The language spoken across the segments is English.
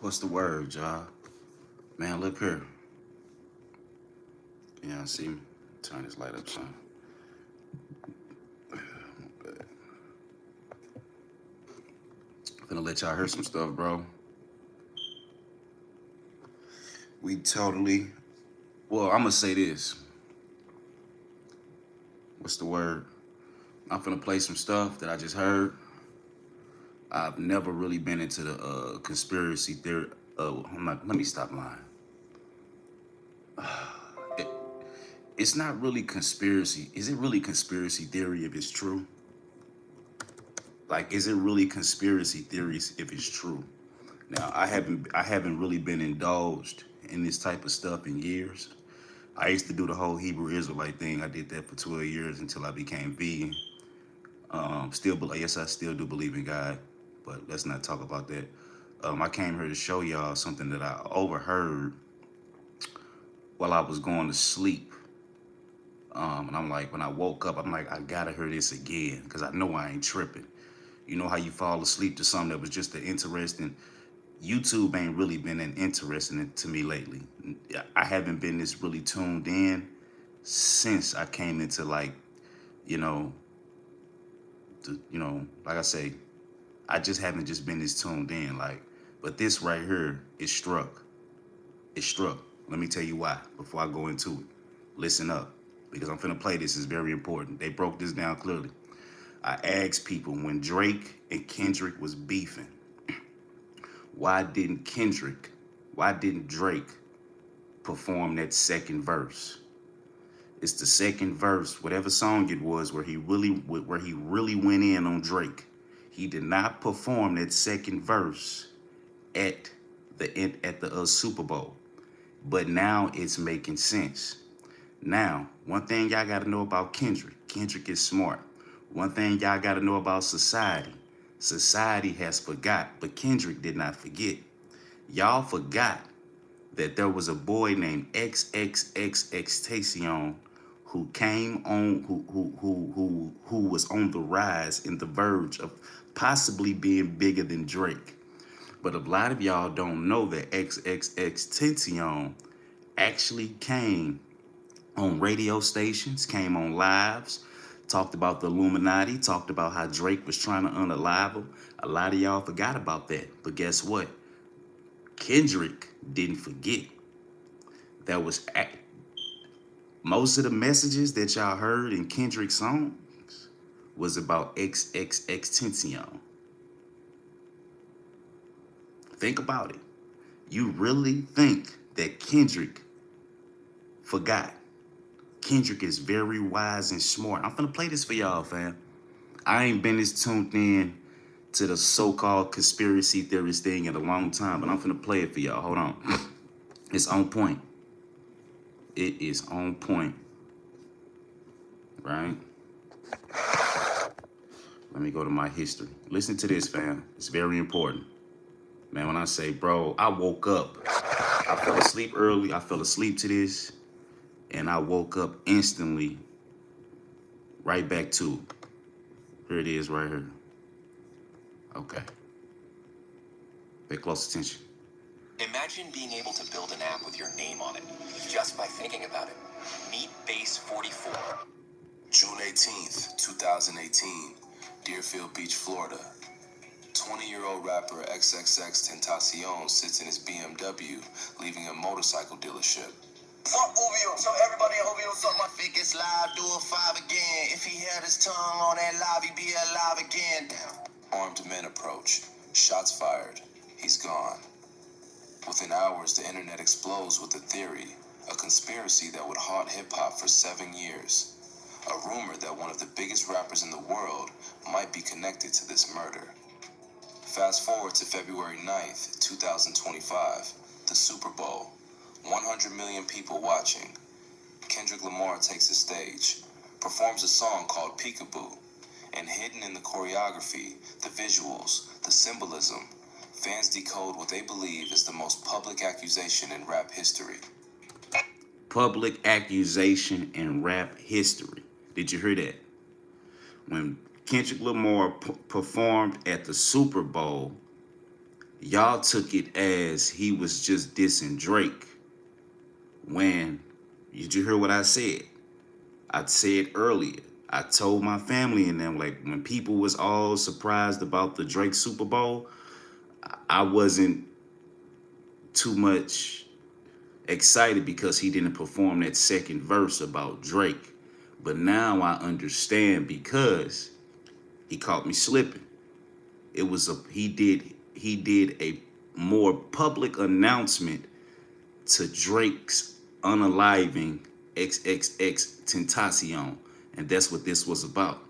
What's the word, y'all? Man, look here. Yeah, see me? Turn this light up, son. Gonna let y'all hear some stuff, bro. We totally. Well, I'm gonna say this. What's the word? I'm gonna play some stuff that I just heard. I've never really been into the conspiracy theory. Let me stop lying. It, it's not really conspiracy. Is it really conspiracy theory if it's true? Like, is it really conspiracy theories if it's true? Now, I haven't really been indulged in this type of stuff in years. I used to do the whole Hebrew Israelite thing. I did that for 12 years until I became vegan. Still, yes, I still do believe in God, but let's not talk about that. I came here to show y'all something that I overheard while I was going to sleep. And I'm like, when I woke up, I'm like, I gotta hear this again because I know I ain't tripping. You know how you fall asleep to something that was just an interesting. YouTube ain't really been an interesting to me lately. I haven't been this really tuned in since I came into like, you know, like I say, I just haven't just been this tuned in. Like, but this right here is struck. It struck. Let me tell you why before I go into it. Listen up, because I'm finna play this. Is very important. They broke this down clearly. I asked people when Drake and Kendrick was beefing, why didn't Drake perform that second verse? It's the second verse, whatever song it was, where he really went in on Drake. He did not perform that second verse at the Super Bowl, but now it's making sense. Now, one thing y'all got to know about Kendrick. Kendrick is smart. One thing y'all got to know about society. Society has forgot, but Kendrick did not forget. Y'all forgot that there was a boy named XXXXTentacion who came on, who was on the rise in the verge of possibly being bigger than Drake. But a lot of y'all don't know that XXXTentacion actually came on radio stations, came on lives, talked about the Illuminati, talked about how Drake was trying to unalive him. A lot of y'all forgot about that. But guess what? Kendrick didn't forget. That was most of the messages that y'all heard in Kendrick's songs was about XXXTentacion. Think about it. You really think that Kendrick forgot? Kendrick is very wise and smart. I'm finna play this for y'all, fam. I ain't been this tuned in to the so-called conspiracy theorist thing in a long time, but I'm finna play it for y'all. Hold on. It's on point. It is on point. Right? Let me go to my history. Listen to this, fam. It's very important. Man, when I say, bro, I woke up. I fell asleep early. I fell asleep to this. And I woke up instantly right back to it. Here it is right here. Okay. Pay close attention. Imagine being able to build an app with your name on it, just by thinking about it. Meet Base 44. June 18th, 2018, Deerfield Beach, Florida. 20-year-old rapper XXXTentacion sits in his BMW, leaving a motorcycle dealership. Fuck OVO, so everybody in OVO suck my biggest live, do a 5 again. If he had his tongue on that live, he'd be alive again. Damn. Armed men approach. Shots fired. He's gone. Within hours, the internet explodes with a theory, a conspiracy that would haunt hip-hop for 7 years. A rumor that one of the biggest rappers in the world might be connected to this murder. Fast forward to February 9th, 2025, the Super Bowl. 100 million people watching. Kendrick Lamar takes the stage, performs a song called Peekaboo, and hidden in the choreography, the visuals, the symbolism, fans decode what they believe is the most public accusation in rap history. Public accusation in rap history. Did you hear that? When Kendrick Lamar performed at the Super Bowl, Y'all took it as he was just dissing Drake. When, did you hear what I said? I said earlier, I told my family and them, like, when people was all surprised about the Drake Super Bowl, I wasn't too much excited because he didn't perform that second verse about Drake. But now I understand because he caught me slipping. It was he did a more public announcement to Drake's unaliving XXX Tentacion, and that's what this was about.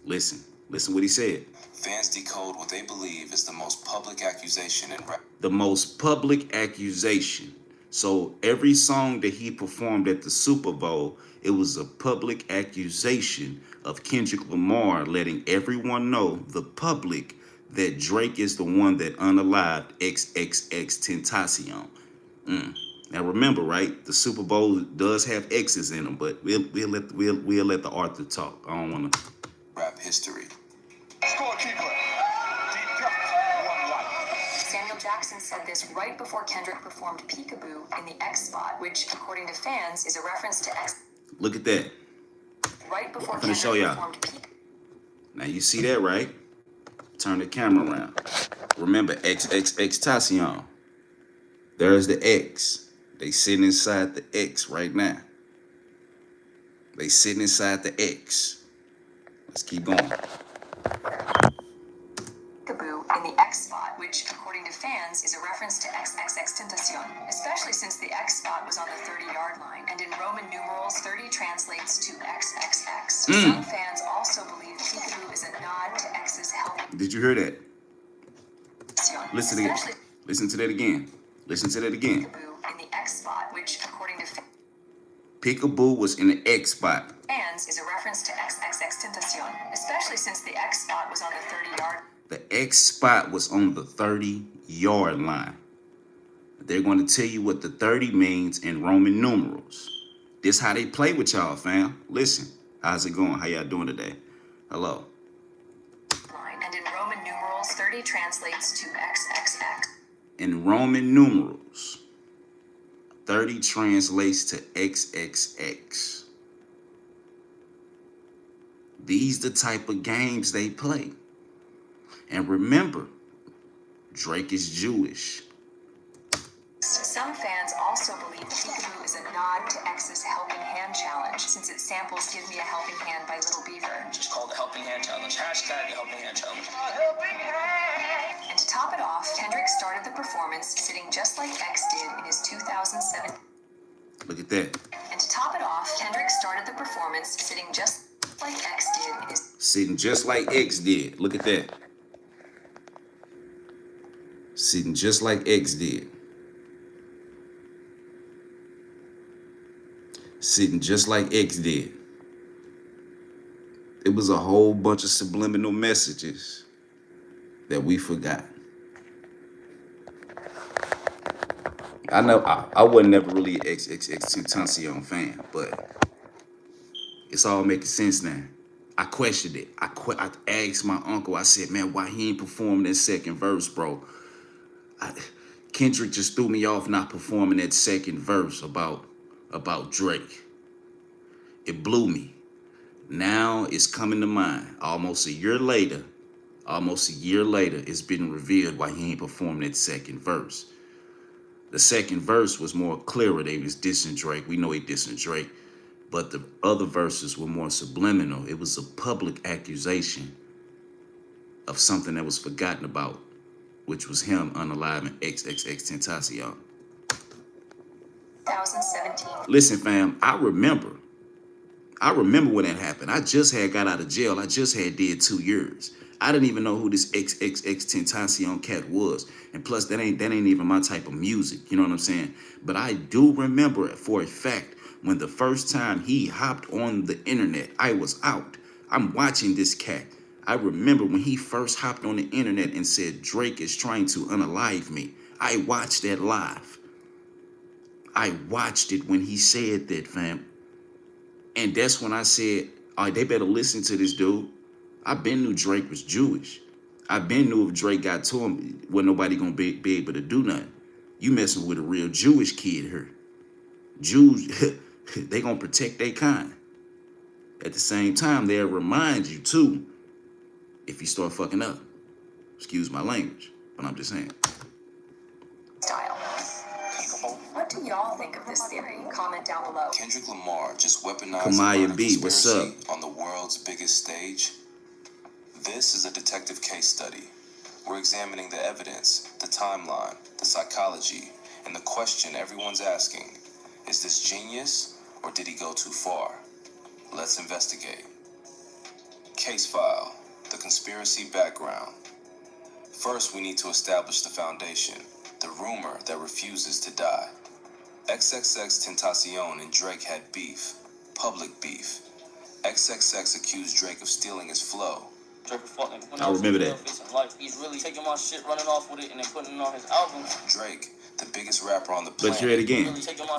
Listen what he said. Fans decode what they believe is the most public accusation in rap. The most public accusation. So every song that he performed at the Super Bowl, it was a public accusation of Kendrick Lamar letting everyone know, the public, that Drake is the one that unalived XXX Tentacion. Now remember, right? The Super Bowl does have X's in them, but we'll let the author talk. I don't want to. Rap history. Scorekeeper. Samuel Jackson said this right before Kendrick performed Peekaboo in the X spot, which, according to fans, is a reference to X. Look at that. Right before I'm gonna show Kendrick y'all. performed Peekaboo. Now you see that, right? Turn the camera around. Remember XXX Tentacion. There's the X. They sitting inside the X right now. They sitting inside the X. Let's keep going. Peekaboo in the X spot, which, according to fans, is a reference to XXX Tentacion, especially since the X spot was on the 30-yard line, and in Roman numerals, 30 translates to XXX. Some fans also believe Peekaboo is a nod to X's help. Did you hear that? Listen again. Especially Listen to that again. Listen to that again. Peekaboo in the X spot, which, according to Peekaboo was in the X spot. fans, is a reference to XXX Tentacion, especially since the X spot was on the 30-yard. The X spot was on the 30-yard line. They're going to tell you what the 30 means in Roman numerals. This how they play with y'all, fam. Listen. How's it going? How y'all doing today? Hello. And in Roman numerals, 30 translates to XXX. In Roman numerals, 30 translates to XXX. These the type of games they play. And remember, Drake is Jewish. Some fans also believe Peekaboo is a nod to X's Helping Hand Challenge, since it samples Give Me a Helping Hand by Little Beaver. Just call the Helping Hand Challenge. Hashtag the Helping Hand Challenge. And to top it off, Kendrick started the performance sitting just like X did in his 2007. Look at that. And to top it off, Kendrick started the performance sitting just like X did in his. Sitting just like X did. Look at that. Sitting just like X did. Sitting just like X did. It was a whole bunch of subliminal messages that we forgot. I know I wasn't never really an XXX Tentacion fan, but it's all making sense now. I questioned it. I asked my uncle, I said, man, why he ain't performing that second verse, bro? Kendrick just threw me off not performing that second verse about Drake. It blew me. Now it's coming to mind. Almost a year later, it's been revealed why he ain't performed that second verse. The second verse was more clearer. They was dissing Drake. We know he dissing Drake. But the other verses were more subliminal. It was a public accusation of something that was forgotten about, which was him unaliving XXX Tentacion. 2017. Listen, fam, I remember when that happened. I just had got out of jail. I just had did 2 years. I didn't even know who this XXX Tentacion cat was. And plus, that ain't even my type of music. You know what I'm saying? But I do remember for a fact when the first time he hopped on the internet, I was out. I'm watching this cat. I remember when he first hopped on the internet and said, Drake is trying to unalive me. I watched that live. I watched it when he said that, fam. And that's when I said, all right, they better listen to this dude. I been knew Drake was Jewish. I been knew if Drake got to him, wasn't nobody gonna be able to do nothing. You messing with a real Jewish kid here. Jews, they gonna protect their kind. At the same time, they'll remind you too if you start fucking up. Excuse my language, but I'm just saying. Style. What do y'all think of this theory? Comment down below. Kendrick Lamar just weaponized Kamaya a murder B, what's up? conspiracy on the world's biggest stage. This is a detective case study. We're examining the evidence, the timeline, the psychology, and the question everyone's asking. Is this genius, or did he go too far? Let's investigate. Case file, the conspiracy background. First, we need to establish the foundation, the rumor that refuses to die. XXX Tentacion and Drake had beef, public beef. XXX accused Drake of stealing his flow. I remember that. He's really taking my shit, running off with it, and then putting it on his album. Drake, the biggest rapper on the Let planet. you hear it again. Really taking my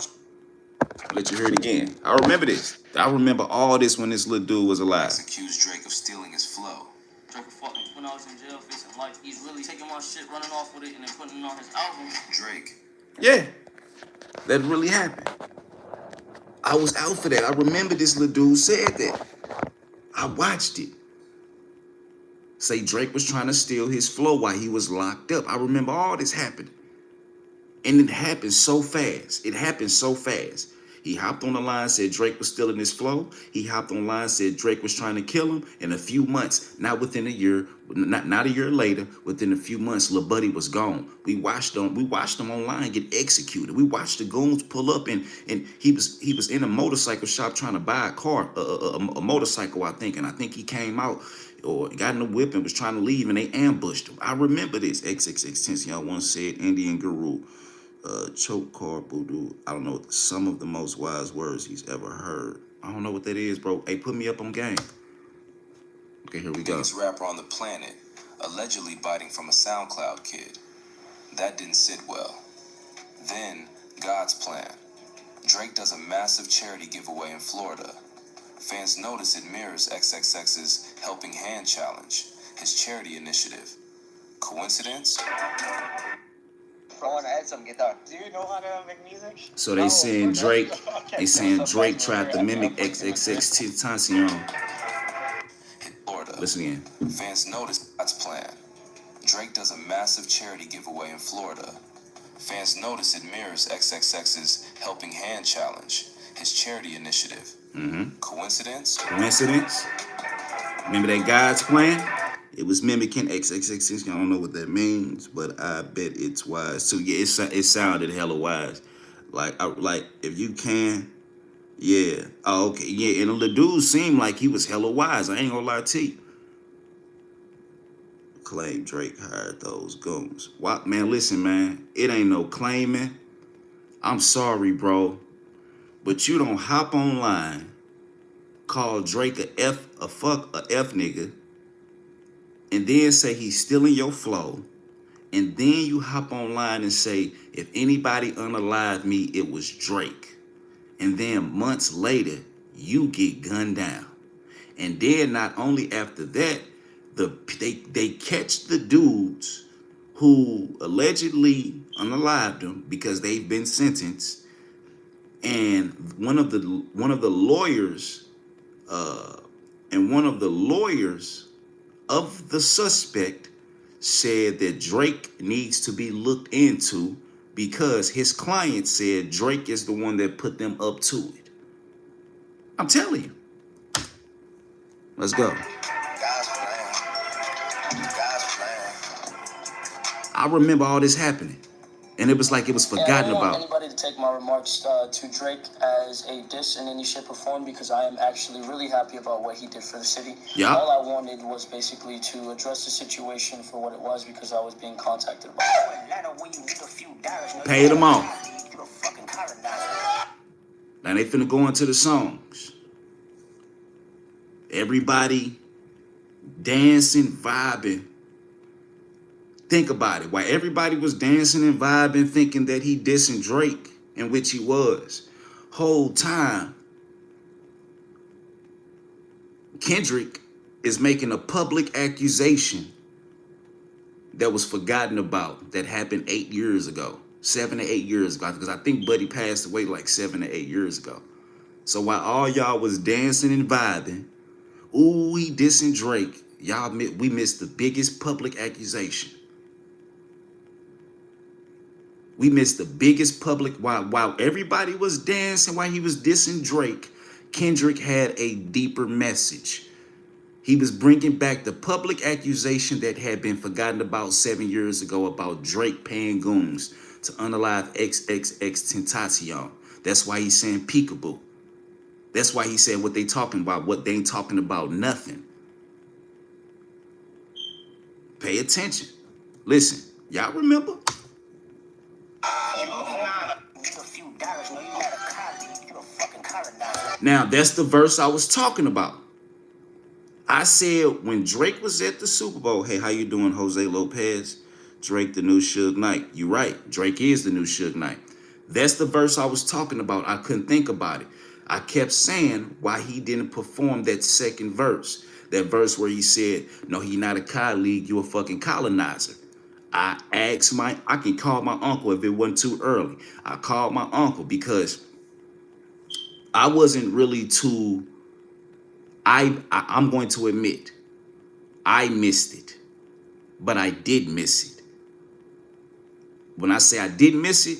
Let you hear it again. I remember this. I remember all this when this little dude was alive. Accused Drake of stealing his flow. Drake fought me when I was in jail facing life. He's really taking my shit, running off with it, and then putting it on his album. Drake. Yeah, that really happened. I was out for that. I remember this little dude said that. I watched it. Say Drake was trying to steal his flow while he was locked up. I remember all this happened. And it happened so fast. It happened so fast. He hopped on the line, said Drake was stealing his flow. He hopped on the line, said Drake was trying to kill him. In a few months, not within a year, not a year later, within a few months, Lil Buddy was gone. We watched him online get executed. We watched the goons pull up and he was in a motorcycle shop trying to buy a car, a motorcycle, I think. And I think he came out or got in the whip and was trying to leave and they ambushed him. I remember this. XXX once said Indian Guru. Choke car voodoo. I don't know some of the most wise words he's ever heard. I don't know what that is, bro. Hey, put me up on game. Okay, here we go. Biggest rapper on the planet, allegedly biting from a SoundCloud kid. That didn't sit well. Then, God's plan. Drake does a massive charity giveaway in Florida. Fans notice it mirrors XXX's Helping Hand Challenge, his charity initiative. Coincidence? I want to add some guitar. Do you know how to make music? So they saying Drake, tried to mimic XXX Tentacion. Florida. Listen again. Fans notice God's plan. Drake does a massive charity giveaway in Florida. Fans notice it mirrors XXX's Helping Hand Challenge, his charity initiative. Coincidence? Coincidence? Remember that God's plan? It was mimicking XXX. I don't know what that means, but I bet it's wise. So yeah, it sounded hella wise. Like if you can, yeah. Oh, okay, yeah. And the dude seemed like he was hella wise. I ain't gonna lie to you. Claim Drake hired those goons. What, man? Listen, man. It ain't no claiming. I'm sorry, bro, but you don't hop online, call Drake a F nigga, and then say he's stealing your flow, and then you hop online and say, if anybody unalived me, it was Drake. And then months later, you get gunned down. And then not only after that, they catch the dudes who allegedly unalived him because they've been sentenced. And one of the lawyers of the suspect said that Drake needs to be looked into because his client said Drake is the one that put them up to it. I'm telling you. Let's go. God's plan. God's plan. I remember all this happening. And it was like it was forgotten I don't want about. anybody to take my remarks to Drake as a diss in any shape or form because I am actually really happy about what he did for the city. Yeah. All I wanted was basically to address the situation for what it was because I was being contacted about it. Paid them off. Now they finna go into the songs. Everybody dancing, vibing. Think about it. While everybody was dancing and vibing, thinking that he dissing Drake, in which he was, whole time, Kendrick is making a public accusation that was forgotten about that happened 8 years ago, 7 to 8 years ago, because I think Buddy passed away like 7 to 8 years ago. So while all y'all was dancing and vibing, ooh, he dissing Drake, we missed the biggest public accusation. We missed the biggest public, while everybody was dancing, while he was dissing Drake, Kendrick had a deeper message. He was bringing back the public accusation that had been forgotten about 7 years ago about Drake paying goons to unalive XXX That's why he's saying peekaboo. That's why he said what they talking about, what they ain't talking about, nothing. Pay attention. Listen, y'all remember? Now, that's the verse I was talking about. I said when Drake was at the Super Bowl, hey, how you doing, Jose Lopez? Drake, the new Suge Knight. You right. Drake is the new Suge Knight. That's the verse I was talking about. I couldn't think about it. I kept saying why he didn't perform that second verse. That verse where he said, no, he not a colleague, you a fucking colonizer. I can call my uncle if it wasn't too early. I called my uncle because I wasn't really too, I'm going to admit, I missed it, but I did miss it. When I say I didn't miss it,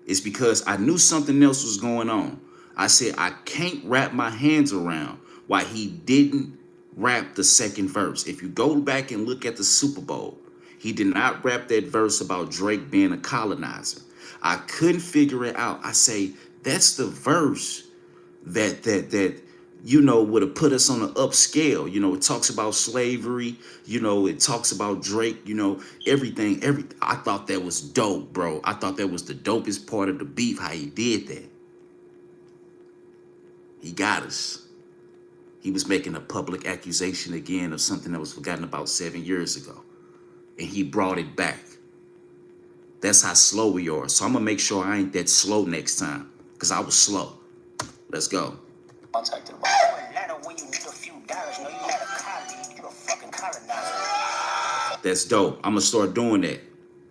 it's because I knew something else was going on. I said, I can't wrap my hands around why he didn't rap the second verse. If you go back and look at the Super Bowl, he did not rap that verse about Drake being a colonizer. I couldn't figure it out. I say, that's the verse that you know, would have put us on an upscale. You know, it talks about slavery. You know, it talks about Drake, you know, everything. I thought that was dope, bro. I thought that was the dopest part of the beef, how he did that. He got us. He was making a public accusation again of something that was forgotten about 7 years ago. And he brought it back. That's how slow we are. So I'm going to make sure I ain't that slow next time, because I was slow. Let's go. Contacted about. That's dope. I'm gonna start doing that,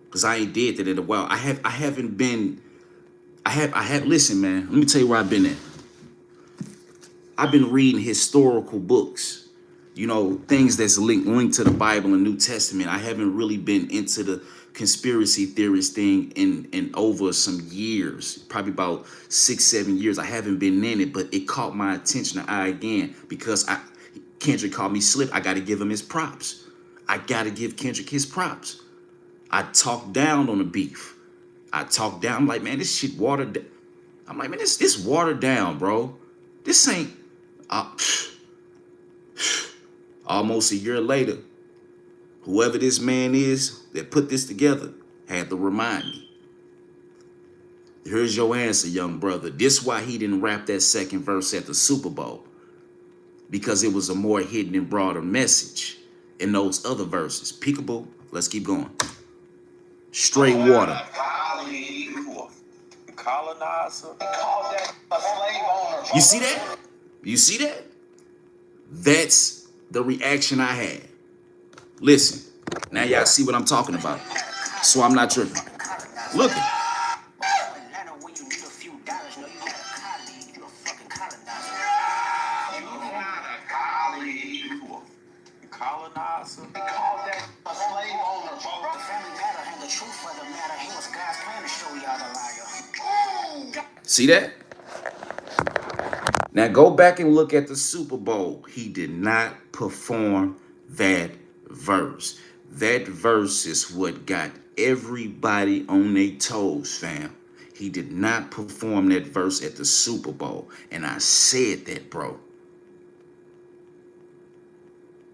because I ain't did that in a while. I haven't been. Listen, man. Let me tell you where I've been at. I've been reading historical books. You know, things that's linked to the Bible and New Testament. I haven't really been into the conspiracy theorist thing in over some years, probably about 6-7 years. I haven't been in it, but it caught my attention again because Kendrick called me slip. I got to give him his props. I got to give Kendrick his props. I talked down on the beef. I talked down. I'm like, man, this shit watered down. I'm like, man, this watered down, bro. This ain't. Almost a year later, whoever this man is that put this together had to remind me. Here's your answer, young brother. This why he didn't rap that second verse at the Super Bowl. Because it was a more hidden and broader message in those other verses. Peekaboo. Let's keep going. Straight water. Colonizer. You see that? You see that? That's the reaction I had. Listen, now y'all see what I'm talking about. So I'm not tripping. Look it. Colonizer. See that? Now go back and look at the Super Bowl. He did not perform that verse. That verse is what got everybody on their toes, fam. He did not perform that verse at the Super Bowl. And I said that, bro.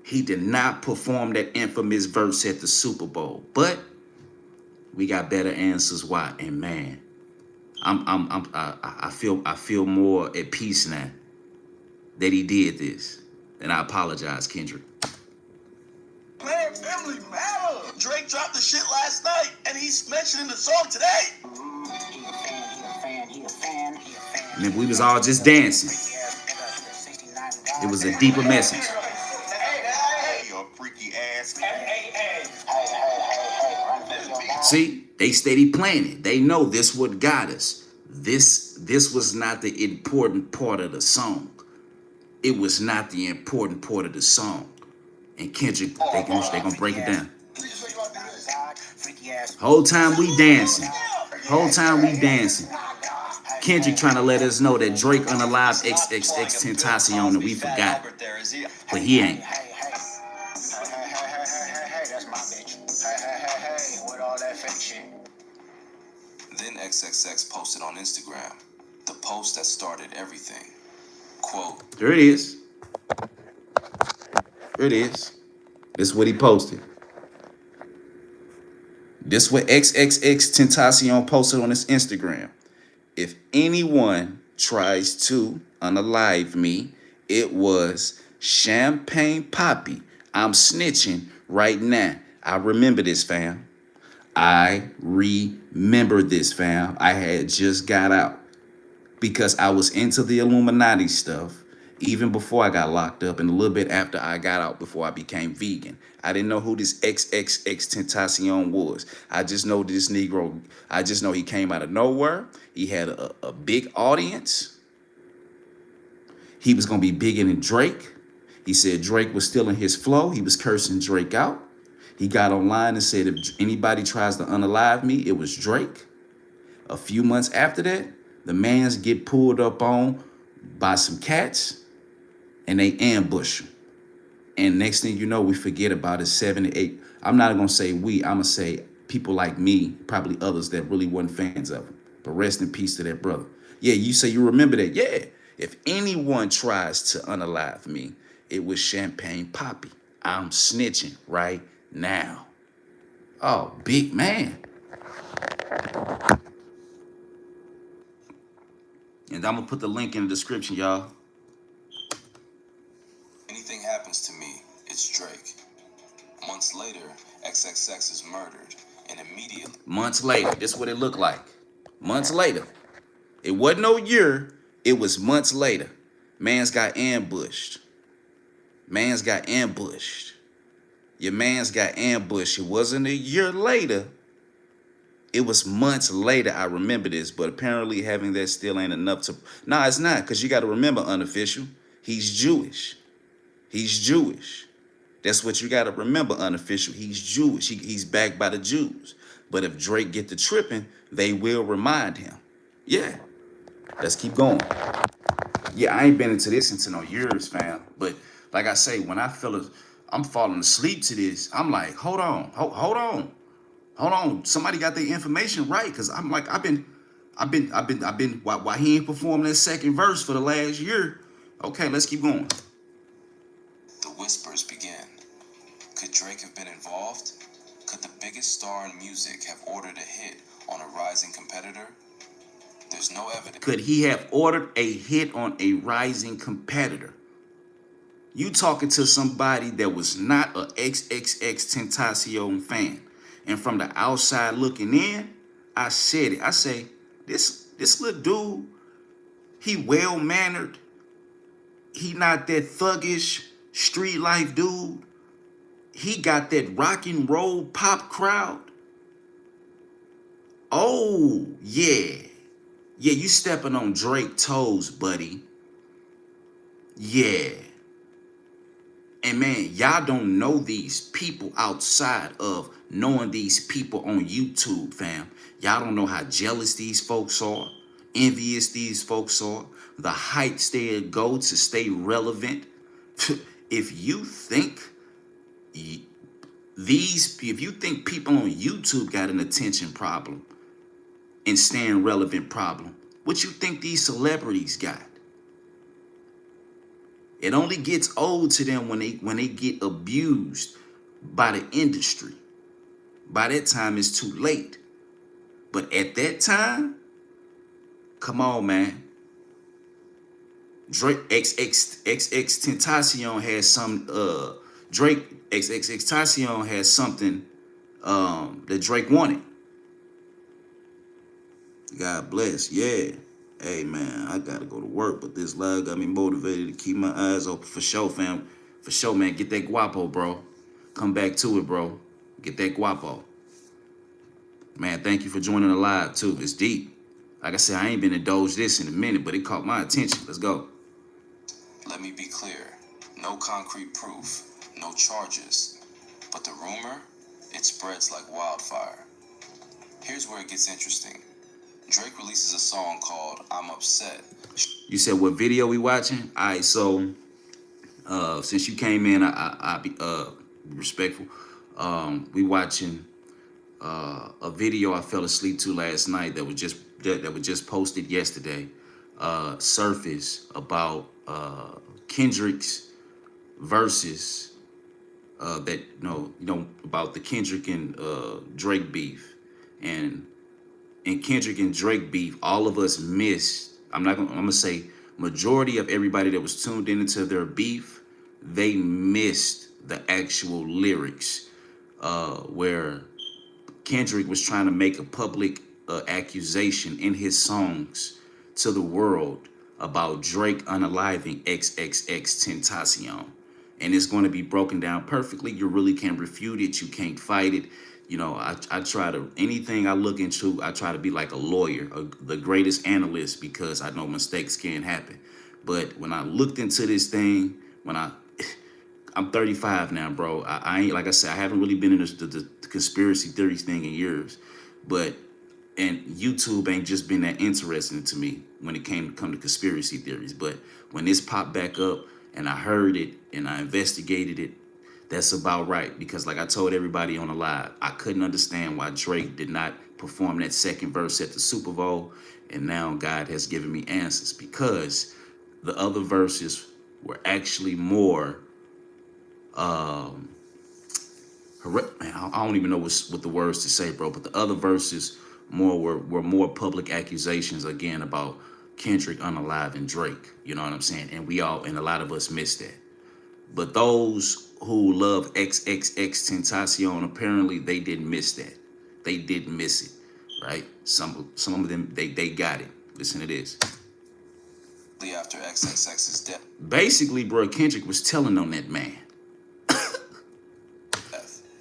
He did not perform that infamous verse at the Super Bowl. But we got better answers why. And man, I feel more at peace now that he did this. And I apologize, Kendrick. Man, family matter. Drake dropped the shit last night, and he's mentioning the song today. He a fan. And we was all just dancing. It was a deeper message. Hey, you freaky ass. Hey. See, they steady playing it. They know this what got us. This was not the important part of the song. It was not the important part of the song. And Kendrick, they gonna break it down. Whole time we dancing. Whole time we dancing. Kendrick trying to let us know that Drake unalive XXX Tentacion and we forgot. But he ain't. Then XXX posted on Instagram the post that started everything. Quote, There it is. There it is. This is what he posted. This is what XXX Tentacion posted on his Instagram. If anyone tries to unalive me, it was Champagne Poppy. I'm snitching right now. I remember this, fam. I remember this, fam. I had just got out because I was into the Illuminati stuff even before I got locked up and a little bit after I got out before I became vegan. I didn't know who this XXX Tentacion was. I just know this Negro. I just know he came out of nowhere. He had a big audience. He was going to be bigger than Drake. He said Drake was stealing his flow. He was cursing Drake out. He got online and said, if anybody tries to unalive me, it was Drake. A few months after that, the mans get pulled up on by some cats and they ambush him. And next thing you know, we forget about it 7 to 8. I'm not going to say we, I'm going to say people like me, probably others that really weren't fans of him. But rest in peace to that brother. Yeah, you say you remember that. Yeah, if anyone tries to unalive me, it was Champagne Poppy. I'm snitching right now. Oh, big man. And I'm going to put the link in the description, y'all. anything happens to me, it's Drake. Months later, XXX is murdered, and immediately... Months later, this is what it looked like. Months later. It wasn't no year, it was months later. Man's got ambushed. Man's got ambushed. Your man's got ambushed. It wasn't a year later. It was months later. I remember this, but apparently having that still ain't enough to... Nah, it's not, because you got to remember, unofficial, he's Jewish. He's Jewish. That's what you got to remember, unofficial. He's Jewish. He's backed by the Jews. But if Drake get to tripping, they will remind him. Yeah. Let's keep going. Yeah, I ain't been into this into no years, fam. But like I say, when I feel it, I'm falling asleep to this. I'm like, hold on. Hold on. Somebody got their information right. Cause I'm like, I've been why he ain't performing that second verse for the last year. Okay, let's keep going. The whispers begin. Could Drake have been involved? Could the biggest star in music have ordered a hit on a rising competitor? There's no evidence. Could he have ordered a hit on a rising competitor? You talking to somebody that was not a XXXTentacion fan. And from the outside looking in, I said it. I say, this little dude, he well-mannered. He not that thuggish street life dude. He got that rock and roll pop crowd. Oh, yeah. Yeah, you stepping on Drake toes, buddy. Yeah. And man, y'all don't know these people outside of knowing these people on YouTube, fam. Y'all don't know how jealous these folks are, envious these folks are, the heights they go to stay relevant. If you think people on YouTube got an attention problem and staying relevant problem, what you think these celebrities got? It only gets old to them when they get abused by the industry. By that time, it's too late. But at that time, come on, man. Drake XXXTentacion has some. Drake XXXTentacion has something that Drake wanted. God bless. Yeah. Hey, man, I got to go to work, but this live got me motivated to keep my eyes open for sure, fam. For sure, man. Get that guapo, bro. Come back to it, bro. Get that guapo. Man, thank you for joining the live too. It's deep. Like I said, I ain't been indulged this in a minute, but it caught my attention. Let's go. Let me be clear. No concrete proof, no charges. But the rumor, it spreads like wildfire. Here's where it gets interesting. Drake releases a song called I'm Upset. You said what video we watching? All right, so since you came in, I be respectful. We watching a video I fell asleep to last night that was just posted yesterday. Surface about Kendrick's verses that you know about the Kendrick and Drake beef, and in Kendrick and Drake beef, all of us missed. I'm gonna say majority of everybody that was tuned into their beef, they missed the actual lyrics where Kendrick was trying to make a public accusation in his songs to the world about Drake unaliving XXX Tentacion. And it's going to be broken down perfectly. You really can't refute it. You can't fight it. You know, I try to, anything I look into, I try to be like a lawyer, the greatest analyst, because I know mistakes can happen. But when I looked into this thing, I'm 35 now, bro. I ain't, like I said, I haven't really been in the conspiracy theories thing in years. And YouTube ain't just been that interesting to me when it come to conspiracy theories. But when this popped back up and I heard it and I investigated it, that's about right. Because like I told everybody on the live, I couldn't understand why Drake did not perform that second verse at the Super Bowl. And now God has given me answers, because the other verses were actually more, man, I don't even know what the words to say, bro. But the other verses were more public accusations, again, about Kendrick unaliving Drake. You know what I'm saying? And a lot of us missed that. But those who love XXX Tentacion, apparently they didn't miss that. They didn't miss it, right? Some of them, they got it. Listen to this. After XXX's death. Basically, bro, Kendrick was telling on that man.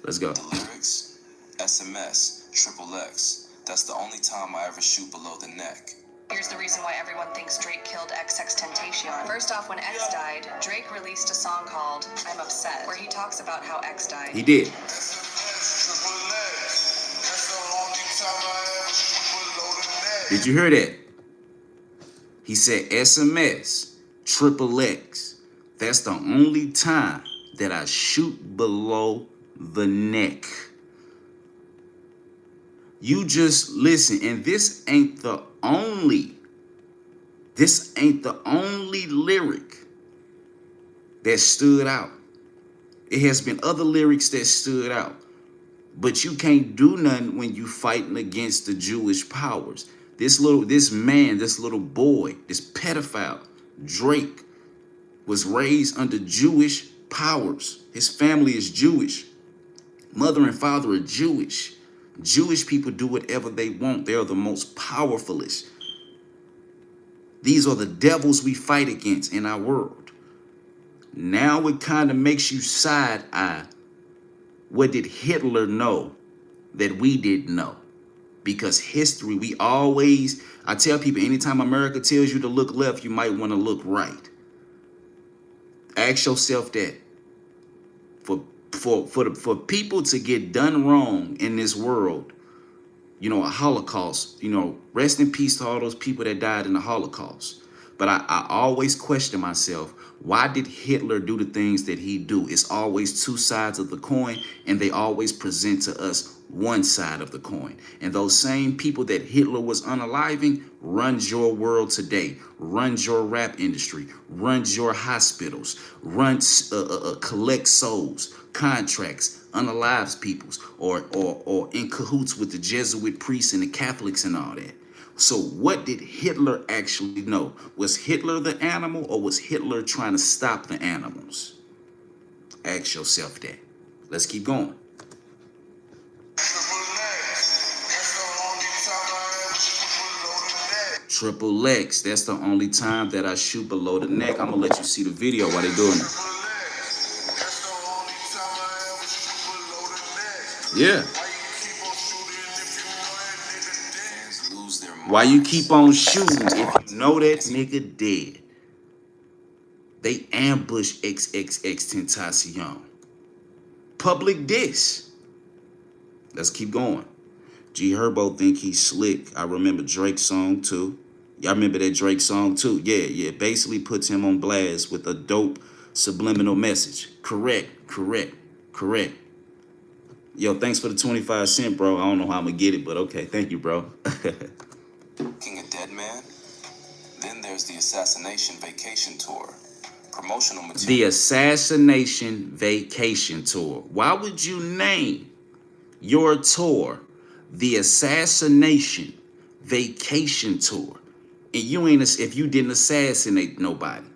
Let's go. The lyrics, SMS, XXX. That's the only time I ever shoot below the neck. Here's the reason why everyone thinks Drake killed XXXTentacion. First off, when X died, Drake released a song called I'm Upset, where he talks about how X died. He did. Did you hear that? He said SMS, XXX. That's the only time that I shoot below the neck. You just listen, and this ain't the only lyric that stood out. It has been other lyrics that stood out, but you can't do nothing when you fighting against the Jewish powers. This little boy, this pedophile, Drake, was raised under Jewish powers. His family is Jewish. Mother and father are Jewish. Jewish people do whatever they want. They are the most powerfulest. These are the devils we fight against in our world. Now it kind of makes you side-eye. What did Hitler know that we didn't know? Because history, I tell people, anytime America tells you to look left, you might want to look right. Ask yourself that. For people to get done wrong in this world, you know, a Holocaust, you know, rest in peace to all those people that died in the Holocaust. But I always question myself, why did Hitler do the things that he do? It's always two sides of the coin, and they always present to us one side of the coin. And those same people that Hitler was unaliving runs your world today, runs your rap industry, runs your hospitals, runs collect souls, contracts, unalives peoples, or in cahoots with the Jesuit priests and the Catholics and all that. So what did Hitler actually know? Was Hitler the animal, or was Hitler trying to stop the animals? Ask yourself that. Let's keep going. XXX, that's the only time that I shoot below the neck. I'm gonna let you see the video while they're doing it. Yeah. Why you keep on shooting if you know that nigga dead? They ambush XXX Public diss. Let's keep going. G Herbo think he's slick. I remember Drake's song too. Y'all remember that Drake song too? Yeah. Basically puts him on blast with a dope subliminal message. Correct. Yo, thanks for the 25 cents, bro. I don't know how I'm gonna get it, but okay. Thank you, bro. King a dead man. Then there's the Assassination Vacation Tour. Promotional material. The Assassination Vacation Tour. Why would you name your tour the Assassination Vacation Tour? And you ain't, if you didn't assassinate nobody.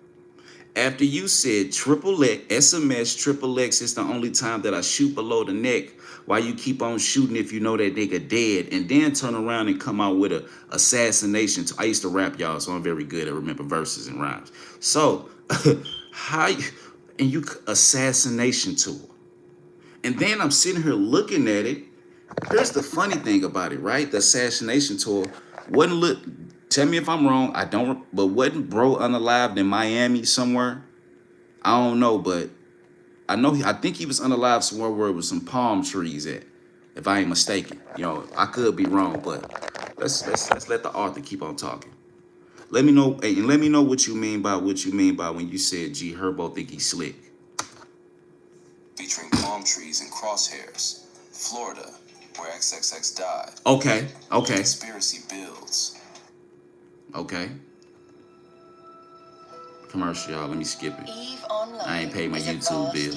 After you said triple X, SMS triple X is the only time that I shoot below the neck, why you keep on shooting if you know that nigga dead, and then turn around and come out with a assassination. I used to rap, y'all, so I'm very good at remember verses and rhymes. So, you assassination tour. And then I'm sitting here looking at it. Here's the funny thing about it, right? The assassination tour tell me if I'm wrong. I don't, but wasn't bro unalived in Miami somewhere? I don't know, but I think he was unalived somewhere where it was some palm trees at, if I ain't mistaken. You know, I could be wrong, but let's let the author keep on talking. Let me know, and let me know what you mean by when you said G Herbo think he's slick. Featuring palm trees and crosshairs, Florida, where XXX died. Okay. Conspiracy builds. Okay. Commercial, y'all. Let me skip it. I ain't paid my YouTube bill.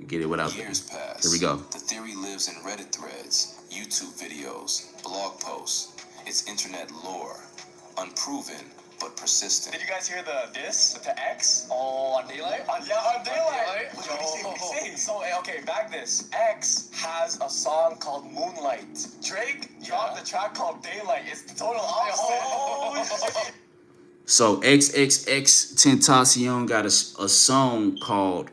Get it without Years pass. Here we go. The theory lives in Reddit threads, YouTube videos, blog posts. It's internet lore, unproven but persistent. Did you guys hear the diss to X? Oh, on Daylight? On Daylight. What did he say? So, okay, back this. X has a song called Moonlight. Drake dropped a track called Daylight. It's the total opposite. So XXX Tentacion got a song called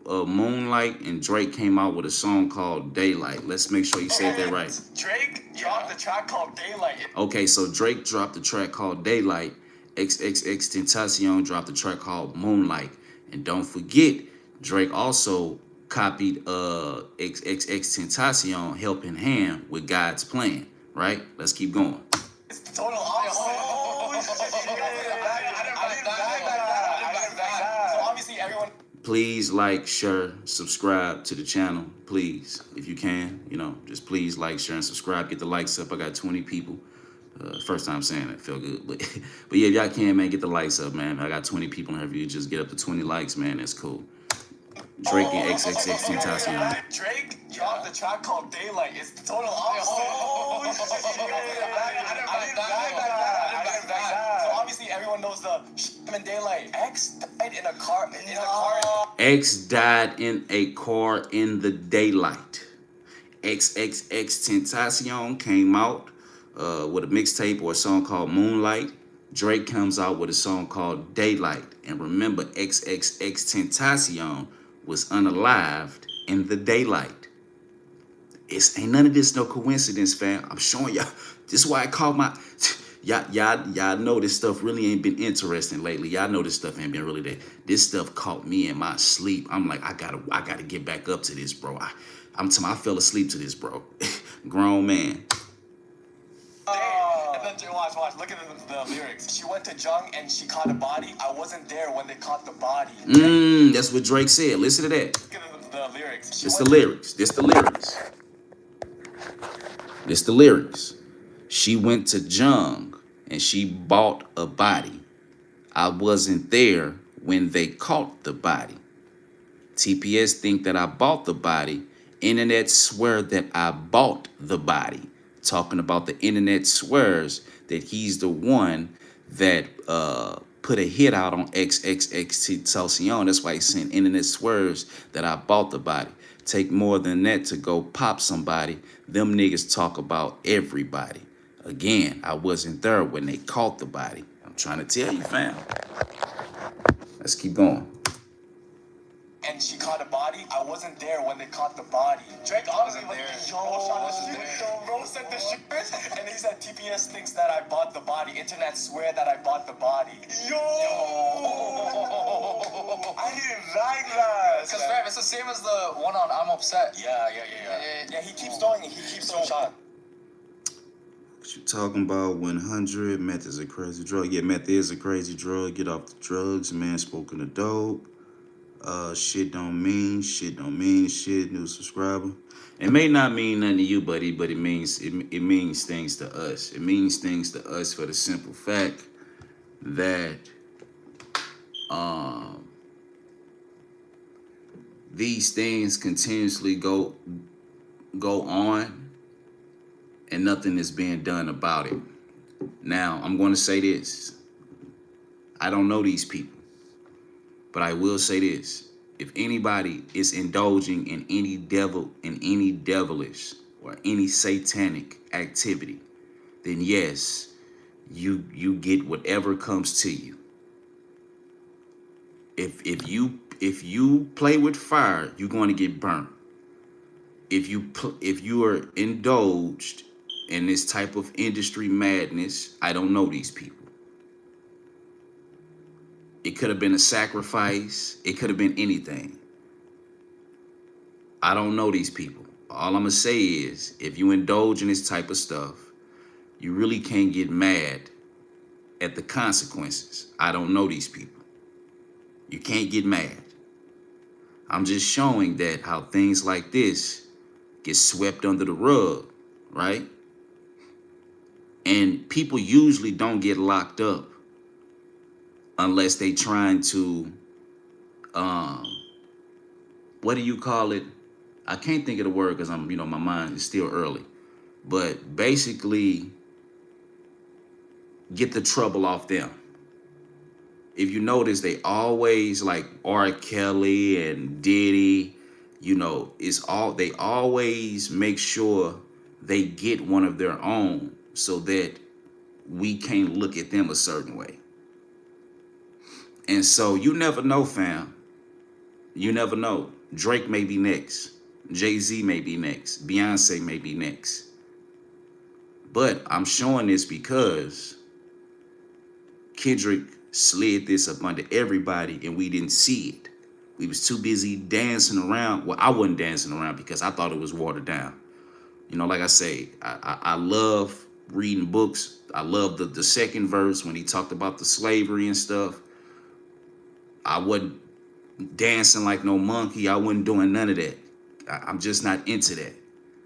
Moonlight, and Drake came out with a song called Daylight. Let's make sure you said that right. Drake dropped a track called Daylight. Okay, so Drake dropped a track called Daylight. XXX Tentacion dropped a track called Moonlight. And don't forget, Drake also copied XXX Tentacion Helping Hand with God's Plan, right? Let's keep going. It's the total opposite. So obviously everyone... Please like, share, subscribe to the channel, please. If you can, you know, just please like, share, and subscribe. Get the likes up. I got 20 people. First time saying it, feel good. But yeah, if y'all can, man, get the likes up, man. I got 20 people in here. If you just get up to 20 likes, man, that's cool. Drake and XXX Tentacion. Drake dropped a track called Daylight. It's the total opposite. So obviously everyone knows the Chime Daylight. X died in a car. X died in a car in the daylight. XXX Tentacion came out with a mixtape or a song called Moonlight. Drake comes out with a song called Daylight. And remember, XXX Tentacion was unalived in the daylight. Ain't none of this no coincidence, fam. I'm showing y'all. This is why I call my... Y'all know this stuff really ain't been interesting lately. Y'all know this stuff ain't been really that. This stuff caught me in my sleep. I'm like, I gotta get back up to this, bro. I fell asleep to this, bro. Grown man. And then watch. Look at the lyrics. She went to Jung and she caught a body. I wasn't there when they caught the body. That's what Drake said. Listen to that. Look at the lyrics. This the lyrics. She went to Jung and she bought a body. I wasn't there when they caught the body. TPS think that I bought the body. Internet swear that I bought the body. Talking about the internet swears that he's the one that put a hit out on XXX Tentacion. That's why he sent internet swears that I bought the body. Take more than that to go pop somebody. Them niggas talk about everybody. Again, I wasn't there when they caught the body. I'm trying to tell you, fam. Let's keep going. and she caught a body. I wasn't there when they caught the body. Drake honestly was bro said the shooters, and he said TPS thinks that I bought the body. Internet swear that I bought the body. Yo! I didn't like that. Because fam, it's the same as the one on I'm Upset. Yeah, he keeps throwing shots. What you talking about? 100. Meth is a crazy drug. Yeah, meth is a crazy drug. Get off the drugs. Man spoken of dope. Shit don't mean shit. New subscriber. It may not mean nothing to you, buddy, but it means things to us. It means things to us for the simple fact that these things continuously go on and nothing is being done about it. Now, I'm going to say this. I don't know these people, but I will say this. If anybody is indulging in any devilish or any satanic activity, then yes, you get whatever comes to you. If you play with fire, you're going to get burnt. If you are indulged in this type of industry madness, I don't know these people. It could have been a sacrifice. It could have been anything. I don't know these people. All I'm going to say is, if you indulge in this type of stuff, you really can't get mad at the consequences. I don't know these people. You can't get mad. I'm just showing that how things like this get swept under the rug, right? And people usually don't get locked up unless they trying to, what do you call it? I can't think of the word because my mind is still early. But basically, get the trouble off them. If you notice, they always, like R. Kelly and Diddy, they always make sure they get one of their own so that we can't look at them a certain way. And so you never know, fam. You never know. Drake may be next. Jay-Z may be next. Beyonce may be next. But I'm showing this because Kendrick slid this up under everybody and we didn't see it. We was too busy dancing around. Well, I wasn't dancing around because I thought it was watered down. Like I say, I love reading books. I love the second verse when he talked about the slavery and stuff. I wasn't dancing like no monkey. I wasn't doing none of that. I'm just not into that.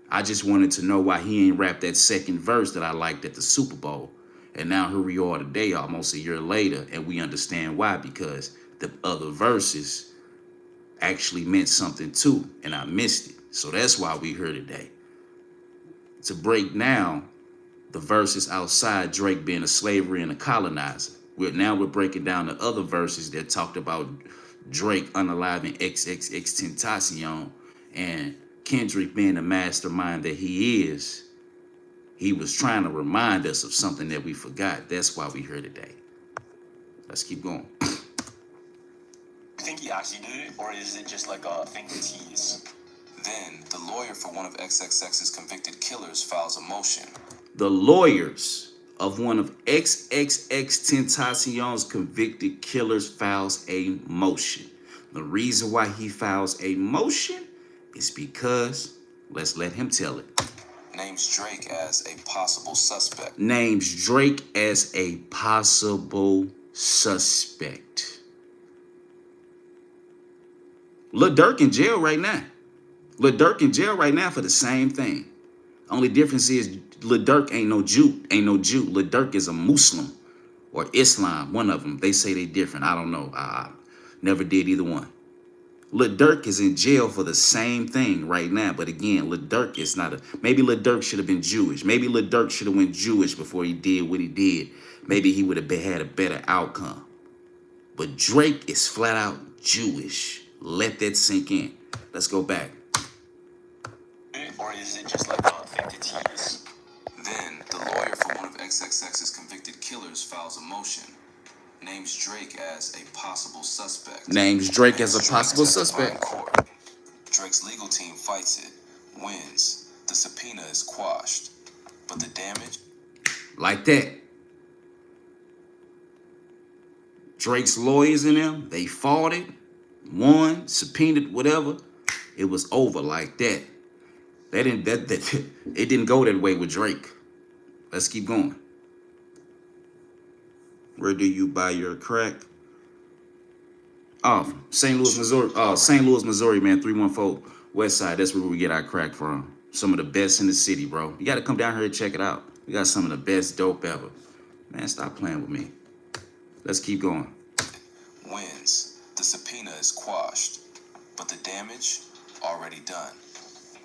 I just wanted to know why he ain't rapped that second verse that I liked at the Super Bowl. And now here we are today, almost a year later, and we understand why, because the other verses actually meant something too, and I missed it. So that's why we here today. To break down the verses outside Drake being a slavery and a colonizer. We're breaking down the other verses that talked about Drake unaliving XXXTentacion and Kendrick being the mastermind that he is. He was trying to remind us of something that we forgot. That's why we here today. Let's keep going. You think he actually did it, or is it just like a thing to tease? Then, the lawyer for one of XXX's convicted killers files a motion. The lawyers of one of XXXTentacion's convicted killers files a motion. The reason why he files a motion is because, let's let him tell it. Names Drake as a possible suspect. Names Drake as a possible suspect. Lil Durk in jail right now. Lil Durk in jail right now for the same thing. Only difference is Lil Durk ain't no Jew. Lil Durk is a Muslim or Islam. One of them. They say they different. I don't know. I never did either one. Lil Durk is in jail for the same thing right now. But again, Lil Durk is not a... Maybe Lil Durk should have been Jewish. Maybe Lil Durk should have went Jewish before he did what he did. Maybe he would have had a better outcome. But Drake is flat out Jewish. Let that sink in. Let's go back. Or is it just like a thing to tease? Then, the lawyer for one of XXX's convicted killers files a motion. names Drake as a possible suspect. Names Drake as a possible testifying in suspect. court. Drake's legal team fights it, wins. The subpoena is quashed. But the damage? Like that. Drake's lawyers in them, they fought it, won, subpoenaed, whatever. It was over like that. It didn't go that way with Drake. Let's keep going. Where do you buy your crack? Oh, St. Louis, Missouri. St. Louis, Missouri, man. 314 West Side. That's where we get our crack from. Some of the best in the city, bro. You got to come down here and check it out. We got some of the best dope ever. Man, stop playing with me. Let's keep going. Wins. The subpoena is quashed. But the damage? Already done.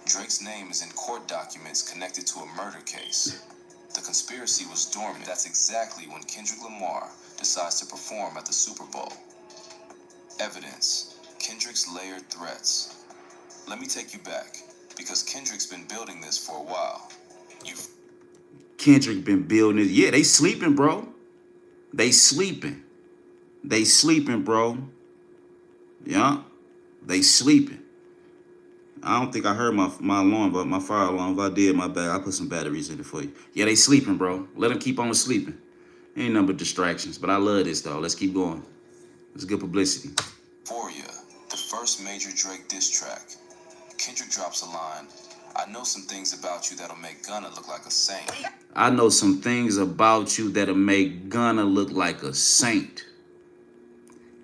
Drake's name is in court documents connected to a murder case. The conspiracy was dormant. That's exactly when Kendrick Lamar decides to perform at the Super Bowl. Evidence. Kendrick's layered threats. Let me take you back, because Kendrick's been building this for a while. Kendrick been building it. Yeah, they sleeping, bro. They sleeping. They sleeping, bro. Yeah, they sleeping. I don't think I heard my alarm, but my fire alarm. If I did, my bad. I put some batteries in it for you. Yeah, they sleeping, bro. Let them keep on sleeping. Ain't nothing but distractions. But I love this, though. Let's keep going. It's good publicity. Euphoria, the first major Drake diss track. Kendrick drops a line. I know some things about you that'll make Gunna look like a saint. I know some things about you that'll make Gunna look like a saint.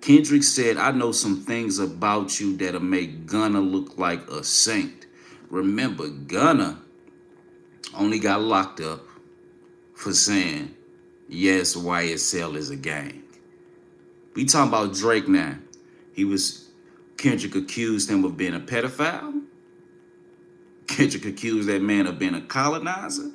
Kendrick said, I know some things about you that'll make Gunna look like a saint. Remember, Gunna only got locked up for saying, yes, YSL is a gang. We talking about Drake now. Kendrick accused him of being a pedophile. Kendrick accused that man of being a colonizer.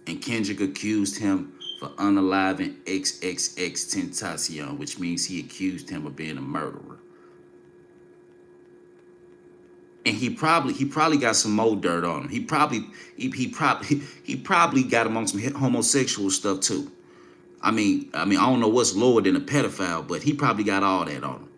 And Kendrick accused him for unaliving XXXTentacion, which means he accused him of being a murderer. And he probably got some more dirt on him. He probably got him on some homosexual stuff too. I mean, I don't know what's lower than a pedophile, but he probably got all that on him.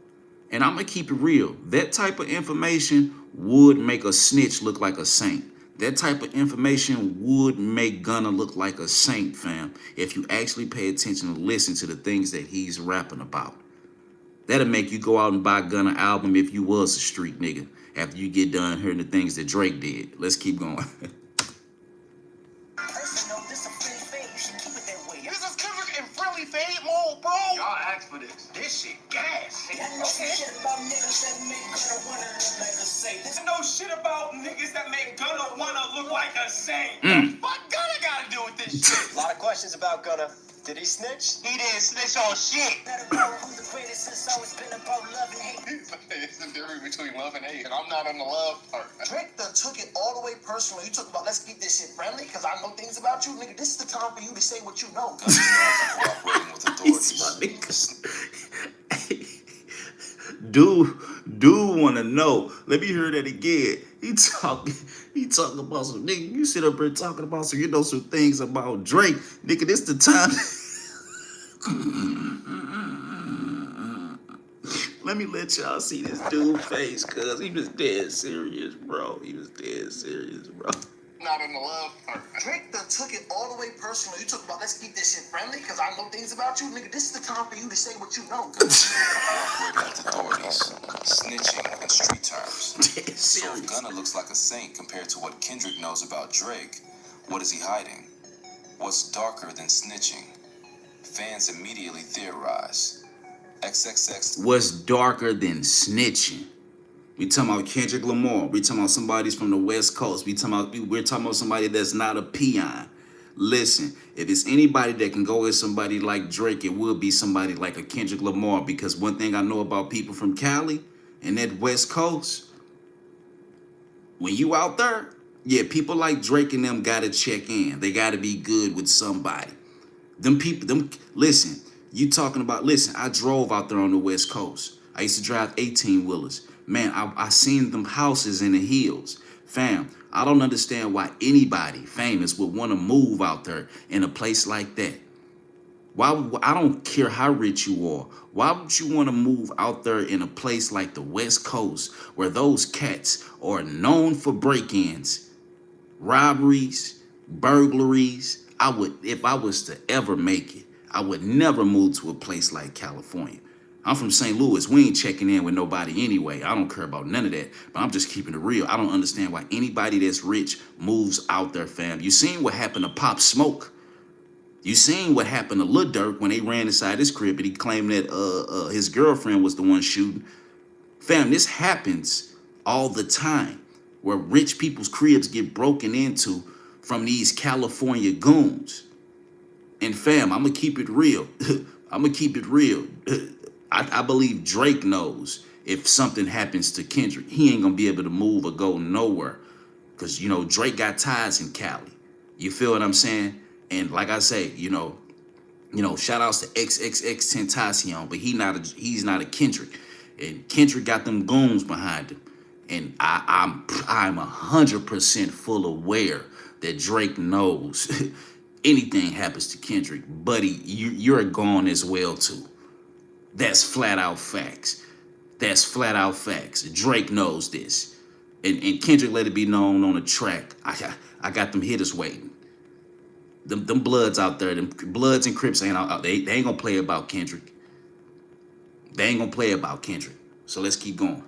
And I'm gonna keep it real. That type of information would make a snitch look like a saint. That type of information would make Gunna look like a saint, fam, if you actually pay attention and listen to the things that he's rapping about. That'll make you go out and buy Gunna album if you was a street nigga after you get done hearing the things that Drake did. Let's keep going. This is Kendrick and Friendly Fade mode, bro. Y'all asked for this. This shit gas. There's no shit about niggas that make Gunna wanna look like a saint. What Gunna gotta do with this shit? A lot of questions about Gunna. Did he snitch? He didn't snitch on shit. It's the difference between love and hate, and I'm not on the love part. Drake done took it all the way personal. You talk about let's keep this shit friendly because I know things about you, nigga. This is the time for you to say what you know. Cooperating with authorities. Dude wanna know. Let me hear that again. He talking about some nigga. You sit up here talking about some, you know, some things about Drake. Nigga, this the time. Let me let y'all see this dude face, cause he was dead serious, bro. He was dead serious, bro. Not on the love part. Drake done took it all the way personal. You talk about let's keep this shit friendly because I know things about you, nigga. This is the time for you to say what you know. Cooperating with authorities. Snitching in street terms. Dead So if serious. Gunna looks like a saint compared to what Kendrick knows about Drake, what is he hiding? What's darker than snitching? Fans immediately theorize. XXX. What's darker than snitching? We talking about Kendrick Lamar. We talking about somebody's from the West Coast. We're talking about somebody that's not a peon. Listen, if it's anybody that can go with somebody like Drake, it will be somebody like a Kendrick Lamar. Because one thing I know about people from Cali and that West Coast, when you out there, yeah, people like Drake and them gotta check in. They gotta be good with somebody. Listen, I drove out there on the West Coast. I used to drive 18-wheelers. Man, I seen them houses in the hills. Fam, I don't understand why anybody famous would want to move out there in a place like that. I don't care how rich you are. Why would you want to move out there in a place like the West Coast where those cats are known for break-ins, robberies, burglaries? If I was to ever make it, I would never move to a place like California. I'm from St. Louis. We ain't checking in with nobody anyway. I don't care about none of that. But I'm just keeping it real. I don't understand why anybody that's rich moves out there, fam. You seen what happened to Pop Smoke? You seen what happened to Lil Durk when they ran inside his crib and he claimed that his girlfriend was the one shooting? Fam, this happens all the time where rich people's cribs get broken into from these California goons. And fam, I'm going to keep it real. I'm going to keep it real. I believe Drake knows if something happens to Kendrick, he ain't going to be able to move or go nowhere. Because, you know, Drake got ties in Cali. You feel what I'm saying? And like I say, you know, shout outs to XXXTentacion, but he's not a Kendrick. And Kendrick got them goons behind him. And I'm 100% full aware that Drake knows anything happens to Kendrick, buddy, you're gone as well too. That's flat out facts. That's flat out facts. Drake knows this. And Kendrick let it be known on the track. I got them hitters waiting. Them Bloods out there, them Bloods and Crips ain't out. They ain't gonna play about Kendrick. They ain't gonna play about Kendrick. So let's keep going.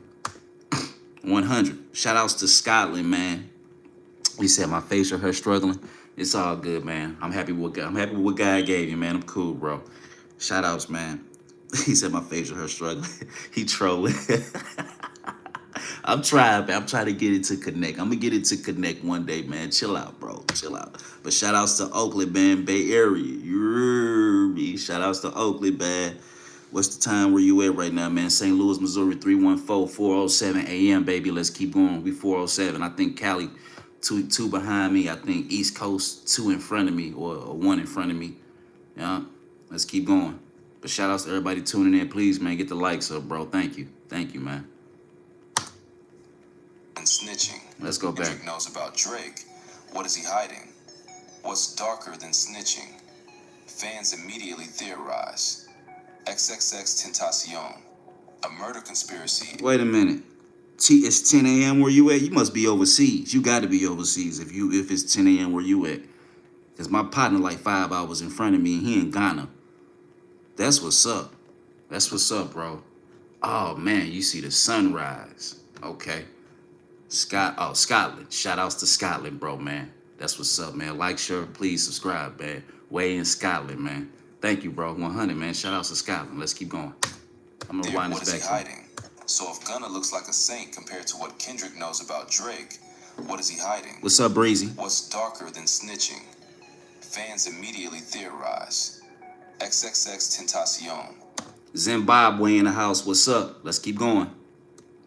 100. Shout outs to Scotland, man. He said my facial hair struggling. It's all good, man. I'm happy with what God gave you, man. I'm cool, bro. Shout outs, man. He said my facial hair struggling. He trolling. I'm trying, man. I'm trying to get it to connect. I'm gonna get it to connect one day, man. Chill out, bro. Chill out. But shout outs to Oakland, man. Bay Area. You hear me? Shout outs to Oakland, man. What's the time where you at right now, man? St. Louis, Missouri, 314-407 a.m., baby. Let's keep going. We 407. I think Cali, two behind me. I think East Coast, 2 in front of me, or 1 in front of me. Yeah. Let's keep going. But shout outs to everybody tuning in. Please, man, get the likes up, bro. Thank you. Thank you, man. And snitching. Let's go back. Kendrick knows about Drake. What is he hiding? What's darker than snitching? Fans immediately theorize. XXXTentacion. A murder conspiracy. Wait a minute. It's 10 a.m. where you at? You must be overseas. You got to be overseas if it's 10 a.m. where you at. Because my partner like 5 hours in front of me, and he in Ghana. That's what's up. That's what's up, bro. Oh, man, you see the sunrise. Okay. Scotland. Shout outs to Scotland, bro, man. That's what's up, man. Like, share, please subscribe, man. Way in Scotland, man. Thank you, bro. 100, man. Shout outs to Scotland. Let's keep going. I'm going to wind this back. What is he hiding? So if Gunna looks like a saint compared to what Kendrick knows about Drake, what is he hiding? What's up, Breezy? What's darker than snitching? Fans immediately theorize. XXXTentacion. Zimbabwe in the house. What's up? Let's keep going.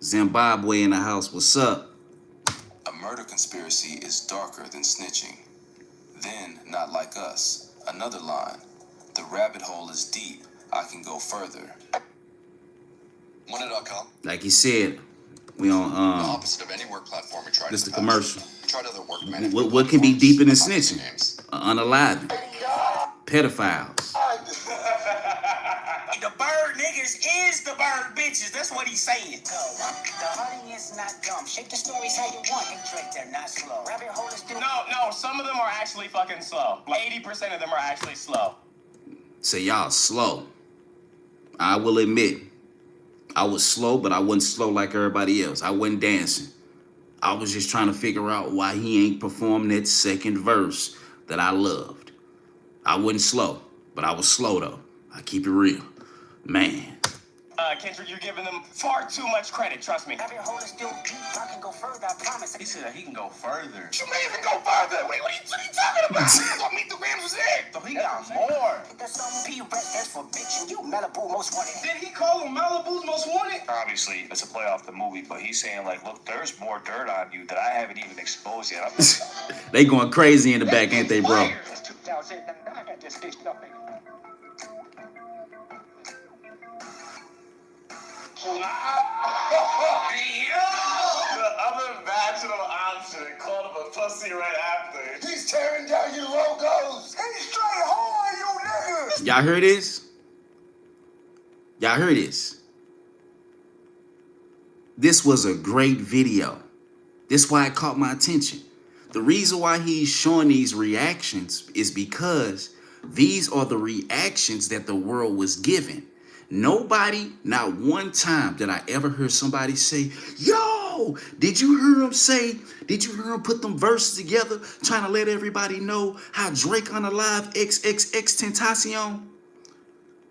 Zimbabwe in the house. What's up? A murder conspiracy is darker than snitching. Then, not like us. Another line. The rabbit hole is deep. I can go further. Money.com. Like he said, we on The opposite of any work platform we tried. this the commercial. We tried other work management. What can be platforms. deeper than Not many snitching? names. Unaliving. Pedophiles. The bird niggas is the bird bitches. That's what he's saying. The audience not dumb. Shape the stories how you want. Drake, they're not slow. Rabbit hole is still. No, some of them are actually fucking slow. Like 80% of them are actually slow. Say y'all slow. I will admit, I was slow, but I wasn't slow like everybody else. I wasn't dancing. I was just trying to figure out why he ain't performed that second verse that I loved. I wasn't slow, but I was slow though. I keep it real. Man. Kendrick, you're giving them far too much credit, trust me. Rabbit hole is still deep. I can go further, I promise. He said he can go further. You may even go further. What are you talking about? That's what Meet the Grams was in. So he got more. There's some P rest that's for bitching. You Malibu most wanted. Did he call him Malibu's Most Wanted? Obviously, it's a play off the movie, but he's saying, like, look, there's more dirt on you that I haven't even exposed yet. They going crazy in the back, ain't they, bro? It's 2009. I got this bitch nothing. The other bachelor option called him a pussy right after. He's tearing down your logos. He's straight hard, you nigga. nigga. Y'all heard this? Y'all heard this? This was a great video. This why it caught my attention. The reason why he's showing these reactions is because these are the reactions that the world was given. Nobody, not one time did I ever hear somebody say, yo, did you hear him say, did you hear him put them verses together trying to let everybody know how Drake unalive XXX Tentacion?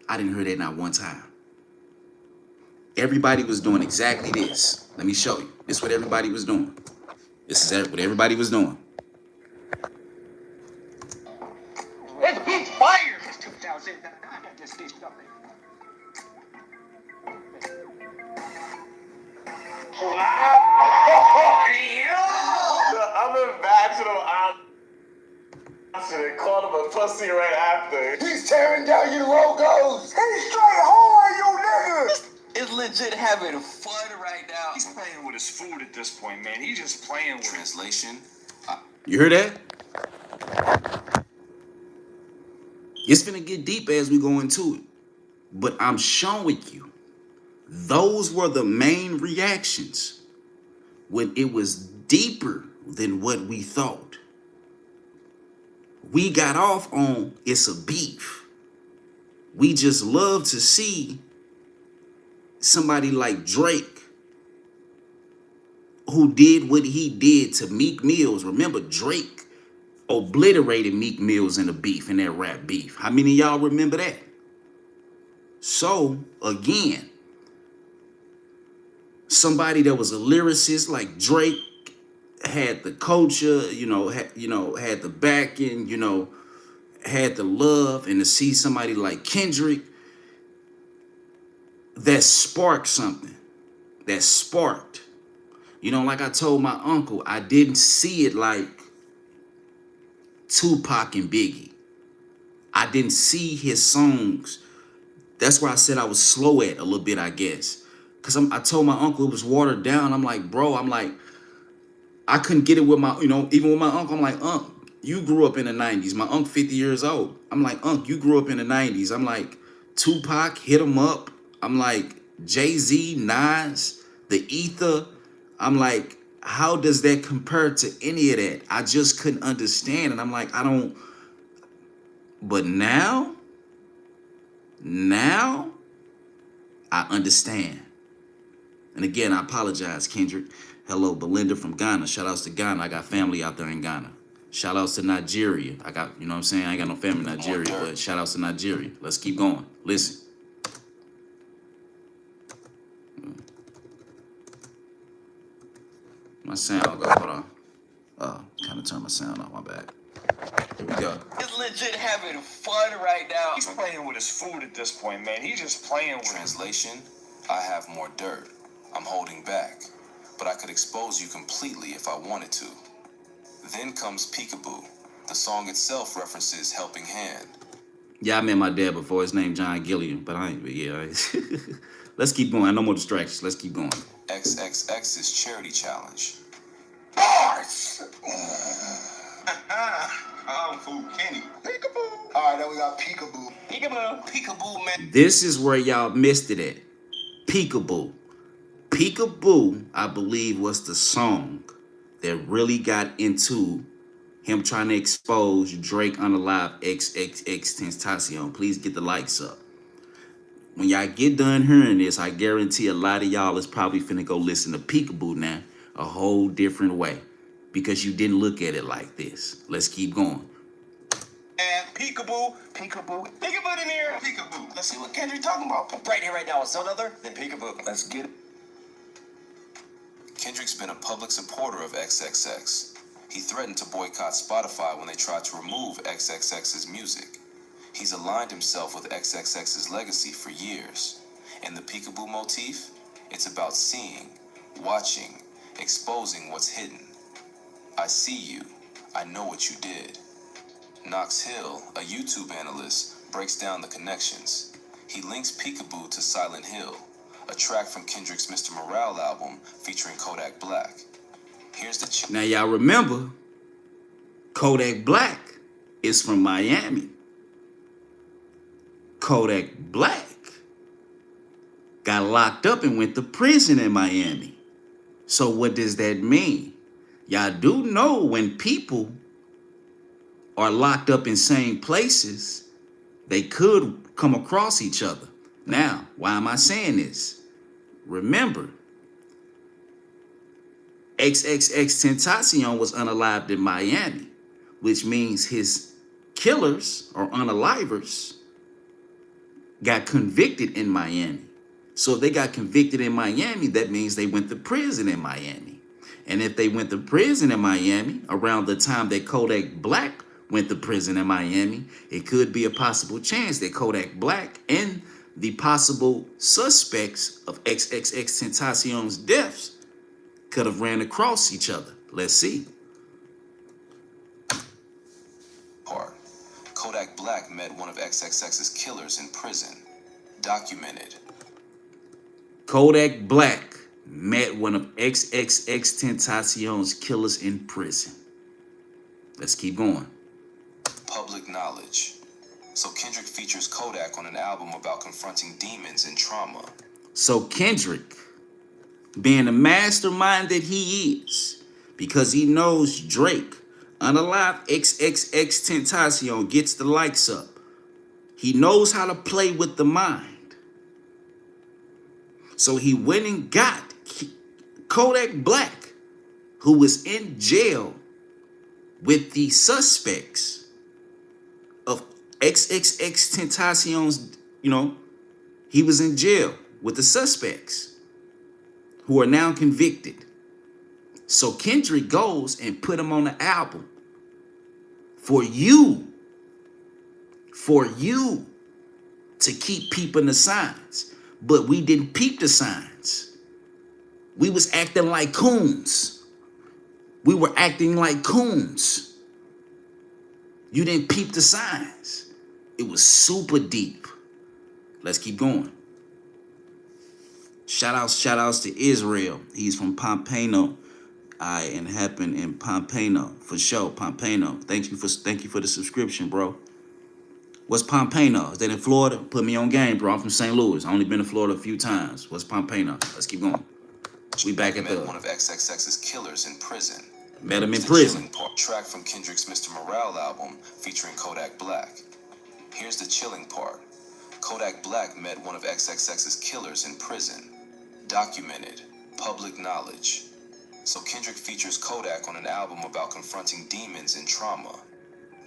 I didn't hear that not one time. Everybody was doing exactly this. Let me show you. This is what everybody was doing. This is what everybody was doing. This beat's fire. It's 2009. This beat's something. I'm in bachelor and called him a pussy right after. He's tearing down your logos. He's straight hard, you nigga. It's legit having fun right now. He's playing with his food at this point, man. He's just playing with it. Translation, You heard that? It's finna get deep as we go into it. But I'm showing you, those were the main reactions when it was deeper than what we thought. We got off on it's a beef. We just love to see somebody like Drake who did what he did to Meek Mills. Remember, Drake obliterated Meek Mills in the beef, in that rap beef. How many of y'all remember that? So, again, somebody that was a lyricist like Drake had the culture, had the backing, had the love, and to see somebody like Kendrick that sparked something, that sparked. Like I told my uncle, I didn't see it like Tupac and Biggie. I didn't see his songs. That's why I said I was slow at a little bit, I guess. Because I told my uncle it was watered down. I'm like, bro, I couldn't get it with my, even with my uncle. I'm like, Unc, you grew up in the 90s. My uncle 50 years old. I'm like, Unc, you grew up in the 90s. I'm like, Tupac, Hit 'Em Up. I'm like, Jay-Z, Nas, The Ether. I'm like, how does that compare to any of that? I just couldn't understand. And I'm like, I don't. But now I understand. And again, I apologize, Kendrick. Hello, Belinda from Ghana. Shout outs to Ghana. I got family out there in Ghana. Shout outs to Nigeria. I got, you know what I'm saying? I ain't got no family in Nigeria, but shout outs to Nigeria. Let's keep going. Listen. My sound, go, hold on. Kind of turn my sound off, my bad. Here we go. It's legit having fun right now. He's playing with his food at this point, man. He's just playing with it. translation, I have more dirt. I'm holding back, but I could expose you completely if I wanted to. Then comes Peekaboo. The song itself references Helping Hand. Yeah, I met my dad before. His name John Gilliam, but I ain't, Let's keep going. No more distractions. Let's keep going. XXX's charity challenge. Bars. I'm Food Kenny. Peekaboo. All right, then we got Peekaboo. Peekaboo. Peekaboo, man. This is where y'all missed it at. Peekaboo. Peekaboo, I believe, was the song that really got into him trying to expose Drake unalive XXX Tentacion. Please get the likes up. When y'all get done hearing this, I guarantee a lot of y'all is probably finna go listen to Peekaboo now a whole different way because you didn't look at it like this. Let's keep going. And Peekaboo. Peekaboo. Peekaboo in here. Peekaboo. Let's see what Kendrick talking about. Right here, right now, it's none other than Peekaboo. Let's get it. Kendrick's been a public supporter of XXX. He threatened to boycott Spotify when they tried to remove XXX's music. He's aligned himself with XXX's legacy for years. And the Peekaboo motif? It's about seeing, watching, exposing what's hidden. I see you. I know what you did. Knox Hill, a YouTube analyst, breaks down the connections. He links Peekaboo to Silent Hill, a track from Kendrick's Mr. Morale album featuring Kodak Black. Here's the Now y'all remember, Kodak Black is from Miami. Kodak Black got locked up and went to prison in Miami. So what does that mean? Y'all do know when people are locked up in same places, they could come across each other. Now, why am I saying this? Remember, XXXTentacion was unalived in Miami, which means his killers or unalivers got convicted in Miami. So if they got convicted in Miami, that means they went to prison in Miami. And if they went to prison in Miami around the time that Kodak Black went to prison in Miami, it could be a possible chance that Kodak Black and the possible suspects of XXXTentacion's deaths could have ran across each other. Let's see. Kodak Black met one of XXX's killers in prison. Documented. Kodak Black met one of XXXTentacion's killers in prison. Let's keep going. Public knowledge. So Kendrick features Kodak on an album about confronting demons and trauma. So Kendrick, being the mastermind that he is, because he knows Drake, unalive XXXTentacion, gets the likes up. He knows how to play with the mind. So he went and got Kodak Black, who was in jail with the suspects of XXXTentacion's, he was in jail with the suspects who are now convicted. So Kendrick goes and put him on the album for you to keep peeping the signs. But we didn't peep the signs. We was acting like coons. We were acting like coons. You didn't peep the signs. It was super deep. Let's keep going. Shout outs to Israel. He's from Pompano. And happened in Pompano for sure. Pompano. Thank you for the subscription, bro. What's Pompano? Is that in Florida? Put me on game, bro. I'm from St. Louis. I only been to Florida a few times. What's Pompano? Let's keep going. We back at met one of XXX's killers in prison. Met him in prison. Track from Kendrick's Mr. Morale album featuring Kodak Black. Here's the chilling part. Kodak Black met one of XXX's killers in prison. Documented. Public knowledge. So Kendrick features Kodak on an album about confronting demons and trauma.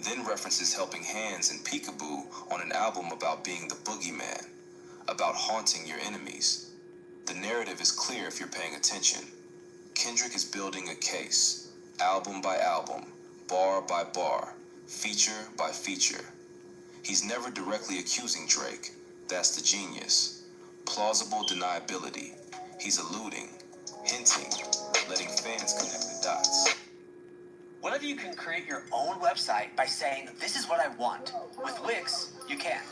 Then references Helping Hands and Peekaboo on an album about being the boogeyman, about haunting your enemies. The narrative is clear if you're paying attention. Kendrick is building a case, album by album, bar by bar, feature by feature. He's never directly accusing Drake. That's the genius. Plausible deniability. He's alluding, hinting, letting fans connect the dots. What if you can create your own website by saying, this is what I want? With Wix, you can.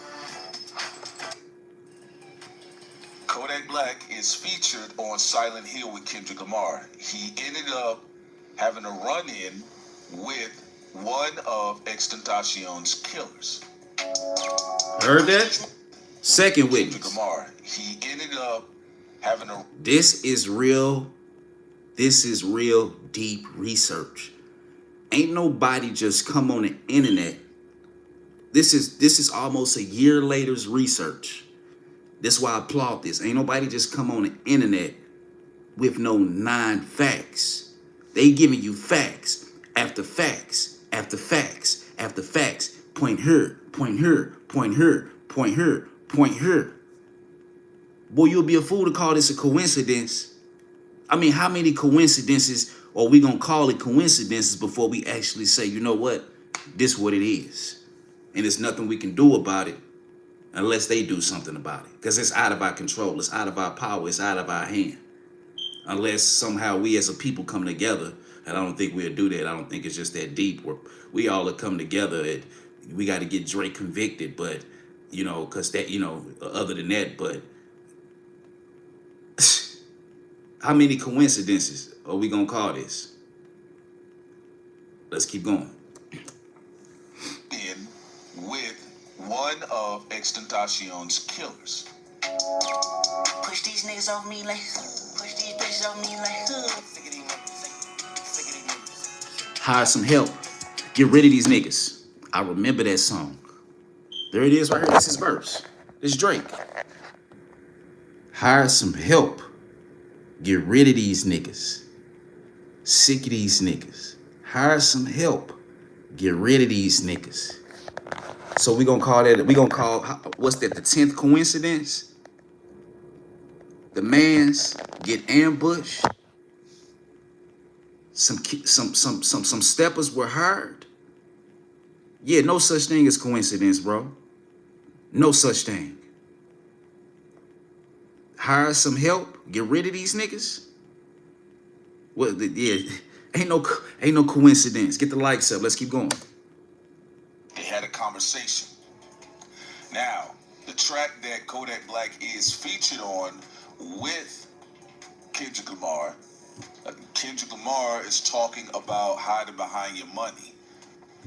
Kodak Black is featured on Silent Hill with Kendrick Lamar. He ended up having a run-in with one of XXXTentacion's killers. Heard that? Second witness. Kendrick Lamar. He ended up having a... This is real deep research. Ain't nobody just come on the internet. This is almost a year later's research. That's why I applaud this. Ain't nobody just come on the internet with no non-facts. They giving you facts after facts after facts after facts. Point here, point here, point here, point here, point here. Boy, you'll be a fool to call this a coincidence. I mean, how many coincidences are we gonna call it coincidences before we actually say, you know what, this is what it is, and there's nothing we can do about it unless they do something about it, because it's out of our control, it's out of our power, it's out of our hand. Unless somehow we as a people come together, and I don't think we'll do that. I don't think it's just that deep. We all have come together. We got to get Drake convicted, but because that, other than that, but. How many coincidences are we gonna call this? Let's keep going. In with one of XXXTentacion's killers. Push these niggas off me like, push these bitches off me like, Hire some help. Get rid of these niggas. I remember that song. There it is right here. That's his verse. It's Drake. Hire some help. Get rid of these niggas. Sick of these niggas. Hire some help. Get rid of these niggas. So we gonna call that, what's that, the 10th coincidence? The mans get ambushed. Some steppers were hired. Yeah, no such thing as coincidence, bro. No such thing. Hire some help. Get rid of these niggas. Well, yeah, ain't no coincidence. Get the likes up. Let's keep going. They had a conversation. Now, the track that Kodak Black is featured on with Kendrick Lamar, Kendrick Lamar is talking about hiding behind your money.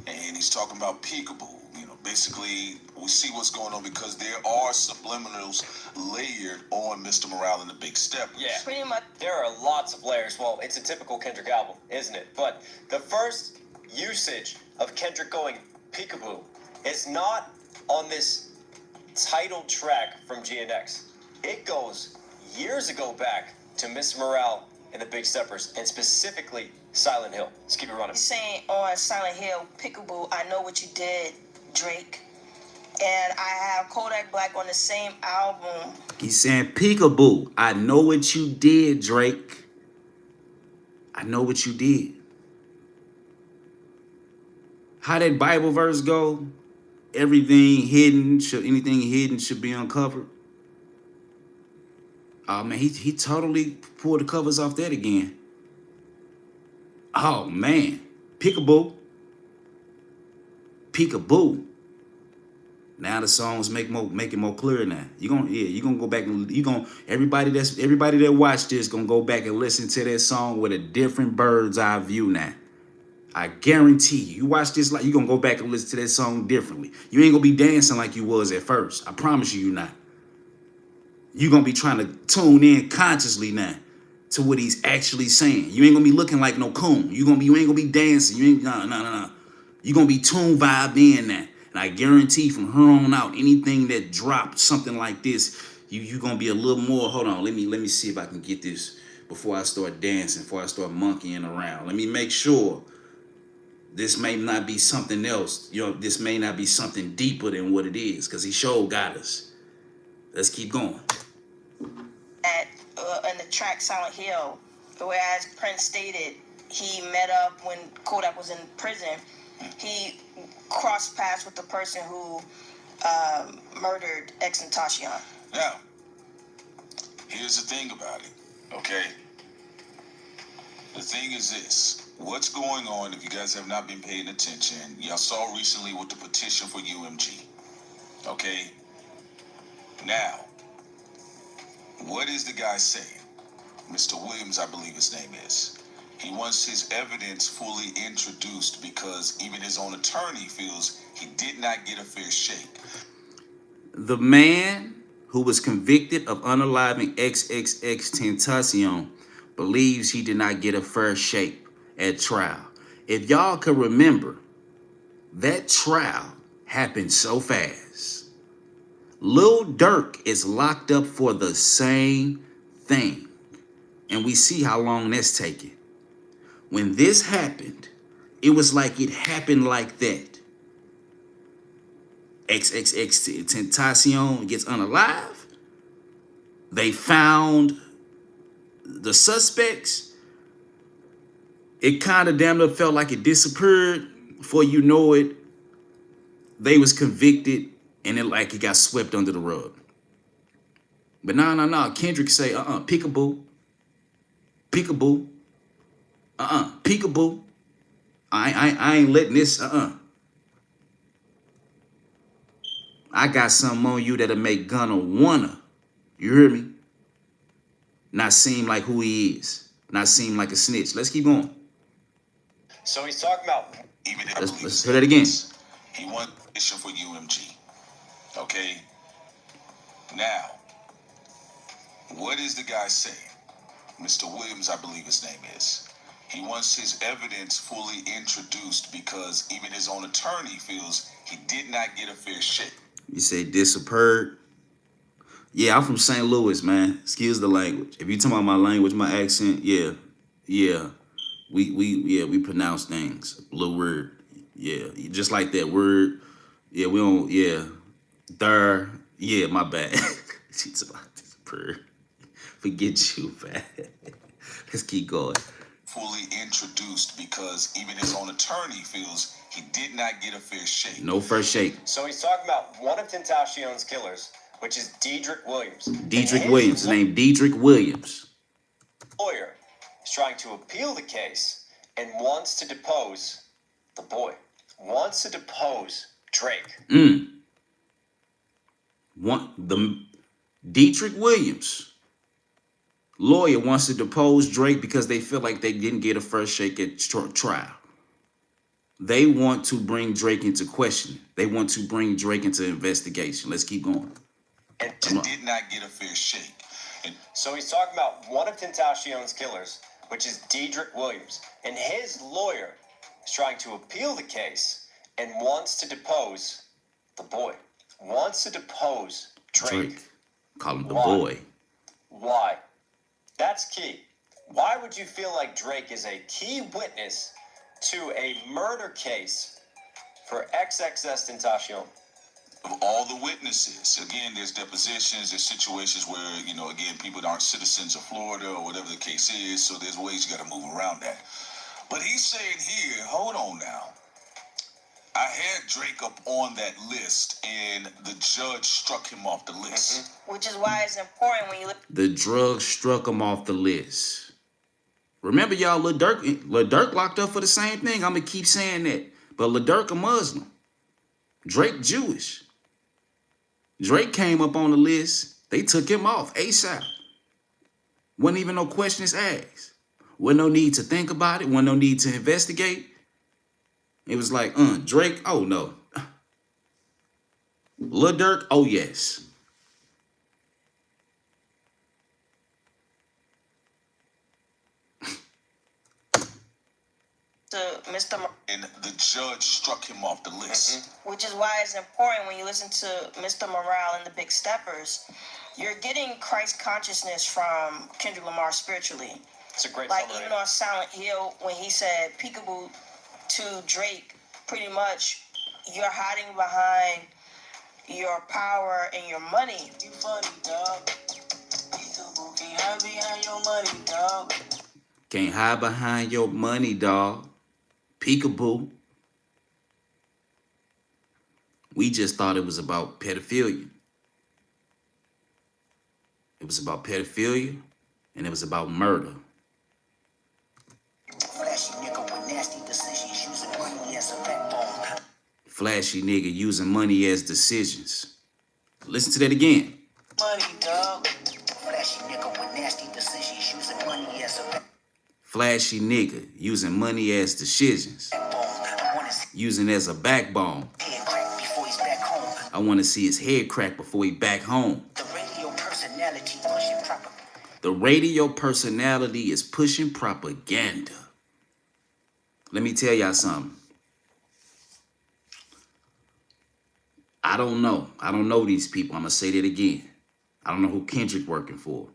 And he's talking about peekaboo. You know, basically, we see what's going on because there are subliminals layered on Mr. Morale and the Big Steppers. Yeah, pretty much. there are lots of layers. Well, it's a typical Kendrick album, isn't it? But the first usage of Kendrick going peekaboo is not on this title track from GNX. It goes years ago back to Mr. Morale and the Big Steppers, and specifically Silent Hill. Let's keep it running. Saying on Silent Hill, Peekaboo, I know what you did, Drake. And I have Kodak Black on the same album. He's saying, peekaboo, I know what you did, Drake. I know what you did. How that Bible verse go? Anything hidden should be uncovered. Oh man, he totally pulled the covers off that again. Oh man, peekaboo. Peekaboo. Now the songs make it more clear now. You gonna go back and everybody that watched this gonna go back and listen to that song with a different bird's eye view now. I guarantee you watch this, like, you gonna go back and listen to that song differently. You ain't gonna be dancing like you was at first. I promise you, you're not. You gonna be trying to tune in consciously now to what he's actually saying. You ain't gonna be looking like no coon. You ain't gonna be dancing. You ain't no. You gonna be tune vibe in that. And I guarantee from her on out, anything that dropped something like this, you gonna be a little more. Hold on, let me see if I can get this before I start dancing, before I start monkeying around. Let me make sure this may not be something else. This may not be something deeper than what it is, because he sure got us. Let's keep going. In the track Silent Hill, whereas Prince stated he met up when Kodak was in prison, he crossed paths with the person who murdered XXXTentacion. Now, here's the thing about it, okay? The thing is this. What's going on, if you guys have not been paying attention, y'all saw recently with the petition for UMG, okay? Now, what is the guy saying? Mr. Williams, I believe his name is. He wants his evidence fully introduced because even his own attorney feels he did not get a fair shake. The man who was convicted of unaliving XXXTentacion believes he did not get a fair shake at trial. If y'all can remember, that trial happened so fast. Lil Durk is locked up for the same thing. And we see how long that's taken. When this happened, it was like it happened like that. XXXTentacion gets unalive. They found the suspects. It kind of damn near felt like it disappeared. Before you know it, they was convicted, and it like it got swept under the rug. But no. Kendrick say, peekaboo. Peekaboo. Peekaboo. I ain't letting this, I got something on you that'll make Gunna wanna, you hear me? Not seem like who he is. Not seem like a snitch. Let's keep going. So he's talking about Even Let's hear that again. He won a petition for UMG. Okay? Now, what is the guy saying? Mr. Williams, I believe his name is. He wants his evidence fully introduced because even his own attorney feels he did not get a fair shake. You say disappeared? Yeah, I'm from St. Louis, man. Excuse the language. If you talking about my language, my accent, yeah. We pronounce things. A little weird. Yeah. Just like that word. Yeah, we don't, yeah. There. Yeah, my bad. She's about disappeared. Forget you, man. Let's keep going. Fully introduced because even his own attorney feels he did not get a fair shake. No first shake. So he's talking about one of Tentacion's killers, which is Dedrick Williams. Dedrick Williams. His name Dedrick Williams. Lawyer is trying to appeal the case and wants to depose the boy. Wants to depose Drake. Dedrick Williams. Lawyer wants to depose Drake because they feel like they didn't get a first shake at trial. They want to bring Drake into question. They want to bring Drake into investigation. Let's keep going. And did not get a fair shake. So he's talking about one of Tentacion's killers, which is Dedrick Williams. And his lawyer is trying to appeal the case and wants to depose the boy. Wants to depose Drake. Call him the Why? boy. Why? That's key. Why would you feel like Drake is a key witness to a murder case for XXS Tentacion? Of all the witnesses, again, there's depositions, there's situations where, again, people aren't citizens of Florida or whatever the case is, so there's ways you got to move around that. But he's saying here, hold on now. I had Drake up on that list, and the judge struck him off the list. Which is why it's important when you look. The drug struck him off the list. Remember, y'all, Lil Durk locked up for the same thing. I'm going to keep saying that. But Lil Durk a Muslim. Drake Jewish. Drake came up on the list. They took him off ASAP. Wasn't even no questions asked. Wasn't no need to think about it. Wasn't no need to investigate. It was like, Drake, oh no. Lil Durk, oh yes. To Mr. And the judge struck him off the list. Which is why it's important when you listen to Mr. Morale and the Big Steppers. You're getting Christ consciousness from Kendrick Lamar spiritually. It's a great Like summary. even on Silent Hill, when he said peekaboo to Drake, pretty much you're hiding behind your power and your money. You funny, dog. Peekaboo can't hide behind your money, dog. Can't hide behind your money, dog. Peekaboo. We just thought it was about pedophilia. It was about pedophilia, and it was about murder. Flashy nigga with nasty decisions using money as a backbone. Flashy nigga using money as decisions. Listen to that again. Money, dog. Flashy nigga with nasty decisions using money as a backbone. Flashy nigga using money as decisions. I wanna see Using as a backbone. head crack before he's back home. I want to see his head crack before he back home. The radio personality pushing proper. The radio personality is pushing propaganda. Let me tell y'all something. I don't know. I don't know these people. I'm going to say that again. I don't know who Kendrick working for.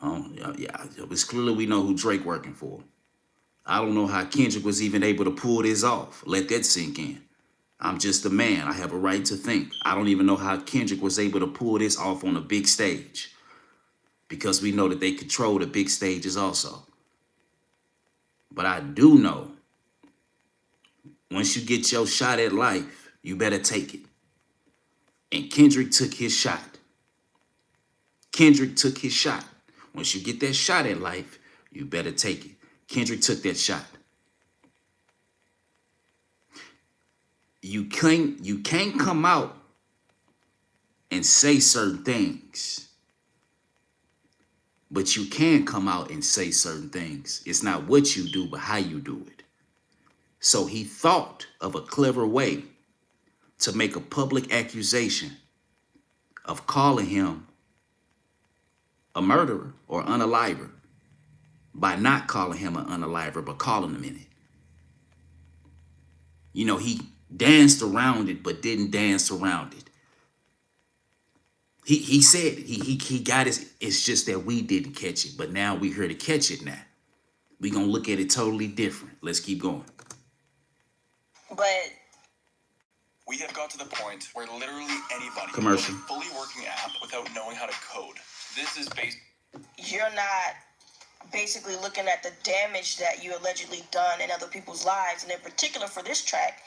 Yeah, it's clearly we know who Drake working for. I don't know how Kendrick was even able to pull this off. Let that sink in. I'm just a man. I have a right to think. I don't even know how Kendrick was able to pull this off on a big stage. Because we know that they control the big stages also. But I do know, once you get your shot at life, you better take it. And Kendrick took his shot. Kendrick took his shot. Once you get that shot at life, you better take it. Kendrick took that shot. You can't come out and say certain things. But you can come out and say certain things. It's not what you do, but how you do it. So he thought of a clever way to make a public accusation of calling him a murderer or unaliver by not calling him an unaliver, but calling him in it. You know, he danced around it, but didn't dance around it. He said he got his. It's just that we didn't catch it, but now we're here to catch it now. We're going to look at it totally different. Let's keep going. But We have got to the point where literally anybody Commercial. can build a fully working app without knowing how to code. This is based. you're not basically looking at the damage that you allegedly done in other people's lives. And in particular for this track,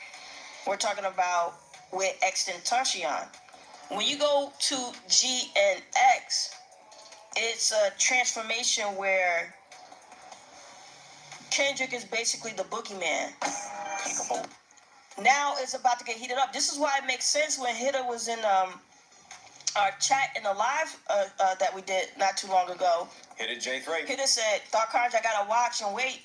we're talking about with XXXTentacion. When you go to G and X, it's a transformation where Kendrick is basically the boogeyman. Now it's about to get heated up. This is why it makes sense when Hitter was in our chat in the live that we did not too long ago. Hit it, J3. Hitter said, Thought Carnage, I gotta watch and wait.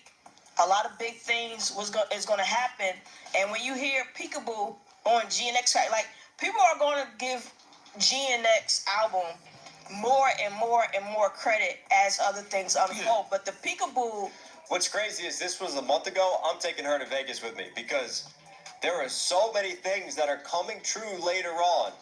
A lot of big things is gonna happen. And when you hear Peekaboo on G and X, like people are gonna give G and X album more and more and more credit as other things unfold. But the Peekaboo, What's crazy is this was a month ago. I'm taking her to Vegas with me because there are so many things that are coming true later on.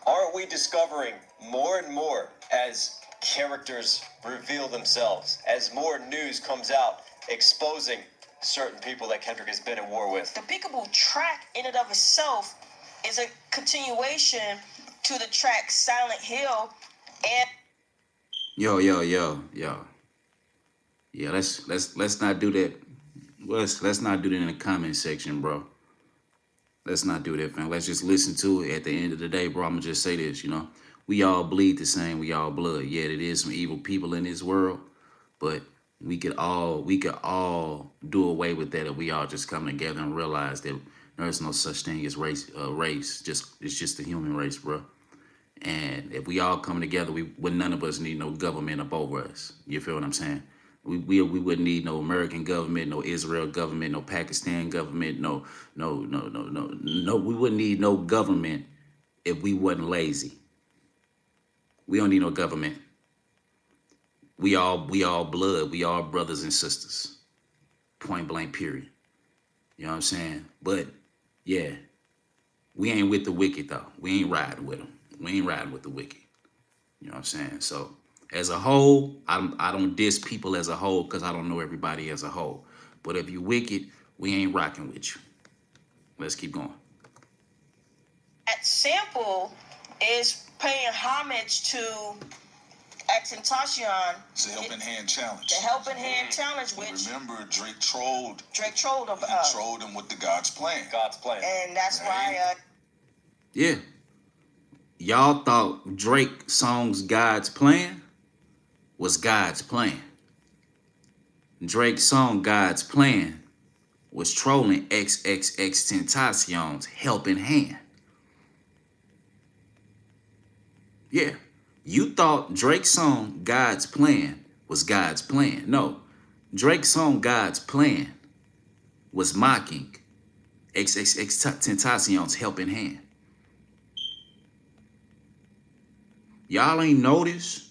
Aren't we discovering more and more as characters reveal themselves, as more news comes out exposing certain people that Kendrick has been at war with? the Peekaboo track in and of itself is a continuation to the track Silent Hill. And Yo. Yeah, let's not do that. Let's not do that in the comment section, bro. Let's not do that, man. Let's just listen to it. At the end of the day, bro, I'm gonna just say this, you know. We all bleed the same, we all blood. Yeah, it is some evil people in this world, but we could all do away with that if we all just come together and realize that there's no such thing as race. It's just the human race, bro. And if we all come together, none of us need no government up over us. You feel what I'm saying? We wouldn't need no American government, no Israel government, no Pakistan government, no. We wouldn't need no government if we wasn't lazy. We don't need no government. We all blood. We all brothers and sisters. Point blank, period. You know what I'm saying? But yeah, we ain't with the wicked though. We ain't riding with them. We ain't riding with the wicked. You know what I'm saying? So as a whole, I don't diss people as a whole because I don't know everybody as a whole. But if you wicked, we ain't rocking with you. Let's keep going. that sample is paying homage to XXXTentacion. It's a helping hand challenge. The Helping Hand Challenge, And which remember, Drake trolled him, trolled him with the God's plan. God's plan. and that's Right. why Yeah. Y'all thought Drake song's God's plan was God's plan. Drake's song God's plan was trolling XXXTentacion's helping hand. Yeah. You thought Drake's song God's plan was God's plan. No. Drake's song God's plan was mocking XXXTentacion's helping hand. Y'all ain't noticed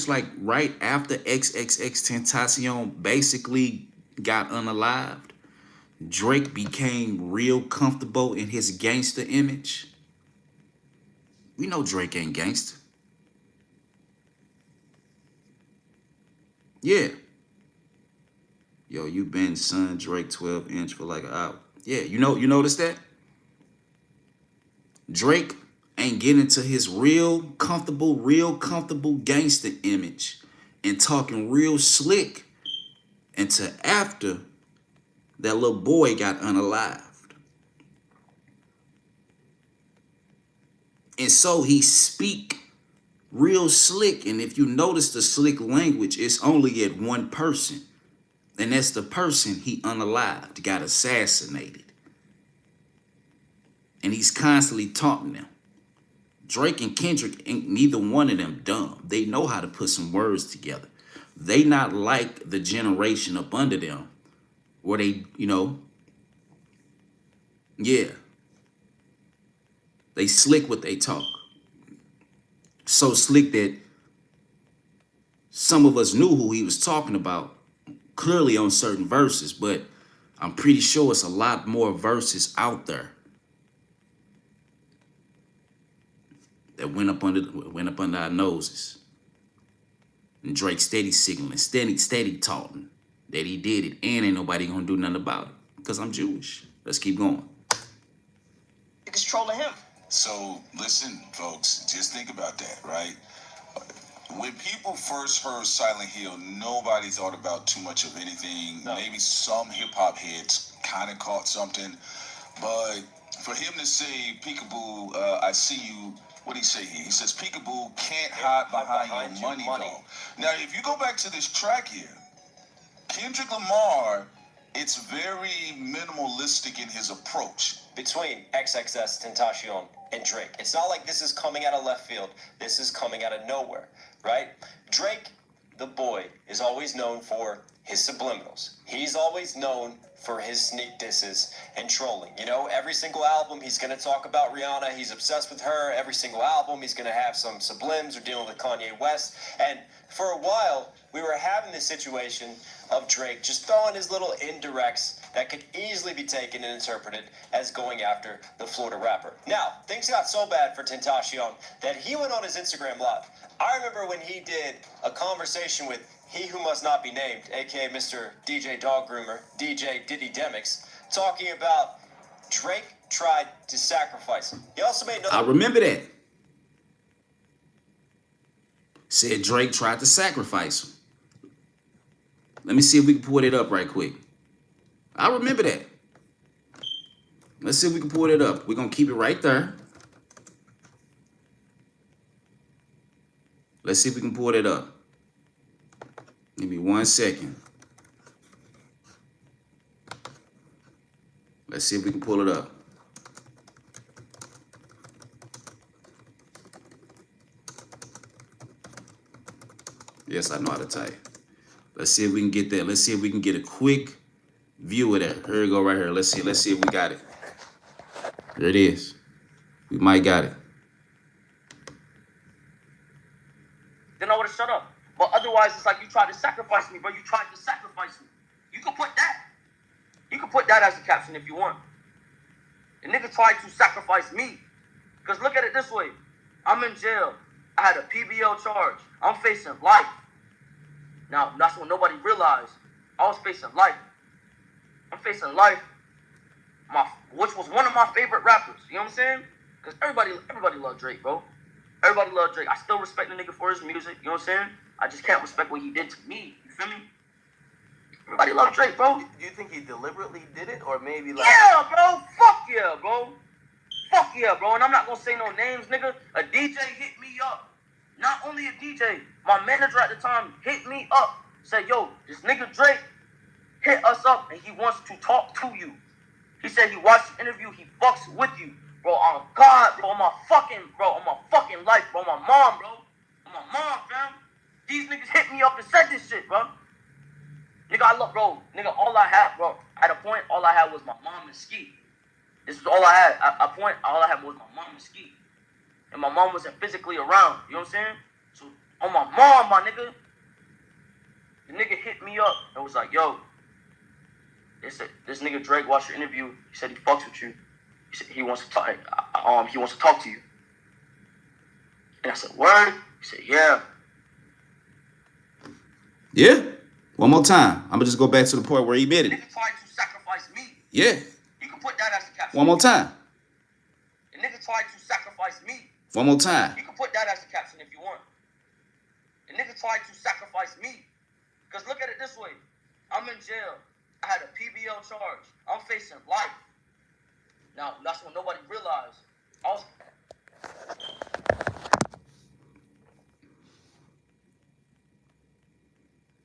like right after XXXTentacion basically got unalived, Drake became real comfortable in his gangster image. We know Drake ain't gangster. Yeah. Yo, you been son Drake 12-inch for like an hour. Yeah, you notice that? Drake ain't getting into his real comfortable gangster image and talking real slick until after that little boy got unalived. And so he speak real slick, and if you notice the slick language, it's only at one person, and that's the person he unalived, got assassinated. And he's constantly taunting them. Drake and Kendrick ain't neither one of them dumb. They know how to put some words together. They not like the generation up under them where they, yeah. They slick what they talk. So slick that some of us knew who he was talking about clearly on certain verses, but I'm pretty sure it's a lot more verses out there that went up under our noses. And Drake steady signaling, steady taunting that he did it, and ain't nobody gonna do nothing about it because I'm Jewish. Let's keep going. It's trolling him. So listen, folks, just think about that, right? When people first heard Silent Hill, nobody thought about too much of anything. No. Maybe some hip-hop heads kind of caught something. But for him to say, peekaboo, I see you, what did he say here? He says, peekaboo can't hide behind your money, dog. Now, if you go back to this track here, Kendrick Lamar, it's very minimalistic in his approach. Between XXS Tentacion and Drake. It's not like this is coming out of left field. This is coming out of nowhere, right? Drake, the boy, is always known for his subliminals. He's always known for his sneak disses and trolling. You know, every single album he's going to talk about Rihanna. He's obsessed with her. Every single album he's going to have some sublims or dealing with Kanye West. And for a while, we were having this situation of Drake just throwing his little indirects that could easily be taken and interpreted as going after the Florida rapper. Now, things got so bad for Tentacion that he went on his Instagram Live. I remember when he did a conversation with He Who Must Not Be Named, aka Mr. DJ Dog Groomer, DJ Diddy Demix, talking about Drake tried to sacrifice him. He also made another... I remember that. Said Drake tried to sacrifice him. Let me see if we can pull it up right quick. I remember that. Let's see if we can pull it up. We're going to keep it right there. Let's see if we can pull it up. Give me 1 second. Let's see if we can pull it up. Yes, I know how to type. Let's see if we can get that. Let's see if we can get a quick view of that. Here we go right here. Let's see if we got it. There it is. We might got it. Then I would have shut up. But otherwise, it's like you tried to sacrifice me, bro. You tried to sacrifice me. You can put that. You can put that as a caption if you want. The nigga tried to sacrifice me. Because look at it this way. I'm in jail. I had a PBL charge. I'm facing life. Now, that's what nobody realized. I was facing life. I'm facing life, which was one of my favorite rappers. You know what I'm saying? Because everybody loved Drake, bro. Everybody loved Drake. I still respect the nigga for his music. You know what I'm saying? I just can't respect what he did to me. You feel me? Everybody loved Drake, bro. Do you think he deliberately did it, or maybe like... Yeah, bro. Fuck yeah, bro. Fuck yeah, bro. And I'm not gonna say no names, nigga. A DJ hit me up. Not only a DJ, my manager at the time hit me up. Said, yo, this nigga Drake hit us up and he wants to talk to you. He said he watched the interview, he fucks with you. Bro, on God, bro, on my fucking life, bro, my mom, bro. On my mom, fam. These niggas hit me up and said this shit, bro. Nigga, I love, bro. Nigga, all I had, bro, at a point, all I had was my mom and Ski. This was all I had. At a point, all I had was my mom and Ski. And my mom wasn't physically around. You know what I'm saying? So, on my mom, my nigga, the nigga hit me up and was like, yo, this nigga Drake watched your interview. He said he fucks with you. He said he wants to talk. He wants to talk to you. And I said, word? He said, yeah. Yeah. One more time. I'm gonna just go back to the point where he made it. The nigga tried to sacrifice me. Yeah. You can put that as a caption. One more time. The nigga tried to sacrifice me. One more time. You can put that as a caption if you want. The nigga tried to sacrifice me. Because look at it this way. I'm in jail. I had a PBL charge. I'm facing life. Now, that's what nobody realized. I was...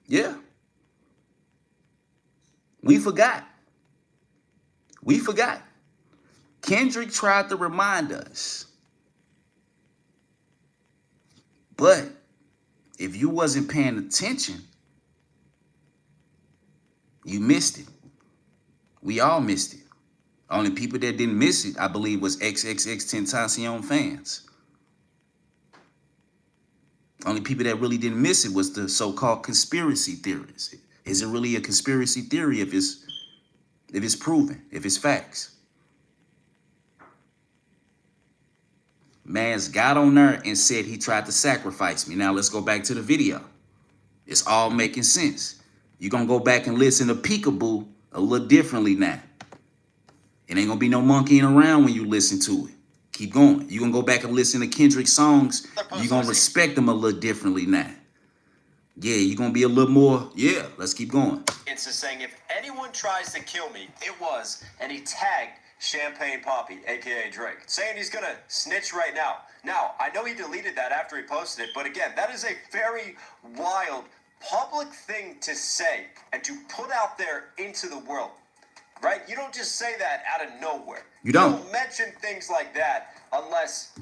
Yeah. We forgot. Kendrick tried to remind us. But if you wasn't paying attention, you missed it. We all missed it. Only people that didn't miss it, I believe, was XXXTentacion fans. Only people that really didn't miss it was the so-called conspiracy theorists. Is it really a conspiracy theory if it's proven, if it's facts? Man's got on there and said he tried to sacrifice me. Now let's go back to the video. It's all making sense. You're going to go back and listen to Peekaboo a little differently now. It ain't going to be no monkeying around when you listen to it. Keep going. You're going to go back and listen to Kendrick's songs. You're going to respect them a little differently now. Yeah, you're going to be a little more. Yeah, let's keep going. It's just saying, if anyone tries to kill me, it was, and he tagged Champagne Poppy, a.k.a. Drake, saying he's going to snitch right now. Now, I know he deleted that after he posted it, but again, that is a very wild public thing to say and to put out there into the world, right? You don't just say that out of nowhere. You don't. You don't mention things like that unless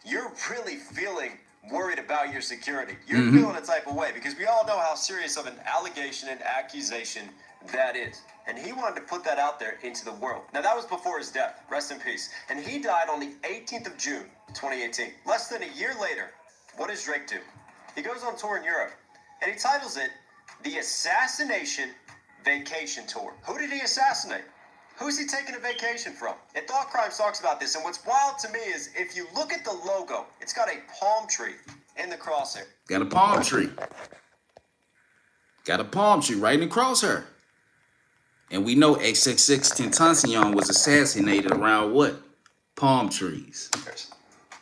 you're really feeling worried about your security. You're feeling a type of way, because we all know how serious of an allegation and accusation that is. And he wanted to put that out there into the world. Now, that was before his death. Rest in peace. And he died on the 18th of June, 2018. Less than a year later, what does Drake do? He goes on tour in Europe, and he titles it The Assassination Vacation Tour. Who did he assassinate? Who's he taking a vacation from? And Thought Crimes talks about this, and what's wild to me is if you look at the logo, it's got a palm tree in the crosshair. Got a palm tree. Got a palm tree right in the crosshair. And we know XXXTentacion was assassinated around what? Palm trees.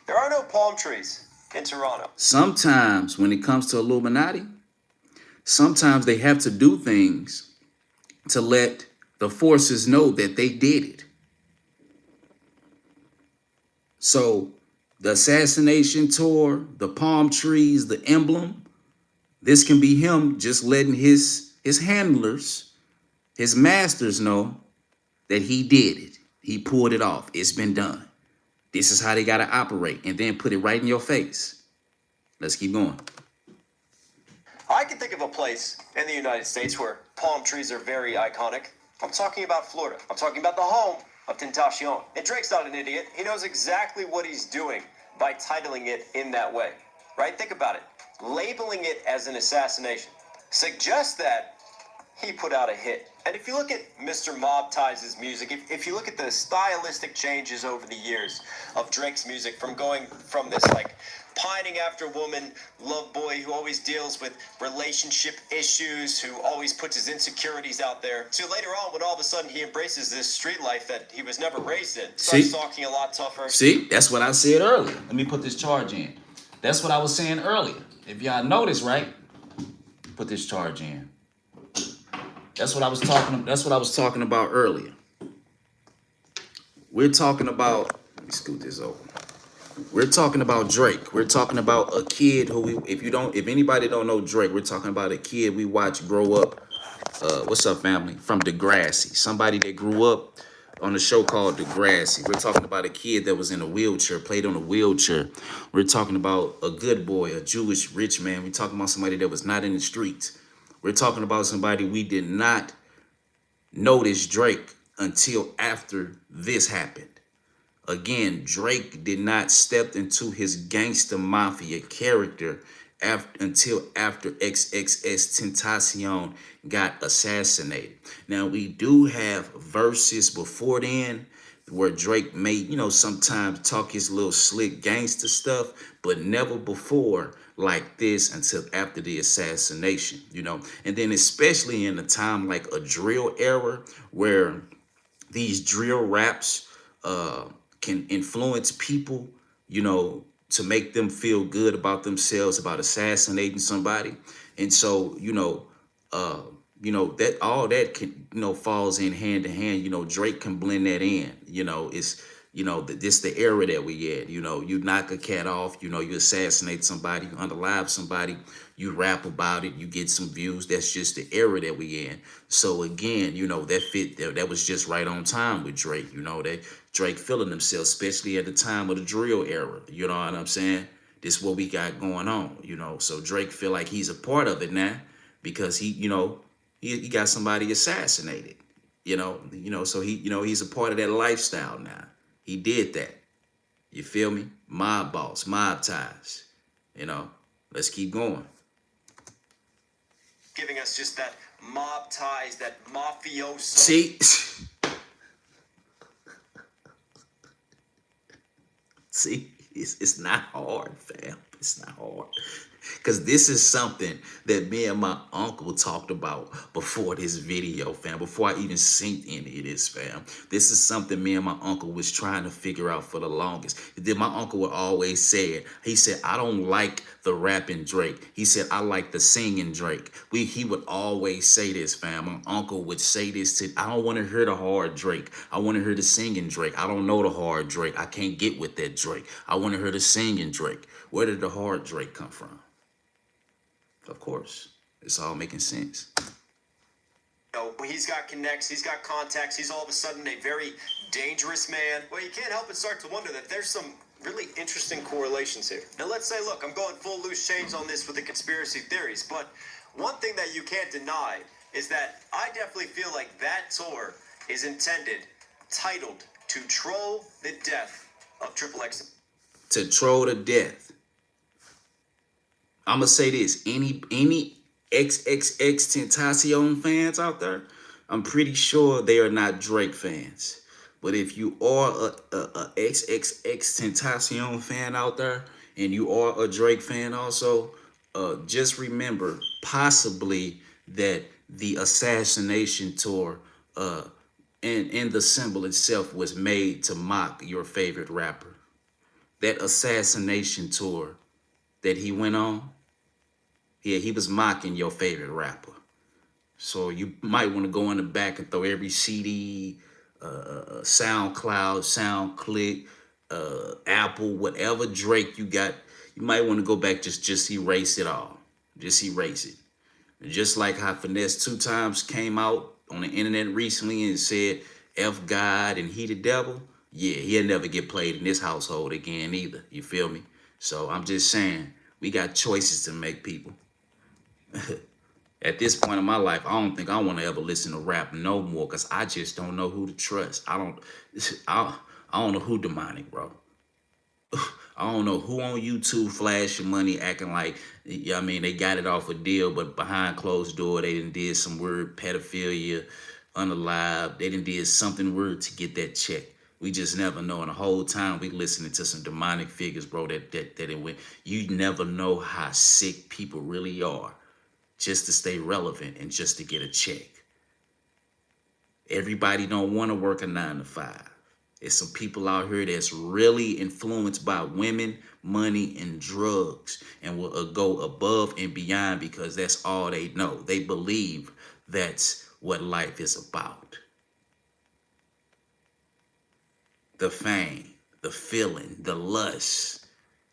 There are no palm trees in Toronto. Sometimes when it comes to Illuminati, sometimes they have to do things to let the forces know that they did it. So the assassination tour, the palm trees, the emblem, this can be him just letting his handlers, his masters know that he did it. He pulled it off. It's been done. This is how they got to operate, and then put it right in your face. Let's keep going. I can think of a place in the United States where palm trees are very iconic. I'm talking about Florida. I'm talking about the home of Tentacion. And Drake's not an idiot. He knows exactly what he's doing by titling it in that way, right? Think about it. Labeling it as an assassination suggests that he put out a hit. And if you look at Mr. Mob Ties' music, if you look at the stylistic changes over the years of Drake's music, from going from this like pining after woman love boy who always deals with relationship issues, who always puts his insecurities out there, to later on when all of a sudden he embraces this street life that he was never raised in, starts talking a lot tougher. See, that's what I said earlier. Let me put this charge in. That's what I was saying earlier. If y'all notice, right? Put this charge in. That's what I was talking about earlier. We're talking about, let me scoot this over. We're talking about Drake. We're talking about a kid who, if anybody don't know Drake, we're talking about a kid we watched grow up. What's up, family? From Degrassi. Somebody that grew up on a show called Degrassi. We're talking about a kid that was in a wheelchair, played on a wheelchair. We're talking about a good boy, a Jewish rich man. We're talking about somebody that was not in the streets. We're talking about somebody we did not notice Drake until after this happened. Again, Drake did not step into his gangster mafia character until after XXXTentacion got assassinated. Now, we do have verses before then where Drake may, sometimes talk his little slick gangster stuff, but never before like this until after the assassination, And then especially in a time like a drill era where these drill raps can influence people, to make them feel good about themselves, about assassinating somebody. And so, that all that can, falls in hand to hand. Drake can blend that in, it's, this the era that we at, you knock a cat off, you assassinate somebody, you unalive somebody, you rap about it, you get some views. That's just the era that we in. So again, that fit there. That was just right on time with Drake, that Drake feeling himself, especially at the time of the drill era. You know what I'm saying? This is what we got going on, So Drake feel like he's a part of it now because he got somebody assassinated. So he's a part of that lifestyle now. He did that. You feel me? Mob boss, mob ties. Let's keep going. Giving us just that mob ties, that mafioso. See? See, it's not hard, fam. It's not hard. Because this is something that me and my uncle talked about before this video, fam. Before I even synced any of this, fam. This is something me and my uncle was trying to figure out for the longest. Then my uncle would always say it. He said, I don't like the rapping Drake. He said, I like the singing Drake. He would always say this, fam. My uncle would say this to, I don't want to hear the hard Drake. I want to hear the singing Drake. I don't know the hard Drake. I can't get with that Drake. I want to hear the singing Drake. Where did the hard Drake come from? Of course, it's all making sense. He's got connects, he's got contacts, he's all of a sudden a very dangerous man. Well, you can't help but start to wonder that there's some really interesting correlations here. Now, let's say, look, I'm going full loose change on this with the conspiracy theories, but one thing that you can't deny is that I definitely feel like that tour is titled To Troll the Death of Triple X. To troll to death. I'm going to say this. Any XXXTentacion fans out there, I'm pretty sure they are not Drake fans. But if you are a XXXTentacion fan out there, and you are a Drake fan also, just remember possibly that the assassination tour and the symbol itself was made to mock your favorite rapper. That assassination tour that he went on, yeah, he was mocking your favorite rapper. So you might want to go in the back and throw every CD, SoundCloud, SoundClick, Apple, whatever Drake you got. You might want to go back, just erase it all. Just erase it. And just like how Finesse 2 times came out on the internet recently and said F God and he the devil. Yeah, he'll never get played in this household again either. You feel me? So I'm just saying, we got choices to make, people. At this point in my life, I don't think I want to ever listen to rap no more, because I just don't know who to trust. I don't know who demonic, bro. I don't know who on YouTube flashing money, acting like, they got it off a deal, but behind closed door, they done did some weird pedophilia, unalive. They done did something weird to get that check. We just never know. And the whole time we listening to some demonic figures, bro, that it went. You never know how sick people really are just to stay relevant and just to get a check. Everybody don't want to work a 9 to 5. There's some people out here that's really influenced by women, money, and drugs, and will go above and beyond because that's all they know. They believe that's what life is about. The fame, the feeling, the lust,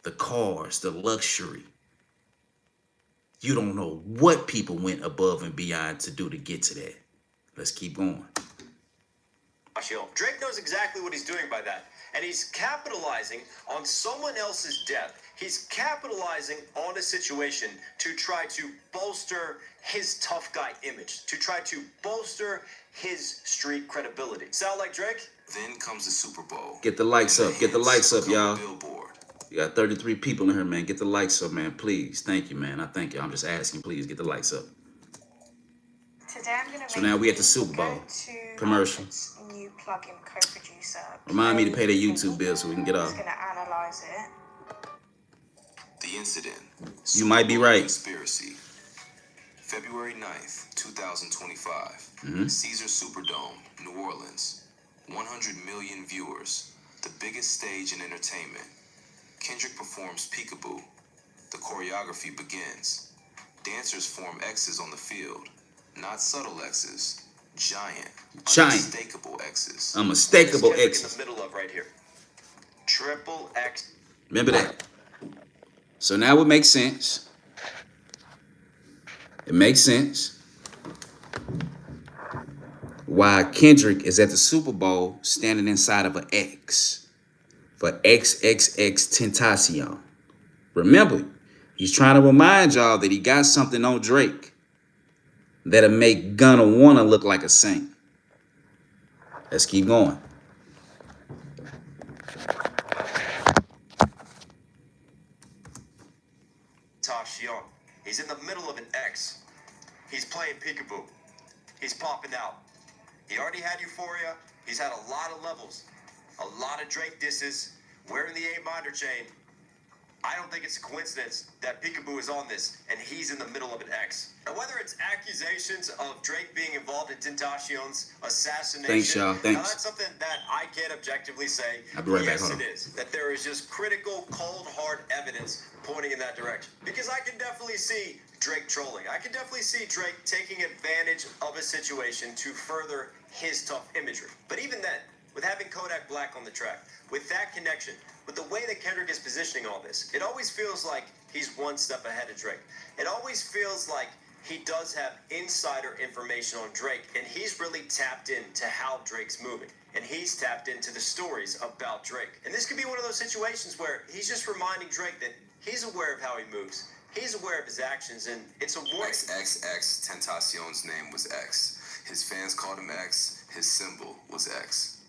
the cars, the luxury. You don't know what people went above and beyond to do to get to that. Let's keep going. Drake knows exactly what he's doing by that. And he's capitalizing on someone else's death. He's capitalizing on a situation to try to bolster his tough guy image, to try to bolster his street credibility. Sound like Drake? Then comes the Super Bowl. Get the likes up. Get the likes up, y'all. Billboard. You got 33 people in here, man. Get the likes up, man. Please. Thank you, man. I thank you. I'm just asking. Please get the likes up. Today I'm gonna So now we at the Super Bowl commercial. New plugin co-producer. Remind me to pay the YouTube bill so we can get off. I'm gonna analyze it. The incident. You might be right. Conspiracy. February 9th, 2025. Caesar Superdome, New Orleans. 100 million viewers. The biggest stage in entertainment. Kendrick performs Peekaboo. The choreography begins. Dancers form X's on the field. Not subtle X's. Giant. Unmistakable X's. Unmistakable X's. In the middle of right here. Triple X. Remember that. So now it makes sense. It makes sense why Kendrick is at the Super Bowl standing inside of an X for XXXTentacion. Remember, he's trying to remind y'all that he got something on Drake that'll make Gunna wanna look like a saint. Let's keep going. Tashion. He's in the middle of an X. He's playing peekaboo. He's popping out. He already had Euphoria. He's had a lot of levels. A lot of Drake disses. Wearing the A minor chain. I don't think it's a coincidence that Peekaboo is on this, and he's in the middle of an X. And whether it's accusations of Drake being involved in Tentacion's assassination, thanks, y'all. Thanks. now that's something that I can't objectively say. I'll be right back. Yes, Hold on. it is. That there is just critical, cold, hard evidence pointing in that direction. Because I can definitely see Drake trolling. I can definitely see Drake taking advantage of a situation to further his tough imagery. But even then, with having Kodak Black on the track, with that connection, with the way that Kendrick is positioning all this, it always feels like he's one step ahead of Drake. It always feels like he does have insider information on Drake, and he's really tapped into how Drake's moving. And he's tapped into the stories about Drake. And this could be one of those situations where he's just reminding Drake that he's aware of how he moves. He's aware of his actions, and it's a warning. XXX Tentacion's name was X. His fans called him X. His symbol was X.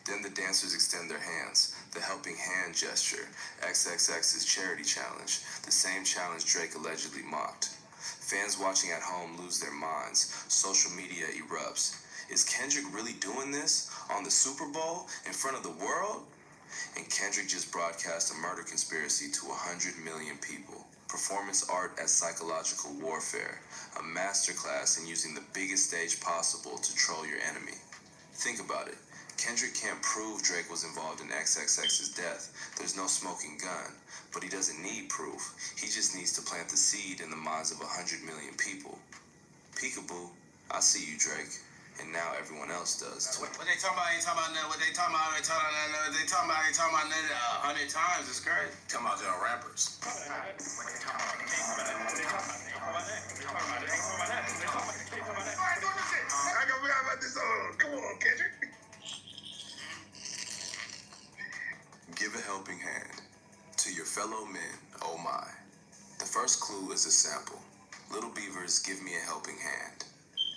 Then the dancers extend their hands, the helping hand gesture, XXX's charity challenge, the same challenge Drake allegedly mocked. Fans watching at home lose their minds. Social media erupts. Is Kendrick really doing this on the Super Bowl in front of the world? And Kendrick just broadcast a murder conspiracy to 100 million people. Performance art as psychological warfare, a masterclass in using the biggest stage possible to troll your enemy. Think about it. Kendrick can't prove Drake was involved in XXX's death. There's no smoking gun, but he doesn't need proof. He just needs to plant the seed in the minds of 100 million people. Peekaboo, I see you, Drake, and now everyone else does too. What they talking about ain't talking about nothing. What they talking about ain't talking about nothing. What they talking about ain't talking about nothing 100 times. It's crazy. Talking about y'all rappers. Come on, Kendrick. Give a helping hand to your fellow men, oh my. The first clue is a sample. Little Beavers, give me a helping hand.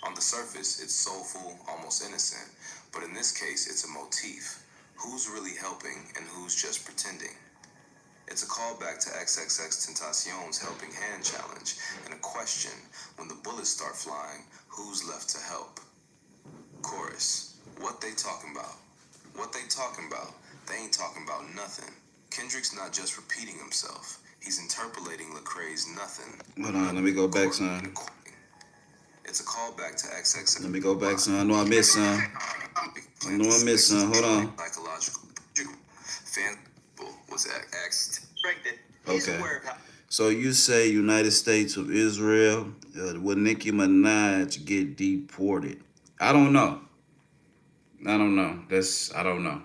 On the surface, it's soulful, almost innocent, but in this case, it's a motif. Who's really helping and who's just pretending? It's a callback to XXXTentacion's Helping Hand Challenge, and a question, when the bullets start flying, who's left to help? Chorus, what they talking about? What they talking about? They ain't talking about nothing. Kendrick's not just repeating himself. He's interpolating Lecrae's nothing. Hold on, let me go back, son. It's a callback to XXX. Let me go back, son. I know I missed some. I know I missed some. Hold on. Psychological. Fan was X. Okay. So you say United States of Israel, will Nicki Minaj get deported? I don't know. I don't know. I don't know.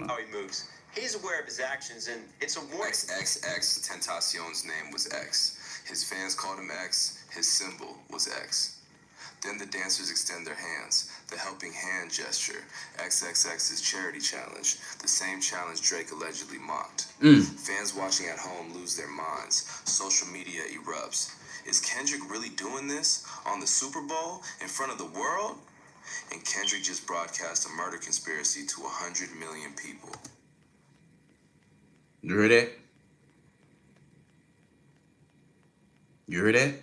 How he moves. He's aware of his actions, and it's a warning. XXX Tentacion's name was X. His fans called him X. His symbol was X. Then the dancers extend their hands, the helping hand gesture, XXX's charity challenge, the same challenge Drake allegedly mocked. Fans watching at home lose their minds. Social media erupts. Is Kendrick really doing this on the Super Bowl in front of the world? And Kendrick just broadcast a murder conspiracy to 100 million people. You heard that? You heard that?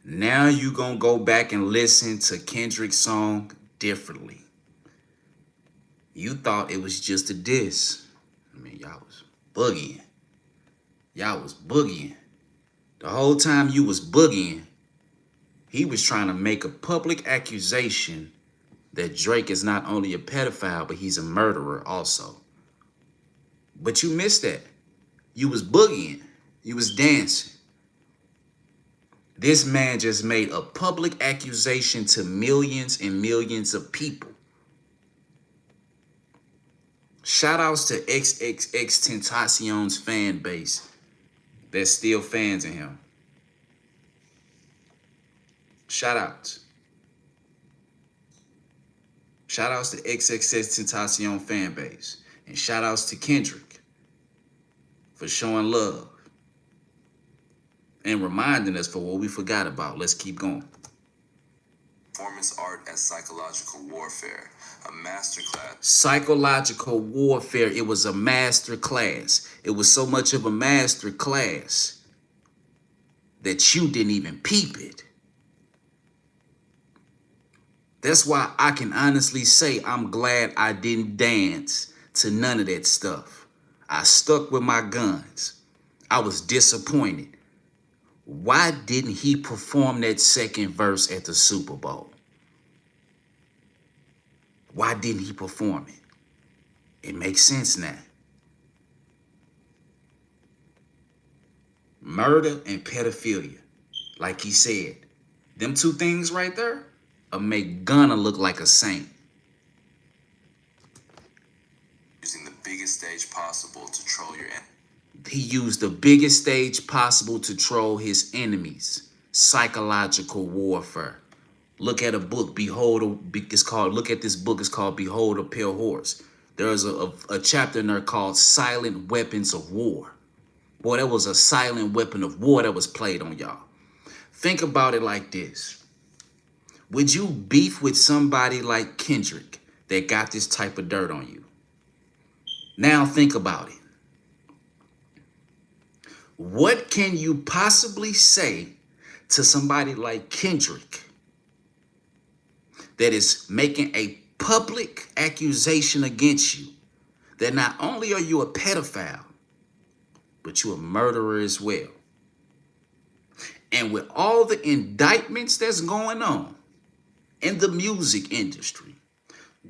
Now you gonna go back and listen to Kendrick's song differently. You thought it was just a diss. I mean, y'all was boogieing. Y'all was boogieing. The whole time you was boogieing, he was trying to make a public accusation that Drake is not only a pedophile, but he's a murderer also. But you missed that. You was boogieing. You was dancing. This man just made a public accusation to millions and millions of people. Shout outs to XXXTentacion's fan base. There's still fans in him. Shout outs. Shout outs to XXXTentacion fan base. And shout outs to Kendrick for showing love and reminding us for what we forgot about. Let's keep going. Performance art as psychological warfare, a masterclass. Psychological warfare. It was a master class. It was so much of a master class that you didn't even peep it. That's why I can honestly say I'm glad I didn't dance to none of that stuff. I stuck with my guns. I was disappointed. Why didn't he perform that second verse at the Super Bowl? Why didn't he perform it? It makes sense now. Murder and pedophilia. Like he said, them two things right there will make Gunna look like a saint. Using the biggest stage possible to troll your enemies. He used the biggest stage possible to troll his enemies. Psychological warfare. Look at a book, it's called, look at this book, it's called Behold a Pale Horse. There's a chapter in there called Silent Weapons of War. Boy, that was a silent weapon of war that was played on y'all. Think about it like this. Would you beef with somebody like Kendrick that got this type of dirt on you? Now think about it. What can you possibly say to somebody like Kendrick that is making a public accusation against you that not only are you a pedophile, but you're a murderer as well? And with all the indictments that's going on in the music industry,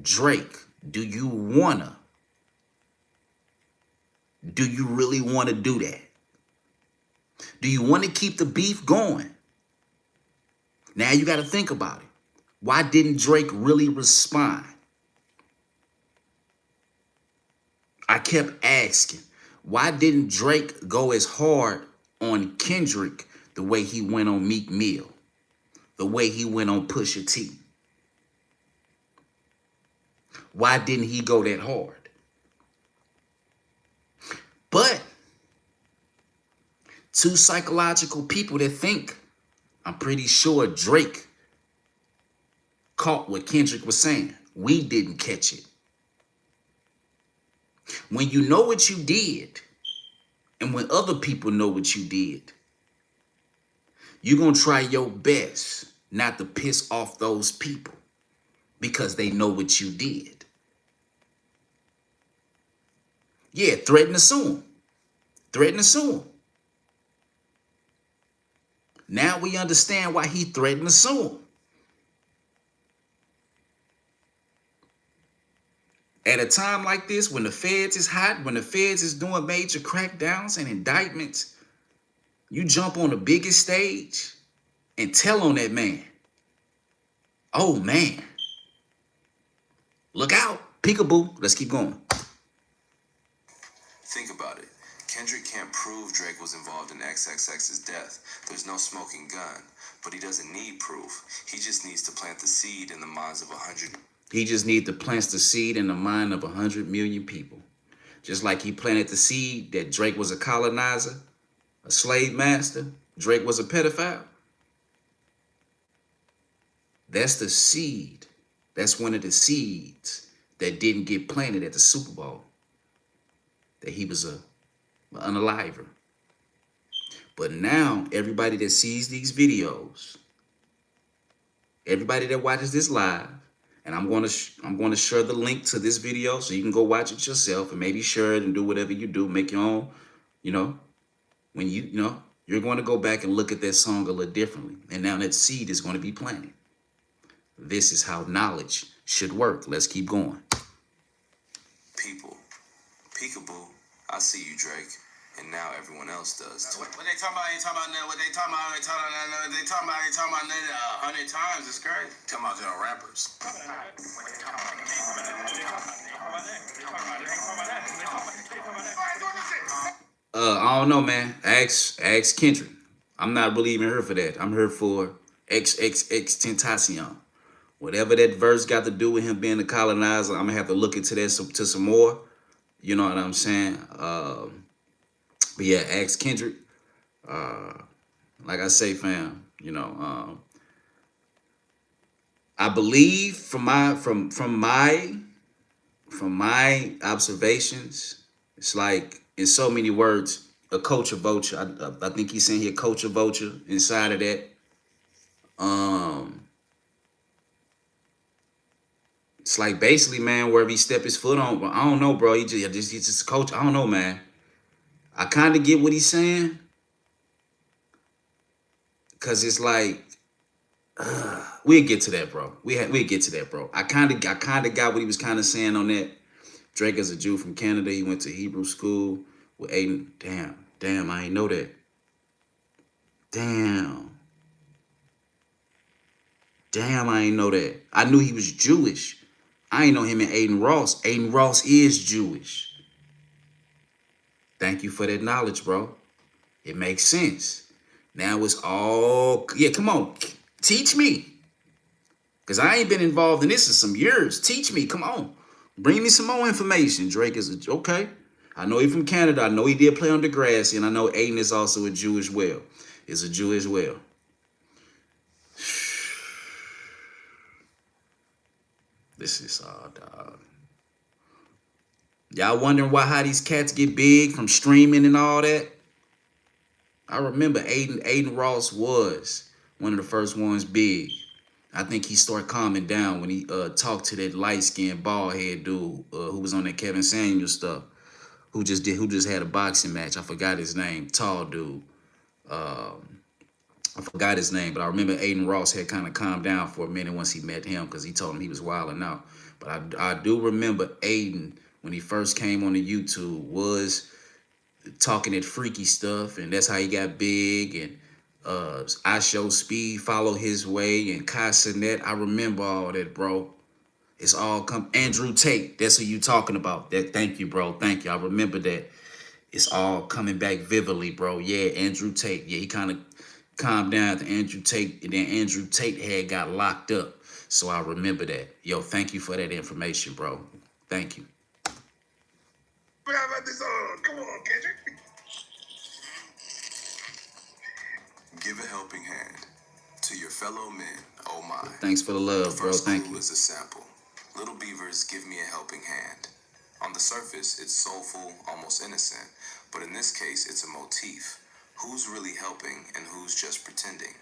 Drake, do you really want to do that? Do you want to keep the beef going? Now you got to think about it. Why didn't Drake really respond? I kept asking, why didn't Drake go as hard on Kendrick the way he went on Meek Mill, the way he went on Pusha T? Why didn't he go that hard? But two psychological people that think, I'm pretty sure Drake caught what Kendrick was saying. We didn't catch it. When you know what you did, and when other people know what you did, you're going to try your best not to piss off those people because they know what you did. Yeah, threaten to sue them. Threaten to sue them. Now we understand why he threatened to sue him. At a time like this, when the feds is hot, when the feds is doing major crackdowns and indictments, you jump on the biggest stage and tell on that man, oh man, look out, peekaboo. Let's keep going. Think about it. Kendrick can't prove Drake was involved in XXX's death. There's no smoking gun, but he doesn't need proof. He just needs to plant the seed in the minds of 100. He just needs to plant the seed in the mind of 100 million people. Just like he planted the seed that Drake was a colonizer, a slave master, Drake was a pedophile. That's the seed. That's one of the seeds that didn't get planted at the Super Bowl. That he was an unaliver. But now everybody that sees these videos, everybody that watches this live, and I'm going to share the link to this video so you can go watch it yourself and maybe share it and do whatever you do, make your own, when you're going to go back and look at that song a little differently. And now that seed is going to be planted. This is how knowledge should work. Let's keep going. People. Peekaboo. I see you, Drake. And now everyone else does too. What they talking about? Ain't talking about nothing. What they talking about? Ain't talking about nothing. They talking about nothing 100 times. It's crazy. Talking about them rappers. I don't know, man. Ask Kendrick. I'm not really even here for that. I'm here for XXXTentacion. Whatever that verse got to do with him being a colonizer, I'm gonna have to look into that to some more. You know what I'm saying? But yeah, ask Kendrick. Like I say, fam, I believe from my observations, it's like in so many words, a culture vulture. I think he's saying here culture vulture inside of that. It's like basically, man, wherever he step his foot on, but I don't know, bro. He's just a coach. I don't know, man. I kind of get what he's saying, cause it's like we'll get to that, bro. We'll get to that, bro. I kind of got what he was kind of saying on that. Drake is a Jew from Canada. He went to Hebrew school with Aiden. Damn, I ain't know that. Damn, I ain't know that. I knew he was Jewish. I ain't know him and Aiden Ross. Aiden Ross is Jewish. Thank you for that knowledge, bro. It makes sense. Now it's all, yeah, come on. Teach me. Because I ain't been involved in this in some years. Teach me, come on. Bring me some more information. Drake is a, okay. I know he from Canada. I know he did play on Degrassi. And I know Aiden is also a Jew as well. Is a Jew as well. This is dog. Y'all wondering how these cats get big from streaming and all that? I remember Aiden Ross was one of the first ones big. I think he started calming down when he talked to that light-skinned bald head dude who was on that Kevin Samuels stuff, who just had a boxing match. I forgot his name. Tall dude. I forgot his name, but I remember Aiden Ross had kind of calmed down for a minute once he met him because he told him he was wilding out. But I do remember Aiden, when he first came on the YouTube, was talking that freaky stuff, and that's how he got big. And I Show Speed, Follow His Way, and Kai Cenat. I remember all that, bro. It's all come. Andrew Tate, that's who you talking about. That. Thank you, bro. Thank you. I remember that. It's all coming back vividly, bro. Yeah, Andrew Tate. Yeah, he kind of calmed down to Andrew Tate, and then Andrew Tate had got locked up. So I remember that. Yo, thank you for that information, bro. Thank you. Come on, Kendrick. Give a helping hand to your fellow men. Oh my. Thanks for the love, bro. Thank you. Is a sample. Little Beavers, give me a helping hand. On the surface, it's soulful, almost innocent, but in this case, it's a motif. Who's really helping and who's just pretending?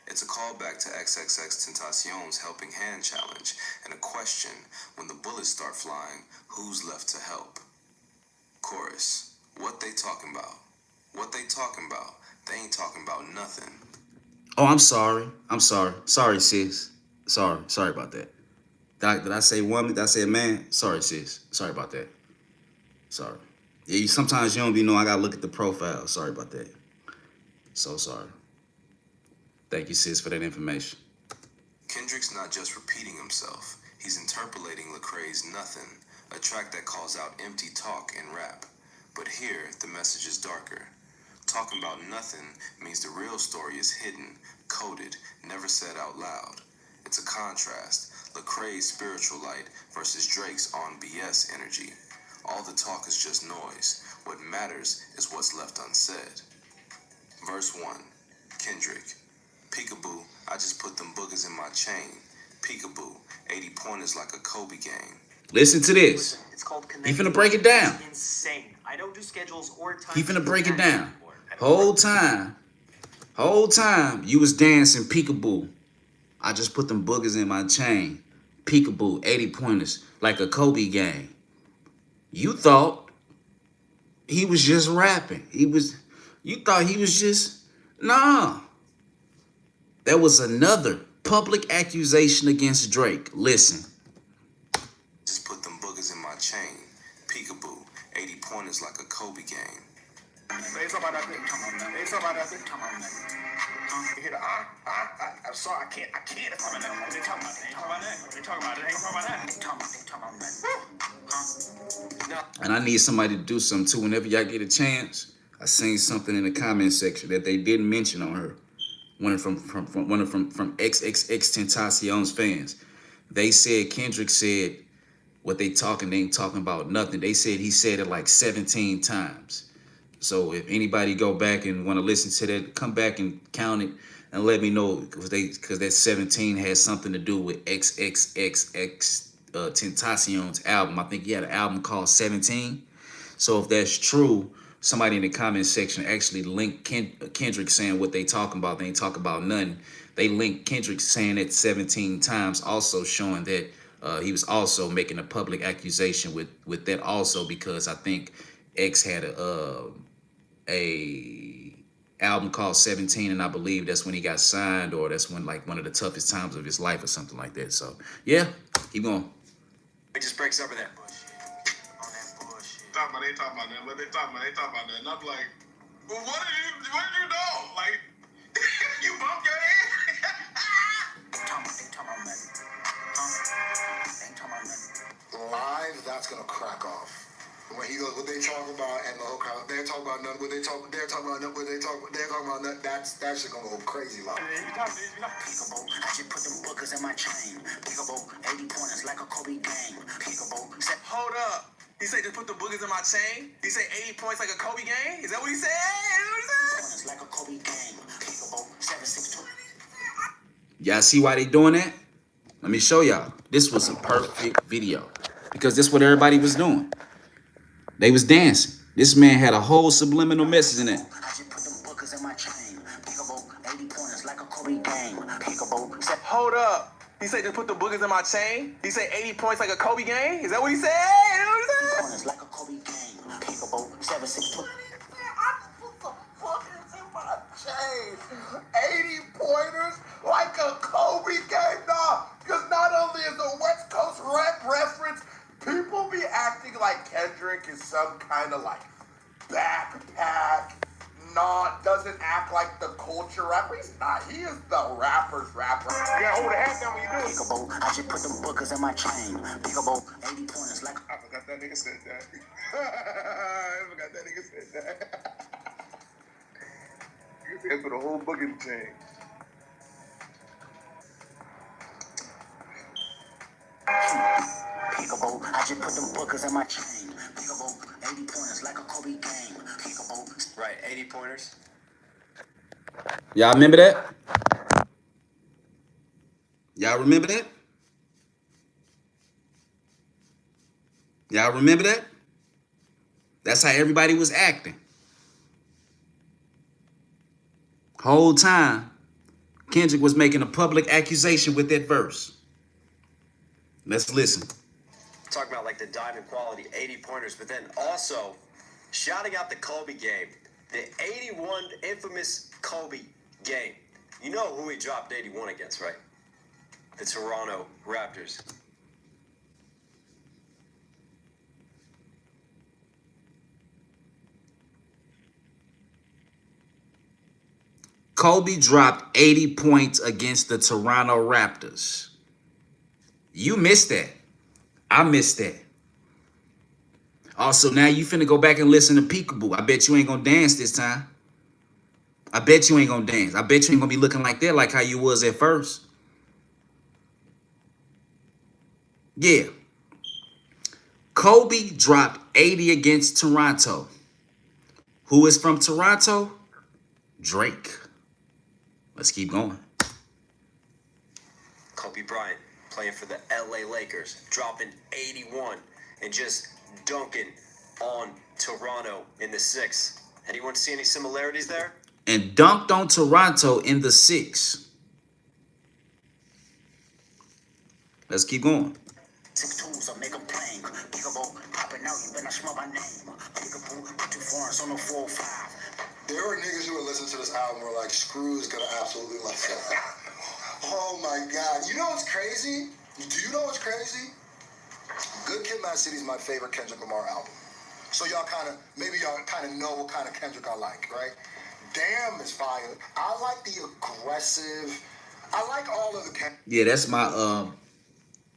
It's a callback to XXXTentacion's Helping Hand Challenge and a question, when the bullets start flying, who's left to help? Chorus, what they talking about? What they talking about? They ain't talking about nothing. Oh, I'm sorry. Sorry, sis. Sorry about that. Did I say woman? Did I say man? Sorry, sis. Sorry about that. Sorry. Yeah, sometimes you don't be know I gotta look at the profile. Sorry about that. So sorry. Thank you, sis, for that information. Kendrick's not just repeating himself. He's interpolating Lecrae's Nothing, a track that calls out empty talk in rap. But here, the message is darker. Talking about nothing means the real story is hidden, coded, never said out loud. It's a contrast, Lecrae's spiritual light versus Drake's on BS energy. All the talk is just noise. What matters is what's left unsaid. Verse 1, Kendrick. Peekaboo, I just put them boogers in my chain. Peekaboo, 80 pointers like a Kobe game. Listen to this. It's called He finna break it down. It's insane. I don't do schedules or time. He finna break it down. Whole time, you was dancing peekaboo. I just put them boogers in my chain. Peekaboo, 80 pointers, like a Kobe game. You thought he was just rapping. You thought he was just, nah. There was another public accusation against Drake. Listen. Just put them boogers in my chain. Peekaboo, 80 pointers like a Kobe game. Say something about that thing. Come on, man. Say something about that thing. Come on, man. You hear the I'm sorry, I can't. It's coming out. They talking about that. They talking about that. And I need somebody to do something too. Whenever y'all get a chance, I seen something in the comment section that they didn't mention on her. One from XXXTentacion's fans. They said Kendrick said what they ain't talking about nothing. They said he said it like 17 times. So if anybody go back and want to listen to that, come back and count it. and let me know because that 17 has something to do with XXXX Tentacion's album. I think he had an album called 17. So if that's true, somebody in the comment section actually linked Kendrick saying what they talking about. They ain't talking about nothing. They linked Kendrick saying it 17 times, also showing that he was also making a public accusation with that also, because I think X had a album called 17, and I believe that's when he got signed, or that's when like one of the toughest times of his life or something like that. So yeah, keep going. It just breaks over there. They talking about that. What they talking about? They talking about that. And I'm like, well, what did you do? Like, you bumped your head? They talking about nothing. They ain't talking about nothing. Live, that's gonna crack off. When he goes, what they talking about, and the whole crowd, they're talking about nothing. They're talking about nothing. That's shit gonna go crazy live. Peekaboo, I just put them bookers in my chain. Peekaboo, 80 pointers like a Kobe game. Peekaboo, said, hold up. He said just put the boogers in my chain. He said 80 points like a Kobe game. Is that what he said? Points like a Kobe game. Peekaboo, 762. Y'all see why they doing that? Let me show y'all. This was a perfect video because this is what everybody was doing. They was dancing. This man had a whole subliminal message in it. I just put them bookers in my chain. Peekaboo, 80 pointers like a Kobe game. Peekaboo, said, hold up. He said just put the boogers in my chain. He said 80 points like a Kobe game. Is that what he said? Pointers like a Kobe game. Peekaboo, 762. I put the boogers in my chain. 80 pointers like a Kobe game. Nah, because not only is a West Coast rap reference, people be acting like Kendrick is some kind of like backpack, doesn't act like the culture rapper. He's not. He is the rapper's rapper. You gotta hold the hat down when you do it. Peekaboo, I just put them bookers in my chain. Peekaboo, 80 pointers like. I forgot that nigga said that. I forgot that nigga said that. You said put a whole book in the chain. Peekaboo, I just put them bookers in my chain. Peekaboo, 80 pointers like a Kobe game. Peekaboo. Right, 80 pointers. Y'all remember that? Y'all remember that? Y'all remember that? That's how everybody was acting. Whole time, Kendrick was making a public accusation with that verse. Let's listen. Talking about like the diamond quality, 80 pointers, but then also shouting out the Kobe game, the 81 infamous Kobe game. You know who he dropped 81 against, right? The Toronto Raptors. Kobe dropped 80 points against the Toronto Raptors. You missed that. I missed that. Also, now you finna go back and listen to Peekaboo. I bet you ain't gonna dance this time. I bet you ain't gonna dance. I bet you ain't gonna be looking like that like how you was at first. Yeah. Kobe dropped 80 against Toronto. Who is from Toronto? Drake. Let's keep going. Kobe Bryant playing for the LA Lakers, dropping 81 and just dunking on Toronto in the 6. Anyone see any similarities there? And dunked on Toronto in the 6. Let's keep going. 6 tools, I make them playing. Peekaboo, popping out, you better smell my name. Peekaboo, put 2 foreigns on the 405. There are niggas who would listen to this album who are like, Screw is gonna absolutely love it. Oh my God. You know what's crazy? Do you know what's crazy? Good Kid, Mad City is my favorite Kendrick Lamar album. So y'all maybe y'all kind of know what kind of Kendrick I like, right? Damn is fire. I like the aggressive. I like all of the Kendrick. Yeah, that's my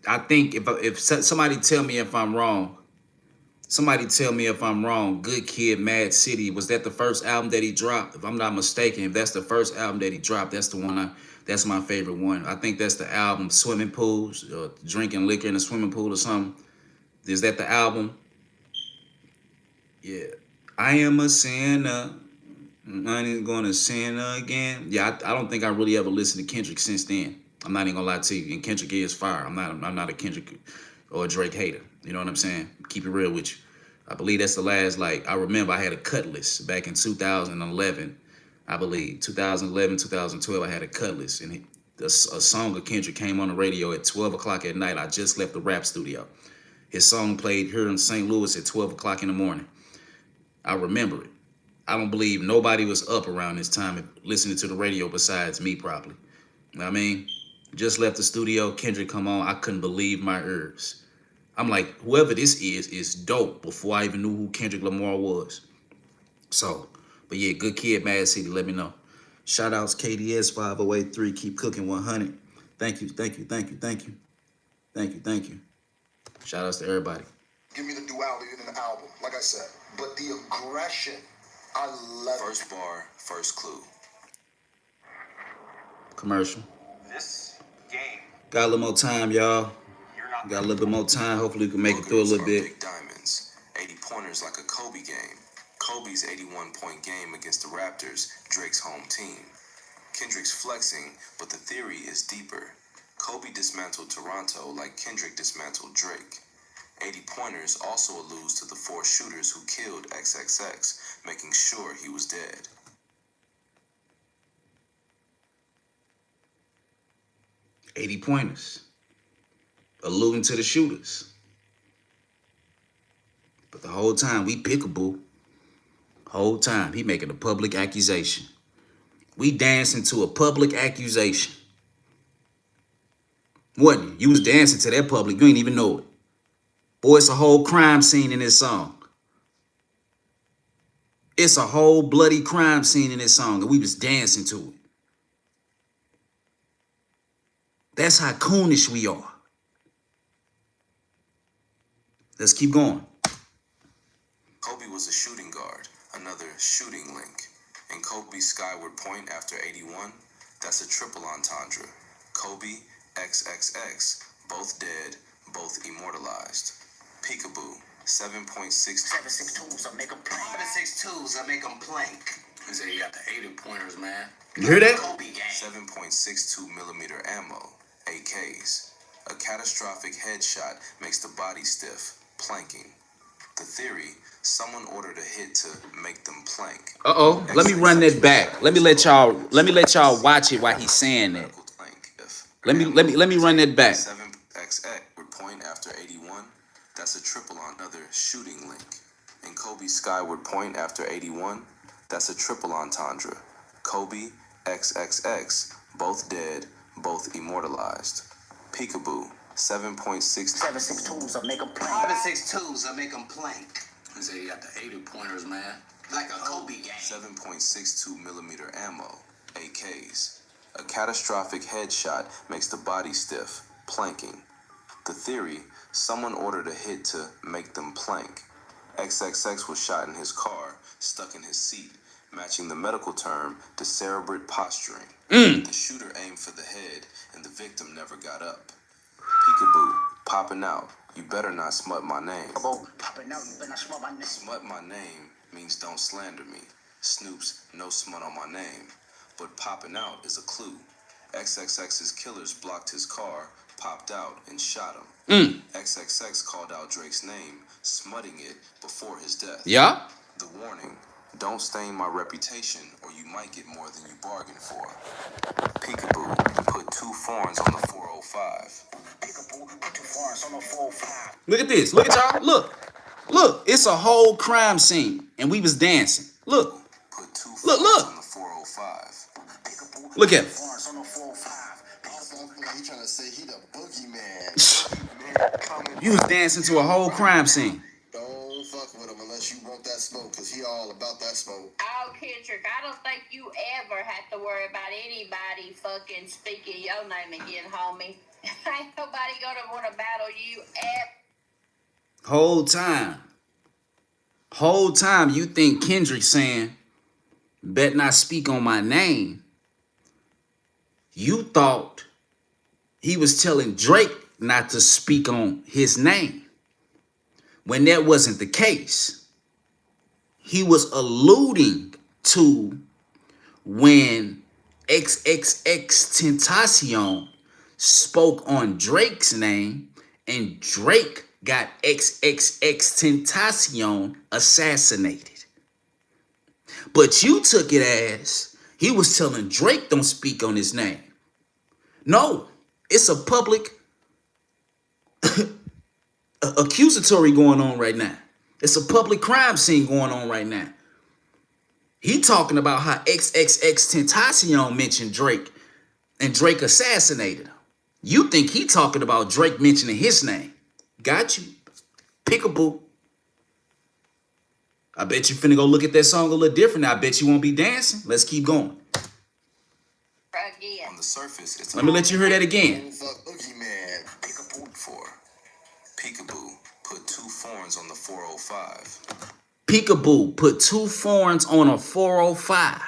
I think if somebody tell me if I'm wrong, Good Kid, Mad City, was that the first album that he dropped? If I'm not mistaken, if that's the first album that he dropped, that's the one that's my favorite one. I think that's the album Swimming Pools, or drinking liquor in a swimming pool or something. Is that the album? Yeah. I am a sinner. I ain't gonna sin again. Yeah, I don't think I really ever listened to Kendrick since then. I'm not even gonna lie to you. And Kendrick is fire. I'm not a Kendrick or a Drake hater. You know what I'm saying? Keep it real with you. I believe that's the last, like, I remember I had a cut list back in 2011. I believe 2011, 2012, I had a cut list. And a song of Kendrick came on the radio at 12 o'clock at night. I just left the rap studio. His song played here in St. Louis at 12 o'clock in the morning. I remember it. I don't believe nobody was up around this time listening to the radio besides me, probably. You know what I mean? Just left the studio, Kendrick come on. I couldn't believe my ears. I'm like, whoever this is dope before I even knew who Kendrick Lamar was. So, but yeah, good kid, Mad City, let me know. Shout outs KDS 5083, keep cooking 100. Thank you, thank you, thank you, thank you. Thank you, thank you. Shout outs to everybody. Give me the duality in the album, like I said. But the aggression, I love it. First bar, first clue. Commercial. This game. Got a little more time, y'all. Got a little bit more time. Hopefully we can make it through a little bit. Big diamonds, 80 pointers like a Kobe game. Kobe's 81-point game against the Raptors, Drake's home team. Kendrick's flexing, but the theory is deeper. Kobe dismantled Toronto like Kendrick dismantled Drake. 80 pointers also alludes to the 4 shooters who killed XXX, making sure he was dead. $80 pointers. Alluding to the shooters. But the whole time we pickable. Whole time he making a public accusation. We dancing to a public accusation. Wasn't you? You was dancing to that public. You ain't even know it. Boy, it's a whole crime scene in this song. It's a whole bloody crime scene in this song, and we was dancing to it. That's how coonish we are. Let's keep going. Kobe was a shooting guard, another shooting link. And Kobe's skyward point after 81, that's a triple entendre. Kobe, XXX, both dead, both immortalized. Peekaboo, 7.6. 7.62s, I make them plank. 7.62s, I make them plank. He said you got the 80 pointers, man. You hear that? Kobe gang. 7.62 millimeter ammo, AKs. A catastrophic headshot makes the body stiff, planking. The theory, someone ordered a hit to make them plank. Uh-oh, let me run that back. Let me let y'all watch it while he's saying that. Let me run that back. 7XX would point after 81. That's a triple on another shooting link. And Kobe's skyward point after 81. That's a triple entendre. Kobe, XXX, both dead, both immortalized. Peekaboo, 7.6. 7.62s, I make them plank. 7.62s, I make them plank. He said you got the 80 pointers, man. Like a Kobe gang. 7.62 millimeter ammo, AKs. A catastrophic headshot makes the body stiff, planking. The theory, someone ordered a hit to make them plank. XXX was shot in his car, stuck in his seat, matching the medical term decerebrate posturing. The shooter aimed for the head, and the victim never got up. Peekaboo, popping out. You better not smut my name. Popping out, you better not smut my name. Smut my name means don't slander me. Snoop's no smut on my name. But popping out is a clue. XXX's killers blocked his car, popped out, and shot him. XXX called out Drake's name, smutting it before his death. Yeah? The warning, don't stain my reputation or you might get more than you bargained for. Peekaboo, put 2 foreigns on the 405. Peekaboo, put 2 foreigns on the 405. Look at this. Look at y'all. Look. It's a whole crime scene, and we was dancing. Look. Put 2 Look. on the 405. Look at him. He trying to say he the boogeyman. You was dancing to a whole crime scene. Don't fuck with him unless you want that smoke, because he all about that smoke. Oh, Kendrick, I don't think you ever had to worry about anybody fucking speaking your name again, homie. Ain't nobody gonna want to battle you ever. Whole time you think Kendrick saying, bet not speak on my name. You thought he was telling Drake not to speak on his name. When that wasn't the case. He was alluding to when XXXTentacion spoke on Drake's name and Drake got XXXTentacion assassinated. But you took it as he was telling Drake don't speak on his name. No, it's a public accusatory going on right now. It's a public crime scene going on right now. He talking about how XXXTentacion mentioned Drake and Drake assassinated him. You think he talking about Drake mentioning his name. Got you. Peekaboo. I bet you finna go look at that song a little different. I bet you won't be dancing. Let's keep going. On the surface, it's Let me let you hear that again. Peekaboo put 2 foreigns on the 405. Peekaboo put 2 foreigns on a 405.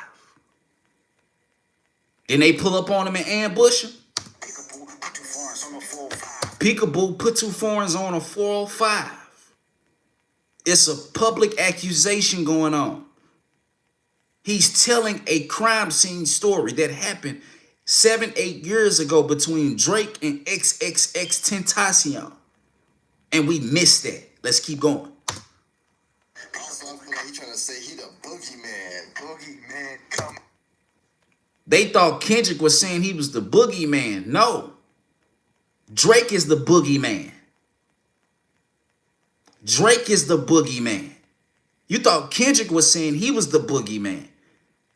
Then they pull up on him and ambush him. Peekaboo put 2 foreigns on a 405. It's a public accusation going on. He's telling a crime scene story that happened 7-8 years ago between Drake and XXXTentacion. And we missed that. Let's keep going. He trying to say he the boogeyman. Boogeyman come. They thought Kendrick was saying he was the boogeyman. No. Drake is the boogeyman. Drake is the boogeyman. You thought Kendrick was saying he was the boogeyman.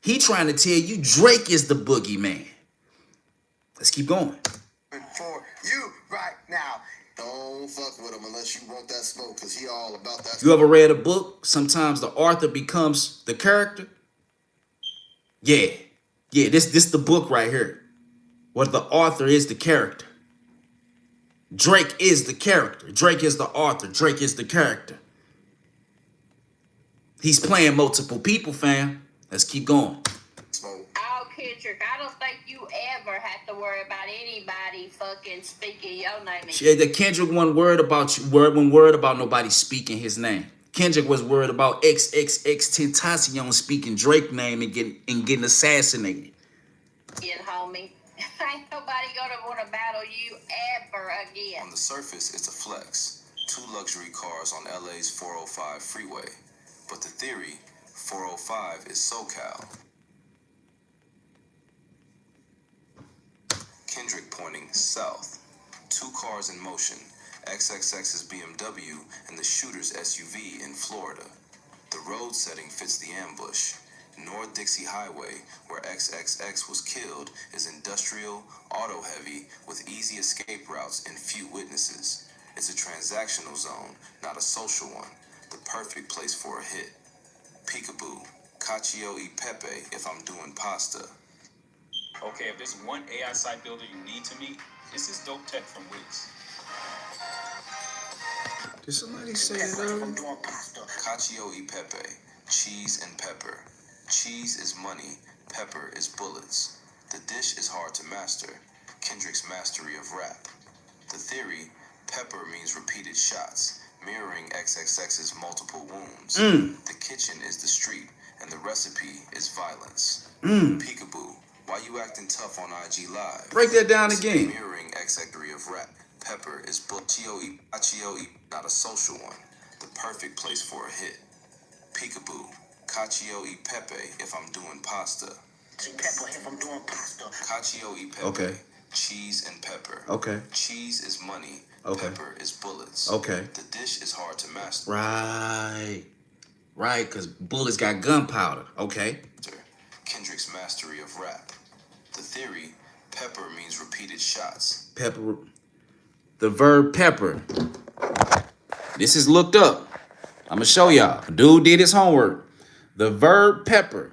He trying to tell you Drake is the boogeyman. Let's keep going. For you right now. Don't fuck with him unless you want that smoke, because he all about that smoke. You ever read a book? Sometimes the author becomes the character. Yeah. Yeah, this the book right here. Where the author is the character. Drake is the character. Drake is the author. Drake is the character. He's playing multiple people, fam. Let's keep going. Oh, Kendrick, I don't think you ever have to worry about anybody fucking speaking your name. Yeah, the Kendrick wasn't worried about you. Wasn't worried about nobody speaking his name. Kendrick was worried about XXXTentacion speaking Drake's name and getting assassinated. Yeah, homie. Ain't nobody gonna want to battle you ever again. On the surface, it's a flex. 2 luxury cars on LA's 405 freeway. But the theory, 405 is SoCal. Kendrick pointing south. 2 cars in motion. XXX's BMW and the shooter's SUV in Florida. The road setting fits the ambush. North Dixie Highway, where XXX was killed, is industrial, auto-heavy, with easy escape routes and few witnesses. It's a transactional zone, not a social one. The perfect place for a hit. Peekaboo, cacio e pepe if I'm doing pasta. Okay, if there's one AI site builder you need to meet, it's this dope tech from Wix. Did somebody say that earlier? Cacio e pepe, cheese and pepper. Cheese is money, pepper is bullets. The dish is hard to master. Kendrick's mastery of rap. The theory, pepper means repeated shots, mirroring XXX's multiple wounds. The kitchen is the street, and the recipe is violence. Peekaboo, why you acting tough on IG Live? Break that down again. Mirroring XXX of rap. Pepper is cacio e, not a social one. The perfect place for a hit. Peekaboo, cacio e pepe if I'm doing pasta. Cacio e pepe. Okay. Cheese and pepper. Okay. Cheese is money. Okay. Pepper is bullets. Okay. The dish is hard to master. Right. Right, because bullets got gunpowder. Okay. Kendrick's mastery of rap. The theory, pepper means repeated shots. Pepper. The verb pepper. This is looked up. I'm going to show y'all. Dude did his homework. The verb pepper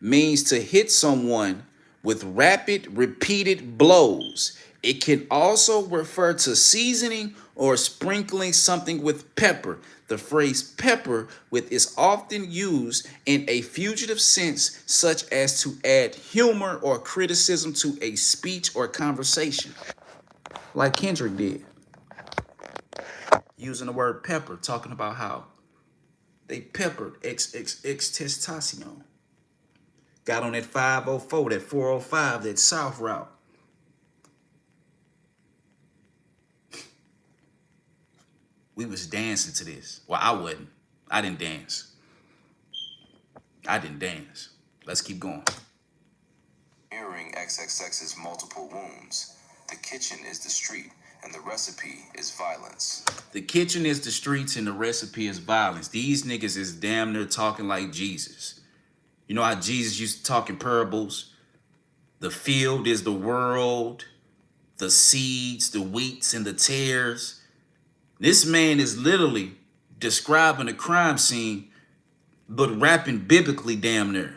means to hit someone with rapid, repeated blows. It can also refer to seasoning or sprinkling something with pepper. The phrase pepper with is often used in a fugitive sense, such as to add humor or criticism to a speech or conversation, like Kendrick did. Using the word pepper, talking about how they peppered XXXTentacion. Got on that 504, that 405, that south route. We was dancing to this. Well, I wasn't. I didn't dance. I didn't dance. Let's keep going. Mirroring XXX's multiple wounds, the kitchen is the street, and the recipe is violence. The kitchen is the streets, and the recipe is violence. These niggas is damn near talking like Jesus. You know how Jesus used to talk in parables? The field is the world, the seeds, the wheats, and the tares. This man is literally describing a crime scene, but rapping biblically damn near.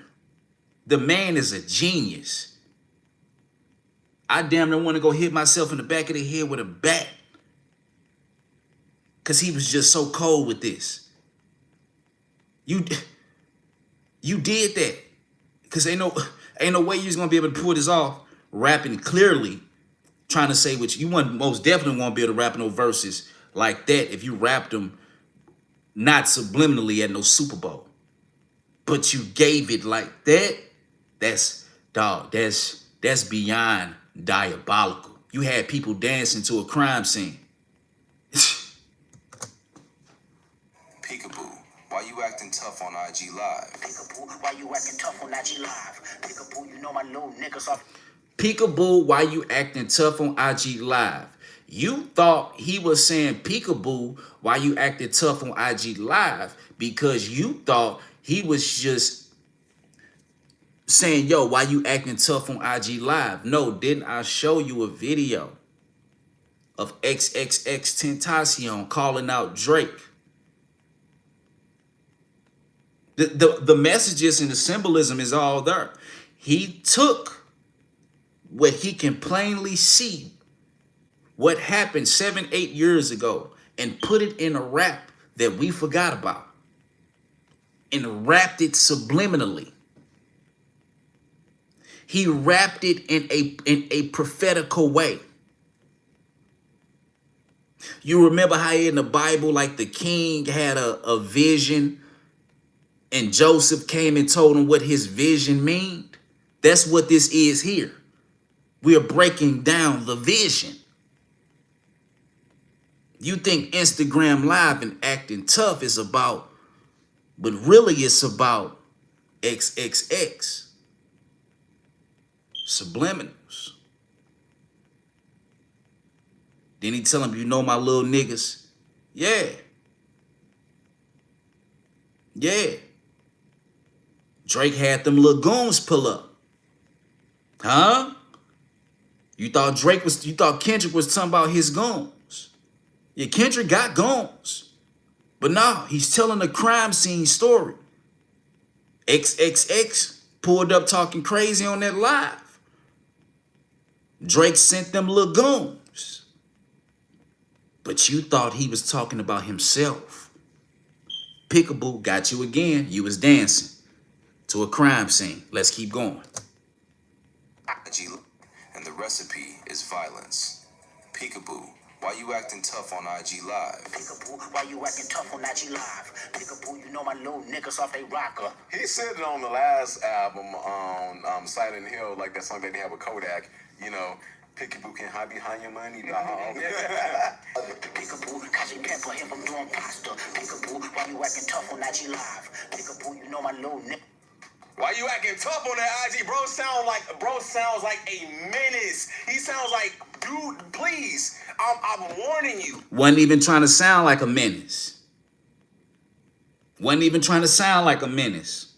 The man is a genius. I damn near want to go hit myself in the back of the head with a bat. Because he was just so cold with this. You did that. Because ain't no way you was going to be able to pull this off rapping clearly, trying to say what you want. Most definitely won't be able to rap no verses like that if you rapped them not subliminally at no Super Bowl. But you gave it like that. That's beyond diabolical. You had people dancing to a crime scene. Peekaboo, why you acting tough on IG Live? Peekaboo, why you acting tough on IG Live? Peekaboo, you know my little niggas off. Peekaboo, why you acting tough on IG Live? You thought he was saying peekaboo, why you acting tough on IG Live, because you thought he was just saying, yo, why you acting tough on IG Live? No, didn't I show you a video of XXXTentacion calling out Drake? The messages and the symbolism is all there. He took what he can plainly see, what happened 7-8 years ago, and put it in a rap that we forgot about, and wrapped it subliminally. He wrapped it in a prophetical way. You remember how in the Bible, like the king had a vision, and Joseph came and told him what his vision meant? That's what this is here. We are breaking down the vision. You think Instagram Live and acting tough is about, but really it's about XXX. Subliminals. Then he tell him, you know my little niggas? Yeah. Yeah. Drake had them little goons pull up. Huh? You thought Kendrick was talking about his goons. Yeah, Kendrick got goons. But no, he's telling a crime scene story. XXX pulled up talking crazy on that live. Drake sent them little goons. But you thought he was talking about himself. Peekaboo got you again. You was dancing to a crime scene. Let's keep going. And the recipe is violence. Peekaboo, why you acting tough on IG Live? Peekaboo, why you acting tough on IG Live? Peekaboo, you know my little niggas off they rocker. He said it on the last album on Silent Hill, like that song that they have with Kodak, you know, Peekaboo can hide behind your money, dog. Peekaboo, Kaji Pepper here from doing pasta. Peekaboo, why you acting tough on IG Live? Peekaboo, you know my little nigga. Why you acting tough on that IG? Bro sounds like a menace. He sounds like, dude, please, I'm warning you. Wasn't even trying to sound like a menace. Wasn't even trying to sound like a menace.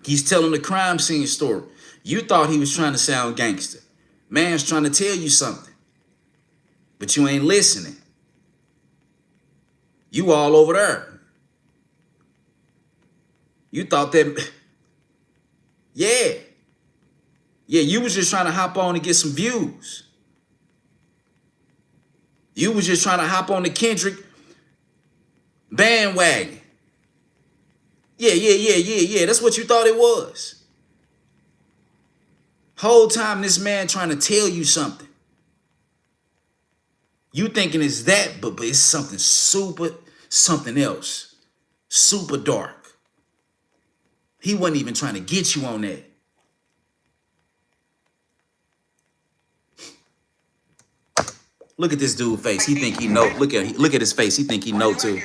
He's telling the crime scene story. You thought he was trying to sound gangster. Man's trying to tell you something, but you ain't listening. You all over there. You thought that, yeah, you was just trying to hop on and get some views. You was just trying to hop on the Kendrick bandwagon. Yeah. That's what you thought it was. Whole time this man trying to tell you something. You thinking it's that, but it's something something else. Super dark. He wasn't even trying to get you on that. Look at this dude face. He think he know. Look at his face. He think he know too.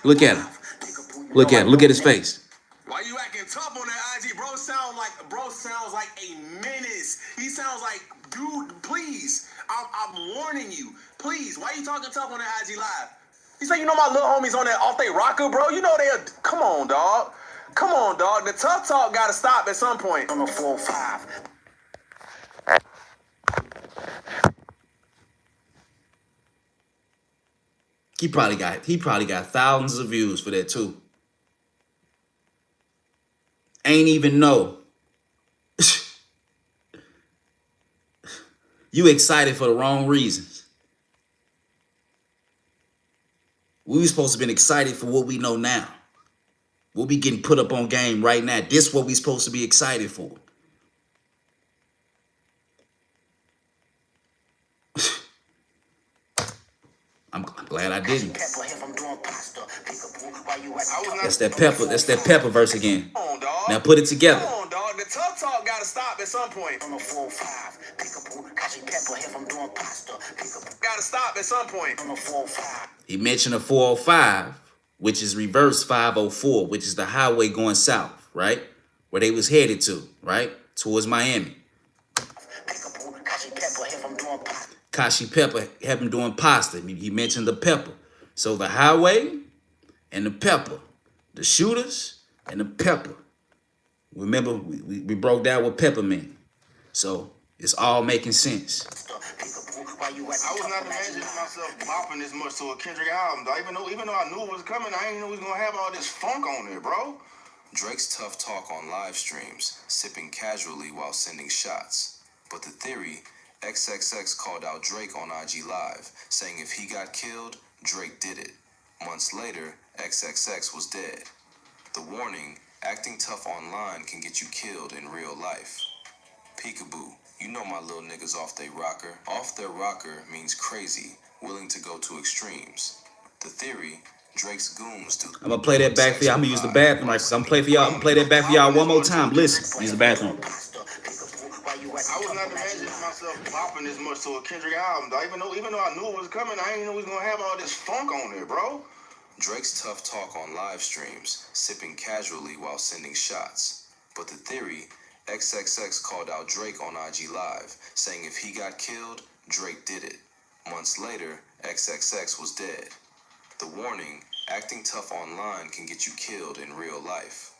Look at him. Look at him. Look at his face. Why you acting tough on that IG? Bro sounds like a menace. He sounds like, dude, please. I'm warning you. Please. Why you talking tough on that IG live? You say you know my little homies on that off they rocker, bro. You know they're. Come on, dog. Come on, dog. The tough talk gotta stop at some point. On the 4-5. He probably got thousands of views for that too. Ain't even know. You excited for the wrong reasons. We were supposed to have been excited for what we know now. What we getting put up on game right now. This what we supposed to be excited for. I'm glad I didn't. That's that pepper. That's that pepper verse again. Now put it together. Come on, dog. The tough talk gotta stop at some point. On the 4-5. Gotta stop at some point. On the 4-5. He mentioned a 405, which is reverse 504, which is the highway going south, right? Where they was headed to, right? Towards Miami. Kashi Pepper have him doing pasta. He mentioned the pepper. So the highway and the pepper. The shooters and the pepper. Remember, we broke down what pepper meant. So it's all making sense. I was not imagining myself bopping this much to a Kendrick album, though. Even though I knew it was coming, I didn't know he was gonna have all this funk on there, bro. Drake's tough talk on live streams, sipping casually while sending shots. But the theory, XXX called out Drake on IG Live, saying if he got killed, Drake did it. Months later, XXX was dead. The warning, acting tough online can get you killed in real life. Peekaboo, you know my little niggas off they rocker. Off their rocker means crazy, willing to go to extremes. The theory, Drake's goons do. I'm gonna play that back for y'all. I'm gonna use the bathroom right quick. I'm gonna play for y'all. I'm gonna play that back for y'all one more time. Listen, use the bathroom. I was not imagining myself bopping this much to a Kendrick album, though. Even though I knew it was coming, I didn't know he was gonna have all this funk on there, bro. Drake's tough talk on live streams, sipping casually while sending shots. But the theory, XXX called out Drake on IG Live, saying if he got killed, Drake did it. Months later, XXX was dead. The warning, acting tough online can get you killed in real life.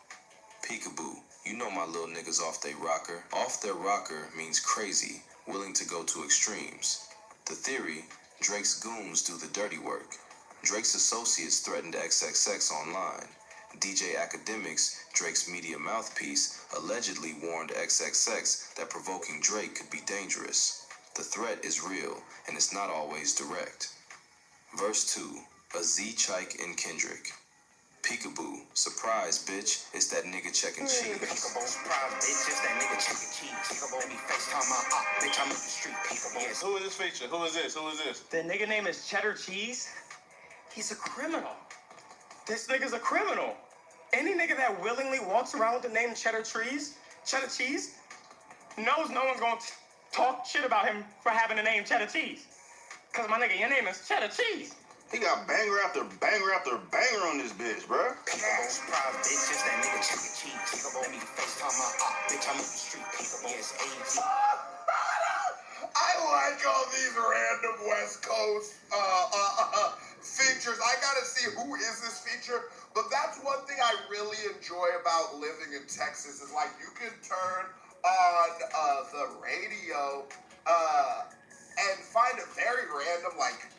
Peekaboo, you know my little niggas off they rocker. Off their rocker means crazy, willing to go to extremes. The theory, Drake's goons do the dirty work. Drake's associates threatened XXX online. DJ Academics, Drake's media mouthpiece, allegedly warned XXX that provoking Drake could be dangerous. The threat is real, and it's not always direct. Verse 2, a Z-Chike and Kendrick. Peekaboo, surprise, bitch, it's that nigga checking cheese. Peekaboo, surprise, bitch, it's that nigga checking cheese. Peekaboo, let me FaceTime my op, bitch, I'm in the street. Peekaboo. Yes. Who is this feature? Who is this? Who is this? The nigga name is Cheddar Cheese. He's a criminal. This nigga's a criminal. Any nigga that willingly walks around with the name Cheddar Cheese, knows no one's gonna talk shit about him for having the name Cheddar Cheese. Cause my nigga, your name is Cheddar Cheese. He got banger after banger after banger on this bitch, bro. Peekaboo, surprise, bitch, it's that nigga checking cheese. Peekaboo, let me FaceTime my op, bitch, I'm in the street. Peekaboo, yes, AZ. I like all these random West Coast features. I gotta see who is this feature. But that's one thing I really enjoy about living in Texas is like you can turn on the radio and find a very random like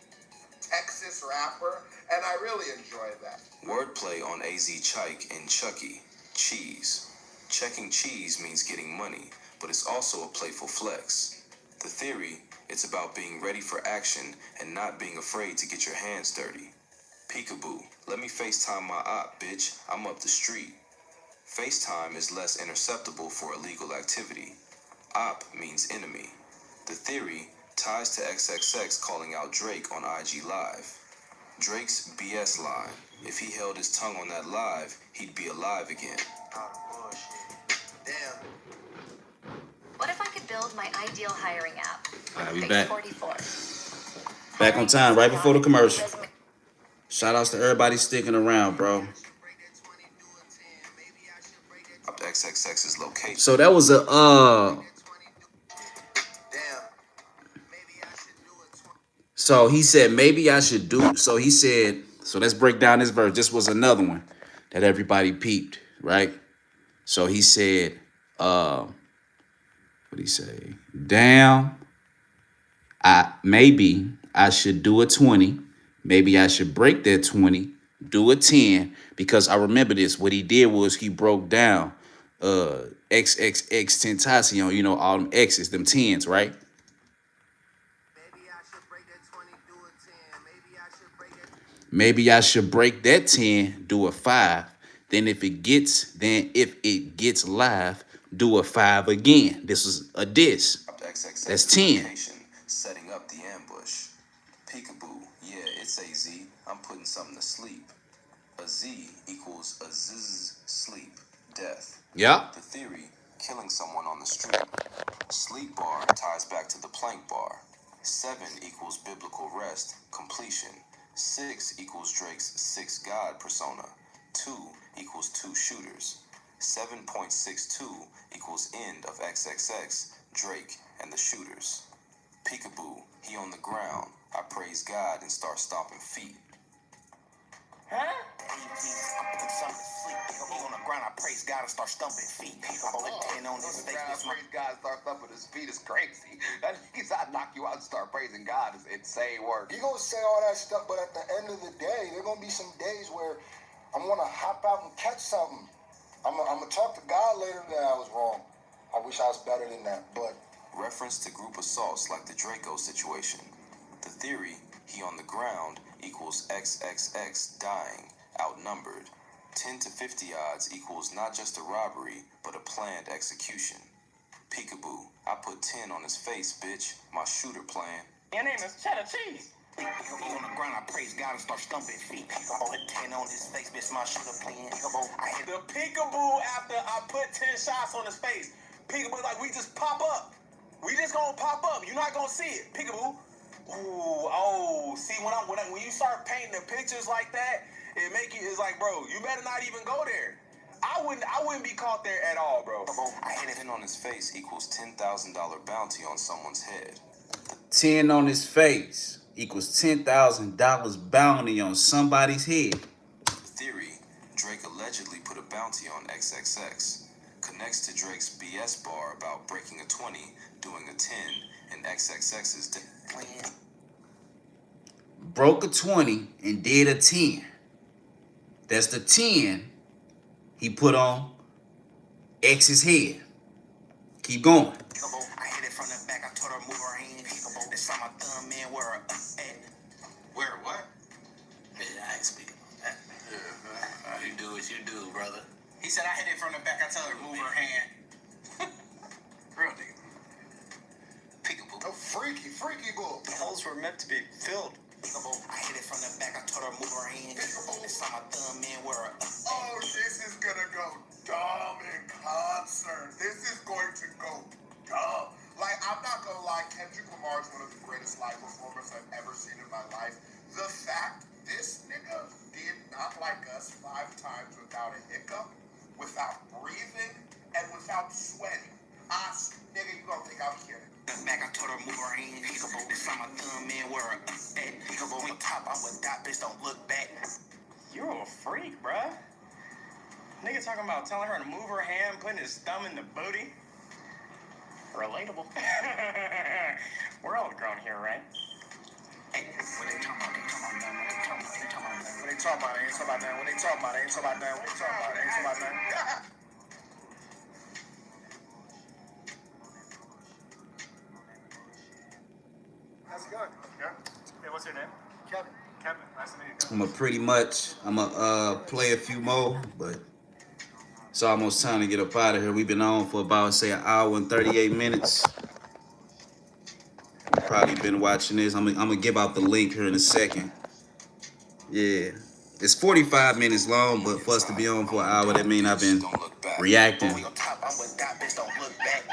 Texas rapper, and I really enjoy that. Wordplay on AZ Chike and Chucky, cheese. Checking cheese means getting money, but it's also a playful flex. The theory, it's about being ready for action and not being afraid to get your hands dirty. Peekaboo, let me FaceTime my op, bitch, I'm up the street. FaceTime is less interceptable for illegal activity. Op means enemy. The theory ties to XXX calling out Drake on IG Live. Drake's BS line, if he held his tongue on that live, he'd be alive again. What if I could build my ideal hiring app? I'll be back. Back on time, right before the commercial. Shout outs to everybody sticking around, bro. Up XXX's location. So that was a So he said maybe I should do. So he said. So let's break down this verse. This was another one that everybody peeped, right? So he said, what did he say? Damn, maybe I should do a 20. Maybe I should break that 20, do a 10. Because I remember this. What he did was he broke down XXX Tentacion, you know, all them X's, them 10s, right? Maybe I should break that 10, do a 5. Then if it gets live, do a 5 again. This is a diss. That's 10. Setting up the ambush. Peekaboo, yeah, it's a Z. I'm putting something to sleep. A Z equals a zzz, sleep, death. Yeah. The theory, killing someone on the street. Sleep bar ties back to the plank bar. 7 equals biblical rest, completion. 6 equals Drake's 6 God persona. 2 equals 2 shooters. 7.62 equals end of XXX, Drake, and the shooters. Peekaboo, he on the ground. I praise God and start stomping feet. Huh? I'm putting something to sleep. He on the ground. I praise God and start stumping feet. I'm only 10 on his face. Praise God and start stumping his feet is crazy. That means I knock you out and start praising God is insane work. You gonna say all that stuff, but at the end of the day, there gonna be some days where I'm gonna hop out and catch something. I'm gonna talk to God later that I was wrong. I wish I was better than that, but. Reference to group assaults like the Draco situation. The theory, he on the ground, equals XXX dying, outnumbered. 10 to 50 odds equals not just a robbery, but a planned execution. Peekaboo, I put 10 on his face, bitch. My shooter plan. Your name is Cheddar Cheese. He on the ground. I praise God and start stumping feet. I put 10 on his face, bitch. My shooter plan. I hit the peekaboo after I put 10 shots on his face. Peekaboo, like we just pop up. We just gonna pop up. You're not gonna see it. Peekaboo. Ooh, oh, see when you start painting the pictures like that, it's like, bro, you better not even go there. I wouldn't be caught there at all, bro. I hit 10 on his face equals $10,000 bounty on someone's head. 10 on his face equals $10,000 bounty on somebody's head. Theory, Drake allegedly put a bounty on XXX. Connects to Drake's BS bar about breaking a 20, doing a 10, and XXX's plan. Broke a 20 and did a 10. That's the 10 he put on X's head. Keep going. I hit it from the back. I told her move her hand. They saw my thumb, man. Where what? I ain't speaking on that. You do what you do, brother. He said I hit it from the back. I told her move her hand. Real nigga. Peekaboo. A freaky bull. The holes were meant to be filled. I hit it from the back. I told her move her hand. They saw my thumb, man. Where Oh, this is gonna go dumb in concert. This is going to go dumb. Like, I'm not gonna lie, Kendrick Lamar is one of the greatest live performers I've ever seen in my life. The fact this nigga did Not Like Us 5 times without a hiccup, without breathing, and without sweating. Nigga, you gonna think I'm kidding. Back, I told her move her hand. Peekaboo, they saw my thumb, man. Where Peekaboo on top, I'm with that bitch. Don't look back. You're a freak, bruh. Nigga talking about telling her to move her hand, putting his thumb in the booty. Relatable. We're all grown here, right? Hey, when they talk about, they talk about that. When they talk about it, ain't talking about that. When they talk about it, ain't talking about that. When they talk about it, ain't talking about that. How's it going? Yeah. Hey, what's your name? Kevin. Kevin. Nice to meet you. I'm gonna play a few more, but it's almost time to get up out of here. We've been on for about, say, an hour and 38 minutes. You've probably been watching this. I'm gonna give out the link here in a second. Yeah. It's 45 minutes long, but for us to be on for an hour, that means I've been reacting. I'm with that bitch. Don't look back.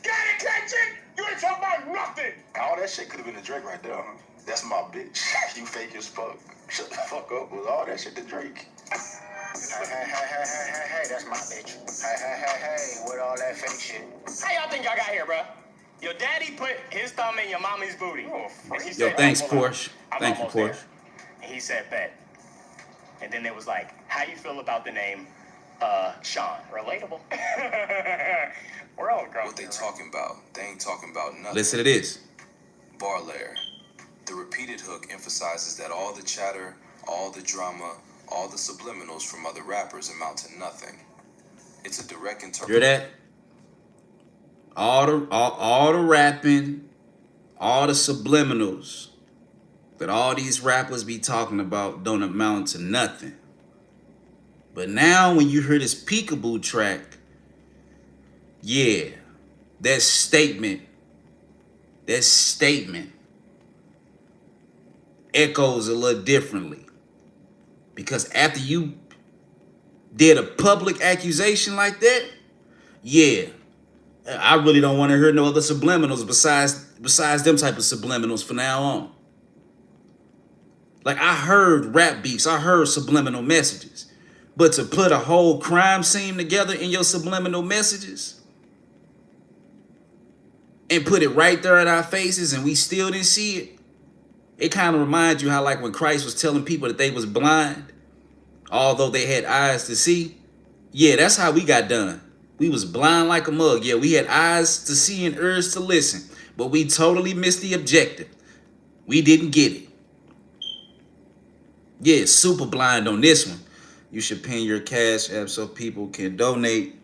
Get it, chick? You ain't talking about nothing. All that shit could have been a Drake right there, huh? That's my bitch. You fake as fuck. Shut the fuck up with all that shit to Drake. Hey, that's my bitch. Hey, with all that fake shit. How y'all think y'all got here, bro? Your daddy put his thumb in your mommy's booty. And she Yo, said, thanks, "Hold on, Porsche. I'm Thank you, almost there." Porsche. And he said, bet. And then it was like, how you feel about the name Sean? Relatable. We're all grown. What they talking about? They ain't talking about nothing. Listen to this. Bar layer. The repeated hook emphasizes that all the chatter, all the drama, all the subliminals from other rappers amount to nothing. It's a direct Hear interpretation. that? All the rapping, all the subliminals that all these rappers be talking about don't amount to nothing. But now when you hear this Peekaboo track, yeah, that statement echoes a little differently. Because after you did a public accusation like that, yeah, I really don't want to hear no other subliminals besides them type of subliminals from now on. Like, I heard rap beats, I heard subliminal messages. But to put a whole crime scene together in your subliminal messages and put it right there in our faces and we still didn't see it, it kind of reminds you how, like, when Christ was telling people that they was blind, although they had eyes to see. Yeah, that's how we got done. We was blind like a mug. Yeah, we had eyes to see and ears to listen, but we totally missed the objective. We didn't get it. Yeah, super blind on this one. You should pin your Cash App so people can donate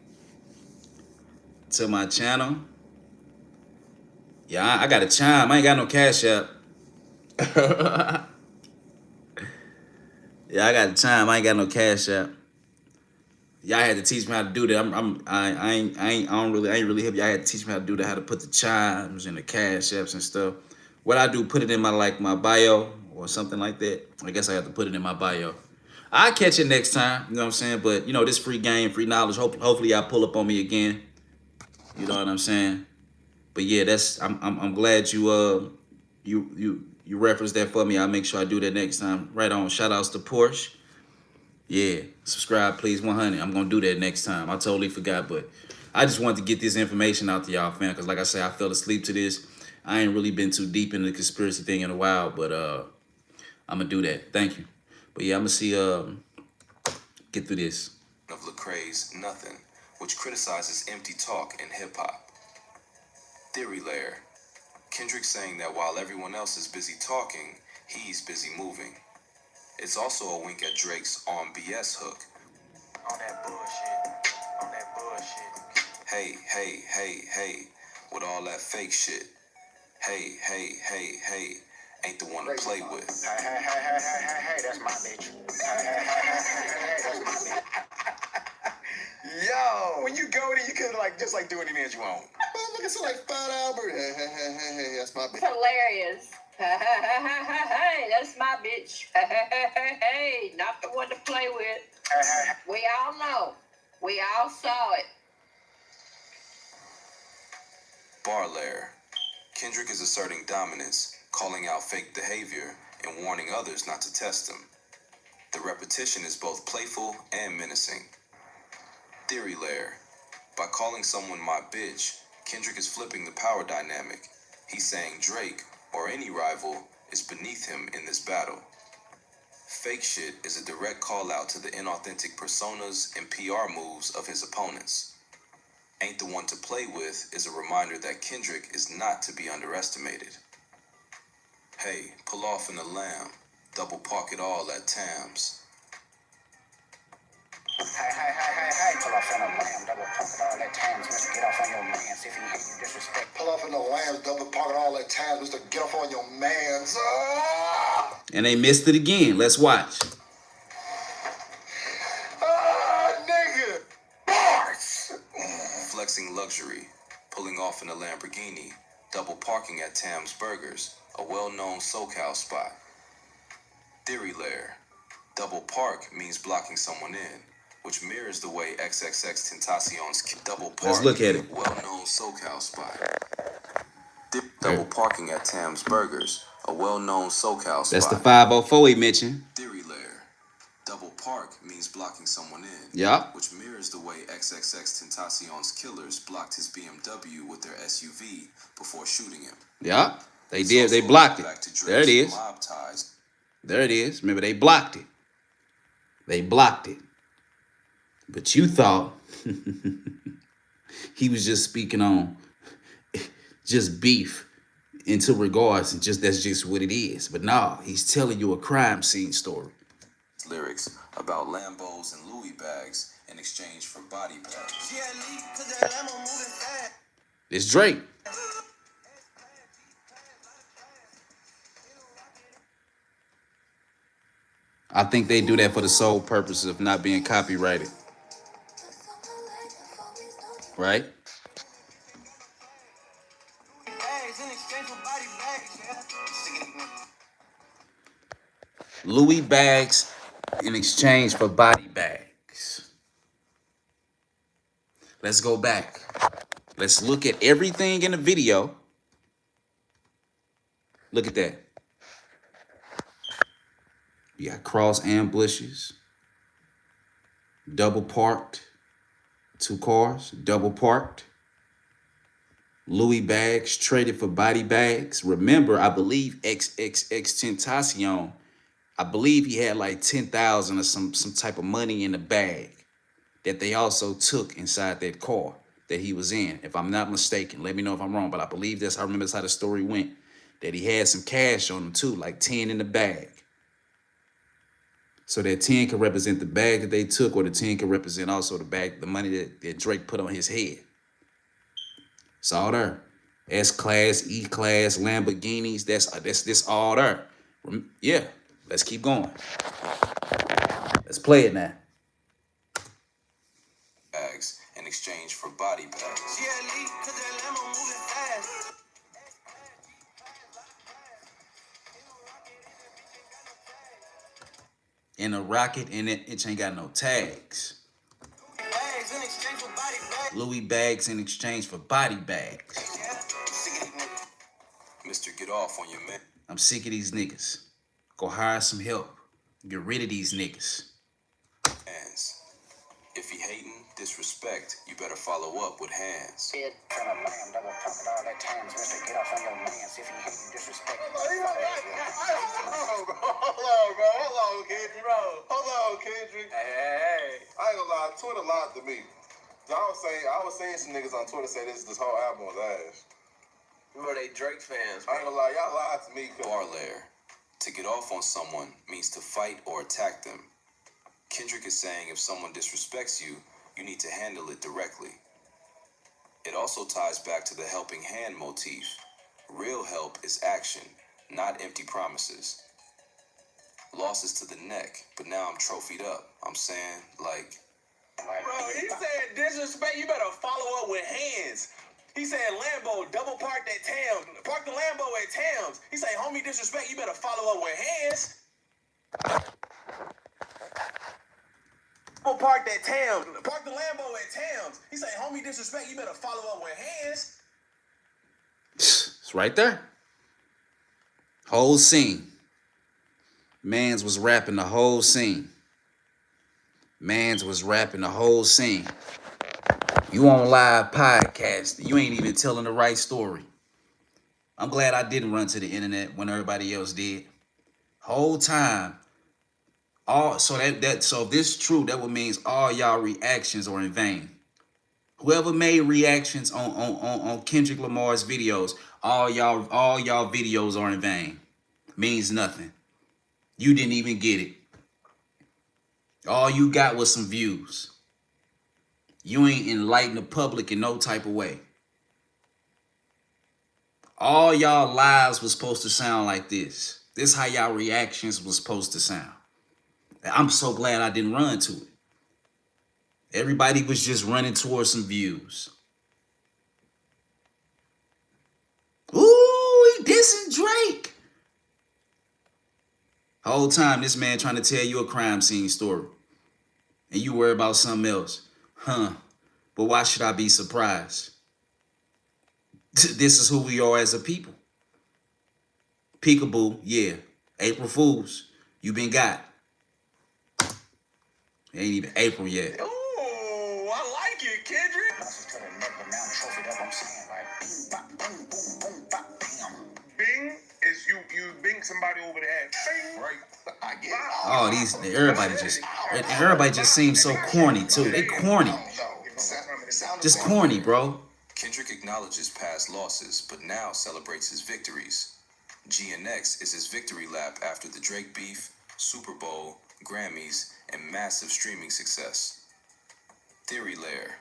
to my channel. Yeah, I got a Chime. I ain't got no Cash App. Yeah, I got a Chime. I ain't got no Cash App. Y'all had to teach me how to do that. I ain't really help y'all. Had to teach me how to do that, how to put the chimes and the Cash Apps and stuff. What I do, put it in my bio or something like that. I guess I have to put it in my bio. I'll catch it next time, you know what I'm saying? But you know, this free game, free knowledge. Hopefully y'all pull up on me again. You know what I'm saying? But yeah, I'm glad you referenced that for me. I'll make sure I do that next time. Right on. Shout outs to Porsche. Yeah, subscribe, please, 100. I'm going to do that next time. I totally forgot, but I just wanted to get this information out to y'all, fam, because like I said, I fell asleep to this. I ain't really been too deep into the conspiracy thing in a while, but I'm going to do that. Thank you. But yeah, I'm going to see, get through this. Of Lecrae's Nothing, which criticizes empty talk in hip-hop. Theory layer. Kendrick saying that while everyone else is busy talking, he's busy moving. It's also a wink at Drake's On BS hook. On that bullshit. On that bullshit. Hey, with all that fake shit. Hey, ain't the one to play with. Hey, that's my bitch. Hey, that's my bitch. Yo, when you go there, you could just do anything that you want. Look at like Fat Albert. Hey, that's my bitch. Hilarious. Hey, that's my bitch. Hey, not the one to play with. We all know. We all saw it. Bar layer. Kendrick is asserting dominance, calling out fake behavior, and warning others not to test him. The repetition is both playful and menacing. Theory layer. By calling someone my bitch, Kendrick is flipping the power dynamic. He's saying Drake, or any rival, is beneath him in this battle. Fake shit is a direct call out to the inauthentic personas and PR moves of his opponents. Ain't the one to play with is a reminder that Kendrick is not to be underestimated. Hey, pull off in the Lamb, double park it all at Tams. Hey, pull off in the Lamb, double park it all at Tams, Mr. Get off on your mans if he hate you disrespect. Pull off in the Lambs, double park it all at times, Mr. Get off on your mans. And they missed it again. Let's watch. Nigga. Bars. Flexing luxury, pulling off in a Lamborghini, double parking at Tam's Burgers, a well-known SoCal spot. Theory layer. Double park means blocking someone in, which mirrors the way XXX Tentacion's double park, Let's look at it. well-known SoCal spot. Double parking at Tam's Burgers, a well-known SoCal spot. That's the 504 he mentioned. Theory layer. Double park means blocking someone in. Yeah. Which mirrors the way XXX Tentacion's killers blocked his BMW with their SUV before shooting him. Yeah. They did. They blocked it. There it is. There it is. Remember, they blocked it. They blocked it. But you thought he was just speaking on just beef into regards and just that's just what it is. But nah, he's telling you a crime scene story. Lyrics about Lambos and Louis bags in exchange for body bags. It's Drake. I think they do that for the sole purpose of not being copyrighted. Right? Louis bags in exchange for body bags. Let's go back. Let's look at everything in the video. Look at that. You got cross ambushes, double parked, 2 cars, double parked. Louis bags traded for body bags. Remember, I believe XXX I believe he had like 10,000 or some type of money in the bag that they also took inside that car that he was in. If I'm not mistaken, let me know if I'm wrong, but I believe I remember that's how the story went. That he had some cash on him too, like 10 in the bag. So that 10 could represent the bag that they took, or the 10 could represent also the money that Drake put on his head. It's all there. S-Class, E-Class, Lamborghinis, that's all there. Yeah, let's keep going. Let's play it now. Bags in exchange for body bags. In a rocket, and it ain't got no tags. Louis bags in exchange for body bags. Mr. Get off on your man. I'm sick of these niggas. Go hire some help. Get rid of these niggas. Hands. If he hating disrespect, you better follow up with hands. Hold on, Kendrick. Hey. I ain't gonna lie, Twitter lied to me. I was saying some niggas on Twitter say this whole album was ass. You know they Drake fans. I ain't gonna lie, y'all lied to me. Bar layer. To get off on someone means to fight or attack them. Kendrick is saying if someone disrespects you, you need to handle it directly. It also ties back to the helping hand motif. Real help is action, not empty promises. Losses to the neck, but now I'm trophied up. I'm saying, like... Bro, he said disrespect, you better follow up with hands. He said Lambo, double parked at Tams. Park the Lambo at Tams. He said, homie, disrespect, you better follow up with hands. Double parked at Tams. Park the Lambo at Tams. He said, homie, disrespect, you better follow up with hands. It's right there. Whole scene. Mans was rapping the whole scene. Mans was rapping the whole scene. You on live podcast. You ain't even telling the right story. I'm glad I didn't run to the internet when everybody else did. Whole time. So if this is true, that would mean all y'all reactions are in vain. Whoever made reactions on Kendrick Lamar's videos, all y'all videos are in vain. Means nothing. You didn't even get it. All you got was some views. You ain't enlightened the public in no type of way. All y'all lives was supposed to sound like this. This how y'all reactions was supposed to sound. I'm so glad I didn't run to it. Everybody was just running towards some views. Ooh, he dissing Drake. Whole time this man trying to tell you a crime scene story. And you worry about something else. Huh. But why should I be surprised? This is who we are as a people. Peekaboo, yeah. April Fools, you been got. It ain't even April yet. Oh, I like it, Kendrick. Bing is you bing somebody over the head. Bing. Right. I get it. Oh, everybody just seems so corny too. They corny. Just corny, bro. Kendrick acknowledges past losses, but now celebrates his victories. GNX is his victory lap after the Drake beef, Super Bowl, Grammys, and massive streaming success. Theory Lair.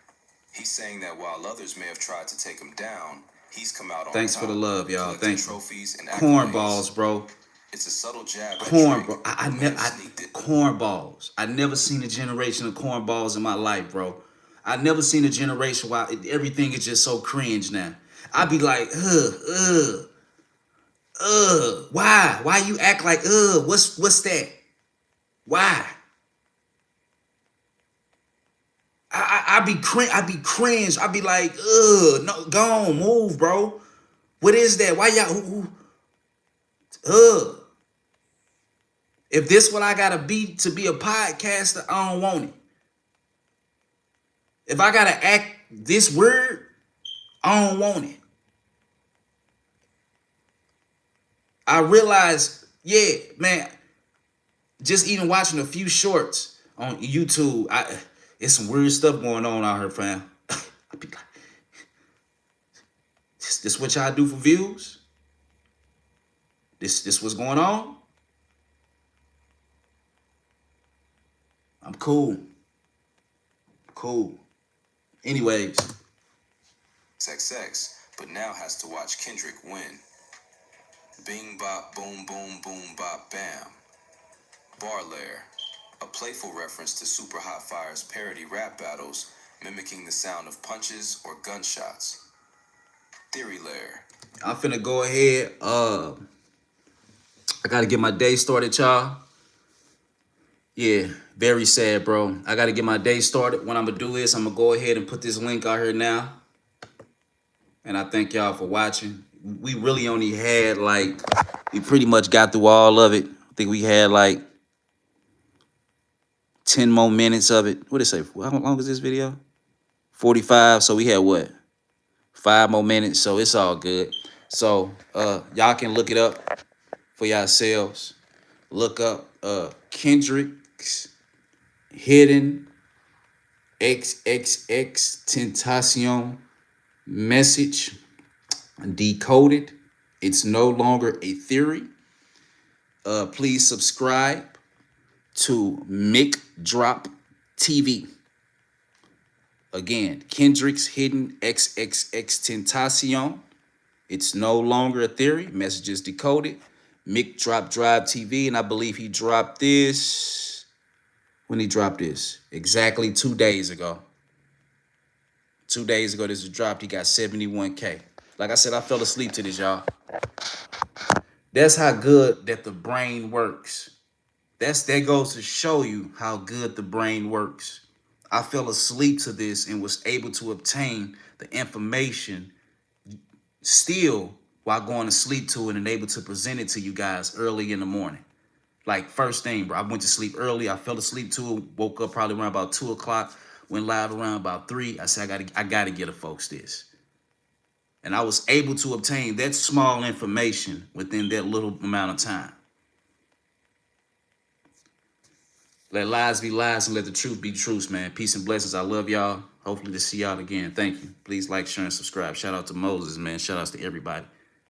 He's saying that while others may have tried to take him down, he's come out on Thanks top, for the love, y'all. Thank you. trophies and Cornballs, bro. It's a subtle jab. Cornballs. I never seen a generation of cornballs in my life, bro. I never seen a generation where everything is just so cringe now. I be like, why? Why you act like, what's that? Why? I be cringe. I be like, no, go on, move, bro. What is that? Why y'all, If this what I gotta be to be a podcaster, I don't want it. If I gotta act this weird, I don't want it. I realize, yeah, man, just even watching a few shorts on YouTube, it's some weird stuff going on out here, fam. I be like, this what y'all do for views? This what's going on? I'm cool. Cool. Anyways. XX, but now has to watch Kendrick win. Bing bop boom boom boom bop bam. Bar Lair, a playful reference to Super Hot Fire's parody rap battles, mimicking the sound of punches or gunshots. Theory Lair. I'm finna go ahead. I gotta get my day started, y'all. Yeah, very sad, bro. I gotta get my day started. What I'm gonna do is I'm gonna go ahead and put this link out here now. And I thank y'all for watching. We really only had we pretty much got through all of it. I think we had 10 more minutes of it. What did it say? How long is this video? 45. So we had what? 5 more minutes. So it's all good. So y'all can look it up for yourselves. Look up Kendrick's Hidden XXX Tentacion Message Decoded. It's no longer a theory. Please subscribe to Mick Drop TV. Again, Kendrick's Hidden XXX Tentacion. It's no longer a theory. Messages decoded. Mick Drop Drive TV, and I believe he dropped this. When he dropped this? Exactly 2 days ago. 2 days ago, this was dropped. He got 71K. Like I said, I fell asleep to this, y'all. That's how good that the brain works. That goes to show you how good the brain works. I fell asleep to this and was able to obtain the information still while going to sleep to it and able to present it to you guys early in the morning. Like first thing, bro, I went to sleep early. I fell asleep to it, woke up probably around about 2 o'clock, went live around about 3. I said, I gotta get a folks this. And I was able to obtain that small information within that little amount of time. Let lies be lies and let the truth be truth, man. Peace and blessings. I love y'all. Hopefully to see y'all again. Thank you. Please like, share, and subscribe. Shout out to Moses, man. Shout outs to everybody.